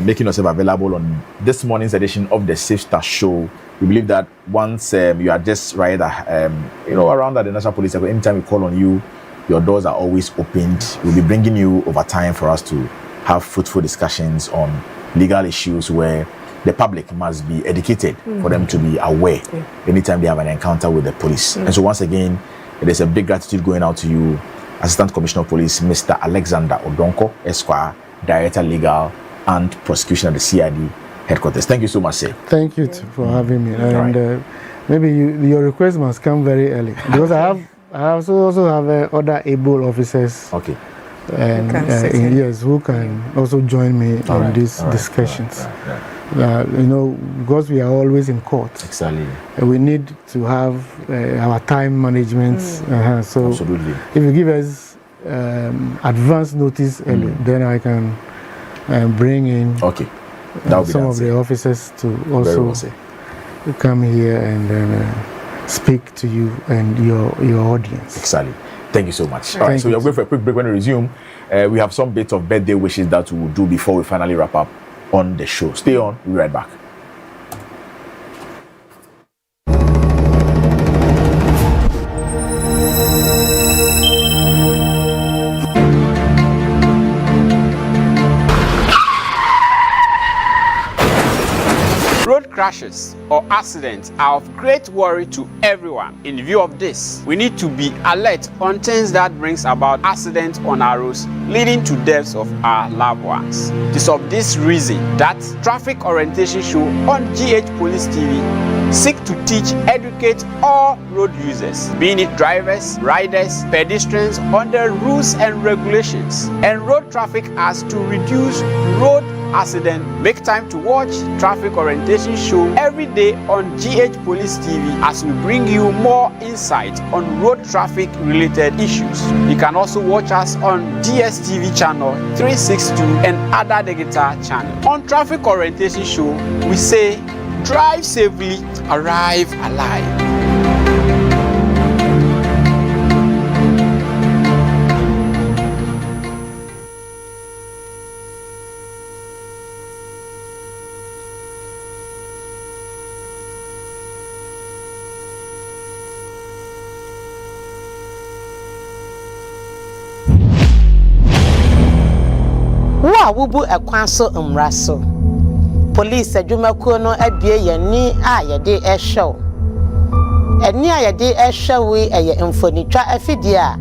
making yourself available on this morning's edition of the Safe Start Show. We believe that once you are just right, around at the National Police, anytime we call on you, your doors are always opened. We'll be bringing you over time for us to have fruitful discussions on legal issues where the public must be educated for them to be aware anytime they have an encounter with the police. And so once again, it is a big gratitude going out to you, Assistant Commissioner of Police, Mr. Alexander Odonko, Esquire, Director Legal and Prosecution at the CID Headquarters. Thank you so much, sir. Thank you for having me. And maybe your request must come very early because I also have other able officers. Okay. And who can also join me in these discussions. Because we are always in court. Exactly. We need to have our time management. So absolutely. If you give us advance notice early, then I can bring in some of the officers to also come here and then speak to you and your audience. Exactly. Thank you so much. All right, so we are going for a quick break. When we resume, we have some bits of birthday wishes that we will do before we finally wrap up on the show. Stay on, we'll be right back. Road crashes or accidents are of great worry to everyone. In view of this, we need to be alert on things that brings about accidents on our roads, leading to deaths of our loved ones. It is of this reason that Traffic Orientation Show on GH Police TV seek to teach, educate all road users, being it drivers, riders, pedestrians, on the rules and regulations and road traffic as to reduce road accident. Make time to watch Traffic Orientation Show every day on GH Police TV as we bring you more insight on road traffic related issues. You can also watch us on DSTV channel 362 and other digital channels. On Traffic Orientation Show, we say drive safely, arrive alive. a wubu ekwan so mmra so. Police adwumakuo no abie yani a yede ehwew. Eni a yede ehwew eye mfonitwa afidie a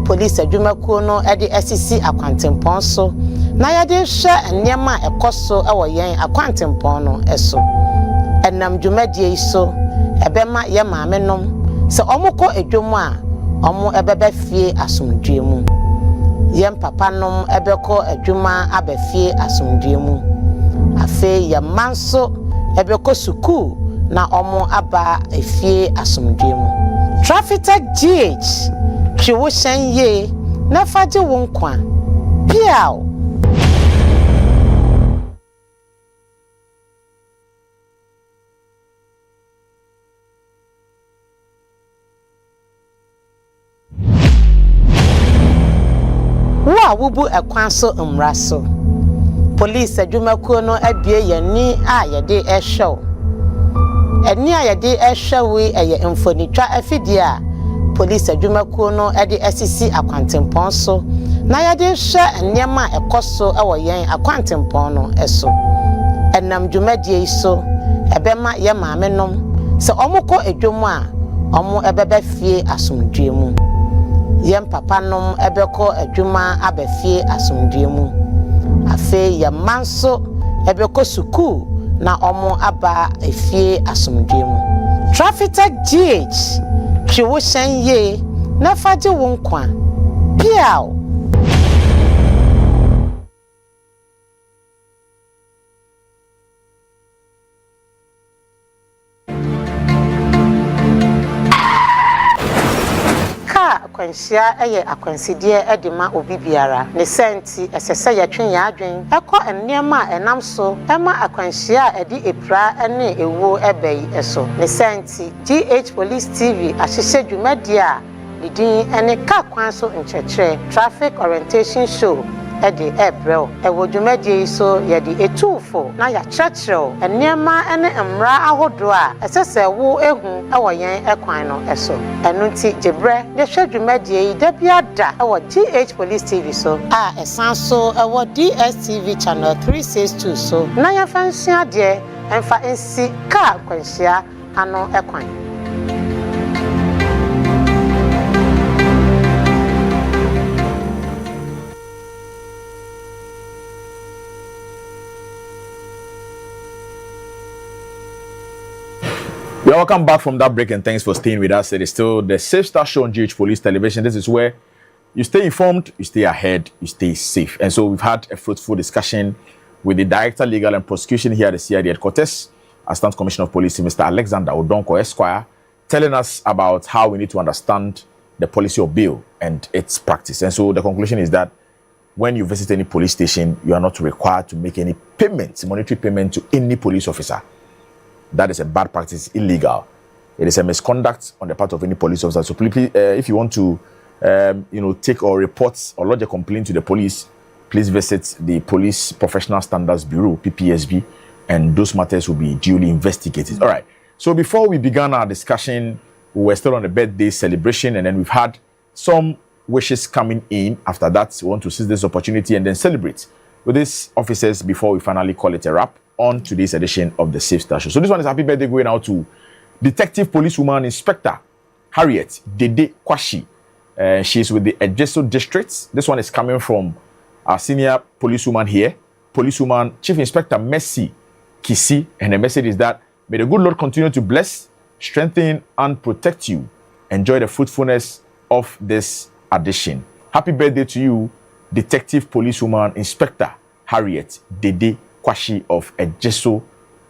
police adwumakuo no ede asisi akwantempon so. Na yede hwe nneema ekoso ewo yen akwantempon no eso. Enam dwumadie so ebema ye maamenom se omukọ edwom a omo ebebe fie asomdwe mu. Yem papa nom ebekọ adwuma abefie asomdwe mu. Afe ye manso ebekọ suku na omo aba efie asomdwe mu. Traffic GH twiwo hyen ye na faje wo nkwa. Piao wa wubu ekwan so mmra so. Police adwumakuo no abie yani a yede ehwew. Eni a yede ehwew eye mfonitwa afidie a police adwumakuo no ede asisi akwantempon so. Na yede hwe nneema ekoso ewo yen akwantempon no eso. Enam dwumadie so ebema ye maamenom se omukọ edwom a omo ebebe fie asomdwe mu. Yem papa nom ebekọ adwuma abefie asomdwe mu. Afe ye manso ebekọ suku na omo aba efie asomdwe mu. Traffic GH twiwo hyen ye na faje wo nkwa. Piao akwansia eye akwansidie edema obi biara ne senti esese yetwen ya adwen ekọ enneema enam so ema akwansia edi epra ene ewo ebei eso ne senti GH Police TV ahyehye dwumadi a didin ene ka kwan so nkyekere traffic orientation show edi ebrel ewo dwumadi so yedi etufo na ya kyerkyerɛw enneema ene mmra ahodo a esese wo ehu ewo yen ekwan no eso enunti jebre de hwe dwumadi da bia da ewo GH Police TV so a esan so ewo DSTV channel 362 so na ya fansia de emfa ensi ka kwansia ano ekwan. You're welcome back from that break and thanks for staying with us. It is still the Safe Star Show on GH Police Television. This is where you stay informed, you stay ahead, you stay safe. And so we've had a fruitful discussion with the Director Legal and Prosecution here at the CID headquarters, Assistant Commissioner of Police, Mr. Alexander Odonko Esquire, telling us about how we need to understand the policy of bail and its practice. And so the conclusion is that when you visit any police station, you are not required to make any payments, monetary payment to any police officer. That is a bad practice, illegal. It is a misconduct on the part of any police officer. So please, if you want to, take or report or lodge a complaint to the police, please visit the Police Professional Standards Bureau, PPSB, and those matters will be duly investigated. All right. So before we began our discussion, we were still on the birthday celebration, and then we've had some wishes coming in. After that, we want to seize this opportunity and then celebrate with these officers before we finally call it a wrap on today's edition of the Safe Star Show. So this one is happy birthday going out to Detective Policewoman Inspector Harriet Dede Kwashi. She's with the Ejeso District. This one is coming from our senior policewoman here, Policewoman Chief Inspector Mercy Kisi. And the message is that may the good Lord continue to bless, strengthen, and protect you. Enjoy the fruitfulness of this addition. Happy birthday to you, Detective Policewoman Inspector Harriet Dede Kwashi of Ejeso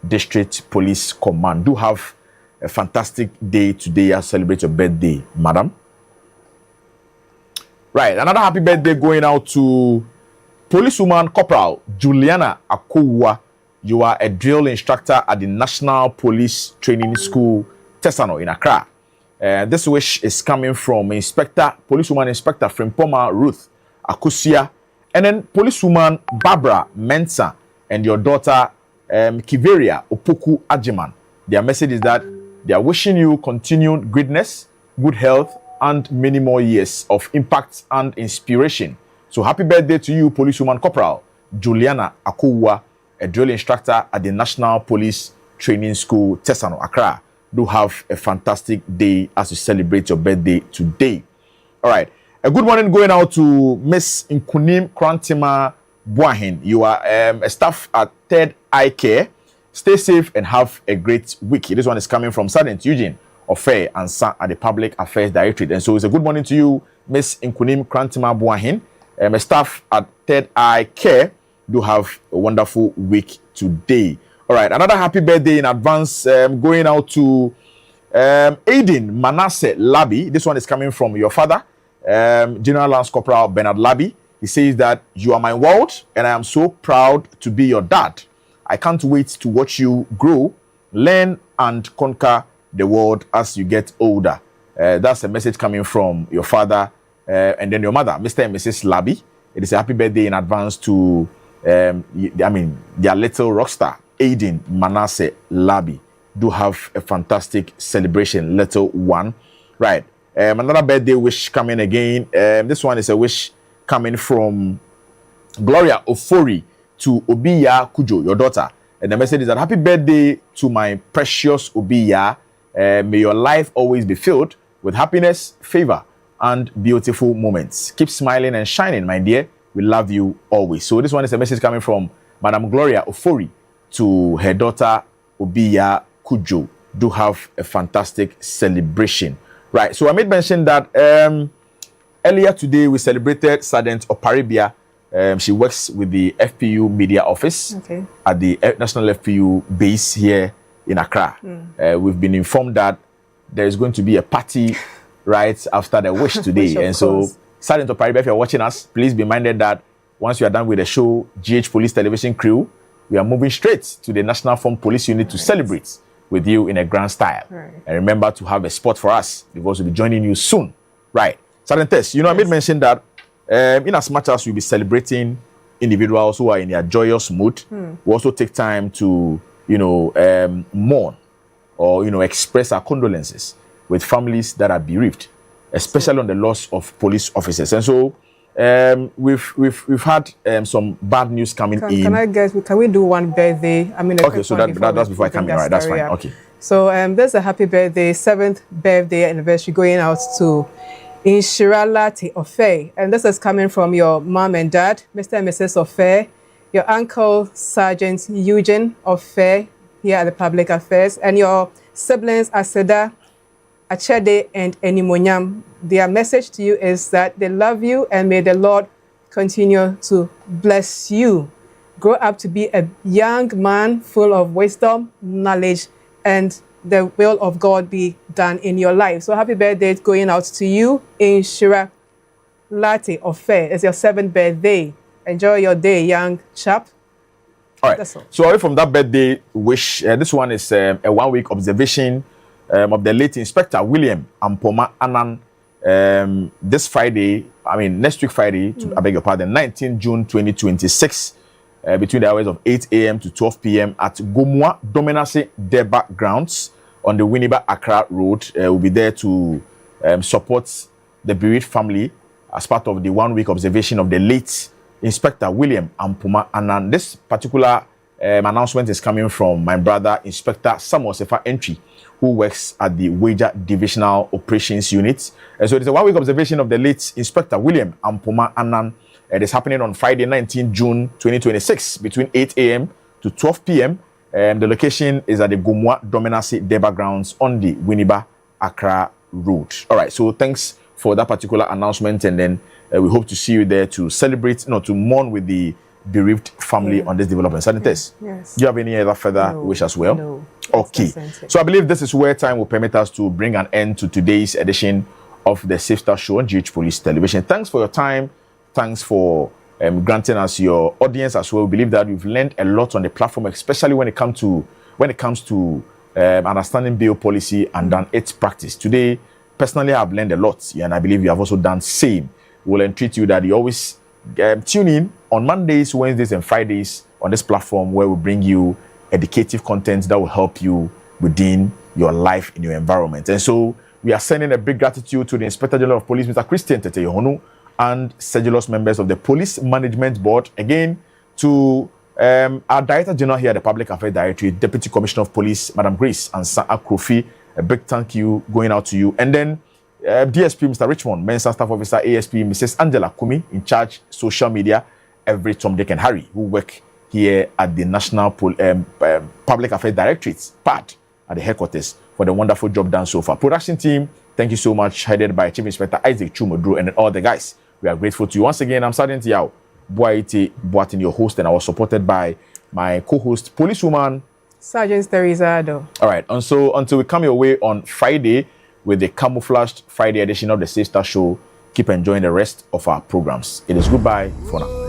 District Police Command. Do have a fantastic day today. I celebrate your birthday, madam. Right, another happy birthday going out to Policewoman Corporal Juliana Akowa. You are a drill instructor at the National Police Training School, Tesano in Accra. This wish is coming from Policewoman Inspector Frimpoma Ruth Akusia, and then Policewoman Barbara Mensa and your daughter Kiveria Opoku Ajiman. Their message is that they are wishing you continued greatness, good health, and many more years of impact and inspiration. So happy birthday to you, Policewoman Corporal Juliana Akouwa, a drill instructor at the National Police Training School, Tesano, Accra. Do have a fantastic day as you celebrate your birthday today. All right. A good morning going out to Miss Nkunim Krantima Buahin. You are a staff at Third Eye Care. Stay safe and have a great week. This one is coming from Sergeant Eugene Ofe and Sa at the Public Affairs Directorate. And so it's a good morning to you, Miss Nkunim Krantima Buahin. A staff at Third Eye Care. Do have a wonderful week today. All right, another happy birthday in advance going out to Aiden Manasseh Labi. This one is coming from your father, General Lance Corporal Bernard Labi. He says that you are my world and I am so proud to be your dad. I can't wait to watch you grow, learn and conquer the world as you get older. That's a message coming from your father and then your mother, Mr. and Mrs. Labi. It is a happy birthday in advance to, their little rock star, Aiden Manasseh Labi. Do have a fantastic celebration, little one. Right. Another birthday wish coming again. This one is a wish coming from Gloria Ofori to Obiya Kujo, your daughter. And the message is that happy birthday to my precious Obiya. May your life always be filled with happiness, favor, and beautiful moments. Keep smiling and shining, my dear. We love you always. So this one is a message coming from Madam Gloria Ofori to her daughter Obiya Kujo. Do have a fantastic celebration. Right, so I made mention that earlier today we celebrated Sergeant Oparibia. She works with the FPU Media Office at the National FPU base here in Accra. We've been informed that there is going to be a party right after the wish today. And so, Sergeant Oparibia, if you're watching us, please be minded that once you are done with the show, GH Police Television crew, we are moving straight to the National Formed Police Unit to celebrate with you in a grand style. And remember to have a spot for us because we'll be joining you soon. Right. Sergeant Tess, I made mention that in as much as we'll be celebrating individuals who are in their joyous mood, we also take time to, mourn or, express our condolences with families that are bereaved, especially on the loss of police officers. And so we've had some bad news coming in. Can we do one birthday? Okay, so that's before I come in. Right, that's fine. Okay. So there's a happy birthday, 7th birthday anniversary going out to Inshiralati Ofe. And this is coming from your mom and dad, Mr. and Mrs. Ofe, your uncle, Sergeant Eugene Ofe, here at the Public Affairs, and your siblings, Aseda, Achede, and Enimonyam. Their message to you is that they love you and may the Lord continue to bless you. Grow up to be a young man full of wisdom, knowledge, and the will of God be done in your life. So happy birthday going out to you in Shira Latte Ofe. It's your 7th birthday. Enjoy your day, young chap. All right. That's all. So away from that birthday wish, this one is a 1-week observation of the late Inspector William Ampoma Anan. This Friday, next week Friday, I beg your pardon, 19 June 2026, between the hours of 8 a.m. to 12 p.m. at Gomua Dominase Deba grounds on the Winneba Accra Road. We'll be there to support the bereaved family as part of the 1-week observation of the late Inspector William Ampoma Anan. This particular announcement is coming from my brother, Inspector Samuel Sefa Entry, who works at the Wager Divisional Operations Unit. And so it is a 1-week observation of the late Inspector William Ampoma Anan. It is happening on Friday, 19 June 2026, between 8 a.m. to 12 p.m. The location is at the Gomua Dominase Deba grounds on the Winneba Accra Road. All right, so thanks for that particular announcement, and then we hope to see you there to celebrate, to mourn with the bereaved family on this development. Yes. Do you have any other further wish as well? No. Okay. So I believe this is where time will permit us to bring an end to today's edition of the Safe Start Show on GH Police Television. Thanks for your time. Thanks for granting us your audience as well. We believe that we've learned a lot on the platform, especially when it comes to understanding bail policy and done its practice. Today, personally, I've learned a lot, and I believe you have also done same. We'll entreat you that you always tune in on Mondays, Wednesdays, and Fridays on this platform where we bring you educative content that will help you within your life in your environment. And so we are sending a big gratitude to the Inspector General of Police, Mr. Christian Tete Yohonu, and sedulous members of the Police Management Board. Again, To our Director General here at the Public Affairs Directorate, Deputy Commissioner of Police, Madam Grace Ansa Akrofi, a big thank you going out to you. And then DSP Mr. Richmond, Mensa Staff Officer ASP Mrs. Angela Kumi, in charge social media, every Tom, Dick and Harry, who work here at the National Public Affairs Directorate, PAD, at the headquarters, for the wonderful job done so far. Production team, thank you so much, headed by Chief Inspector Isaac Chumodro and all the guys. We are grateful to you. Once again, I'm Sergeant Yao Boaiti Boatin, your host, and I was supported by my co-host, policewoman Sergeant Teresa Ado. All right, and so until we come your way on Friday with the camouflaged Friday edition of the Safe Start Show, keep enjoying the rest of our programs. It is goodbye for now.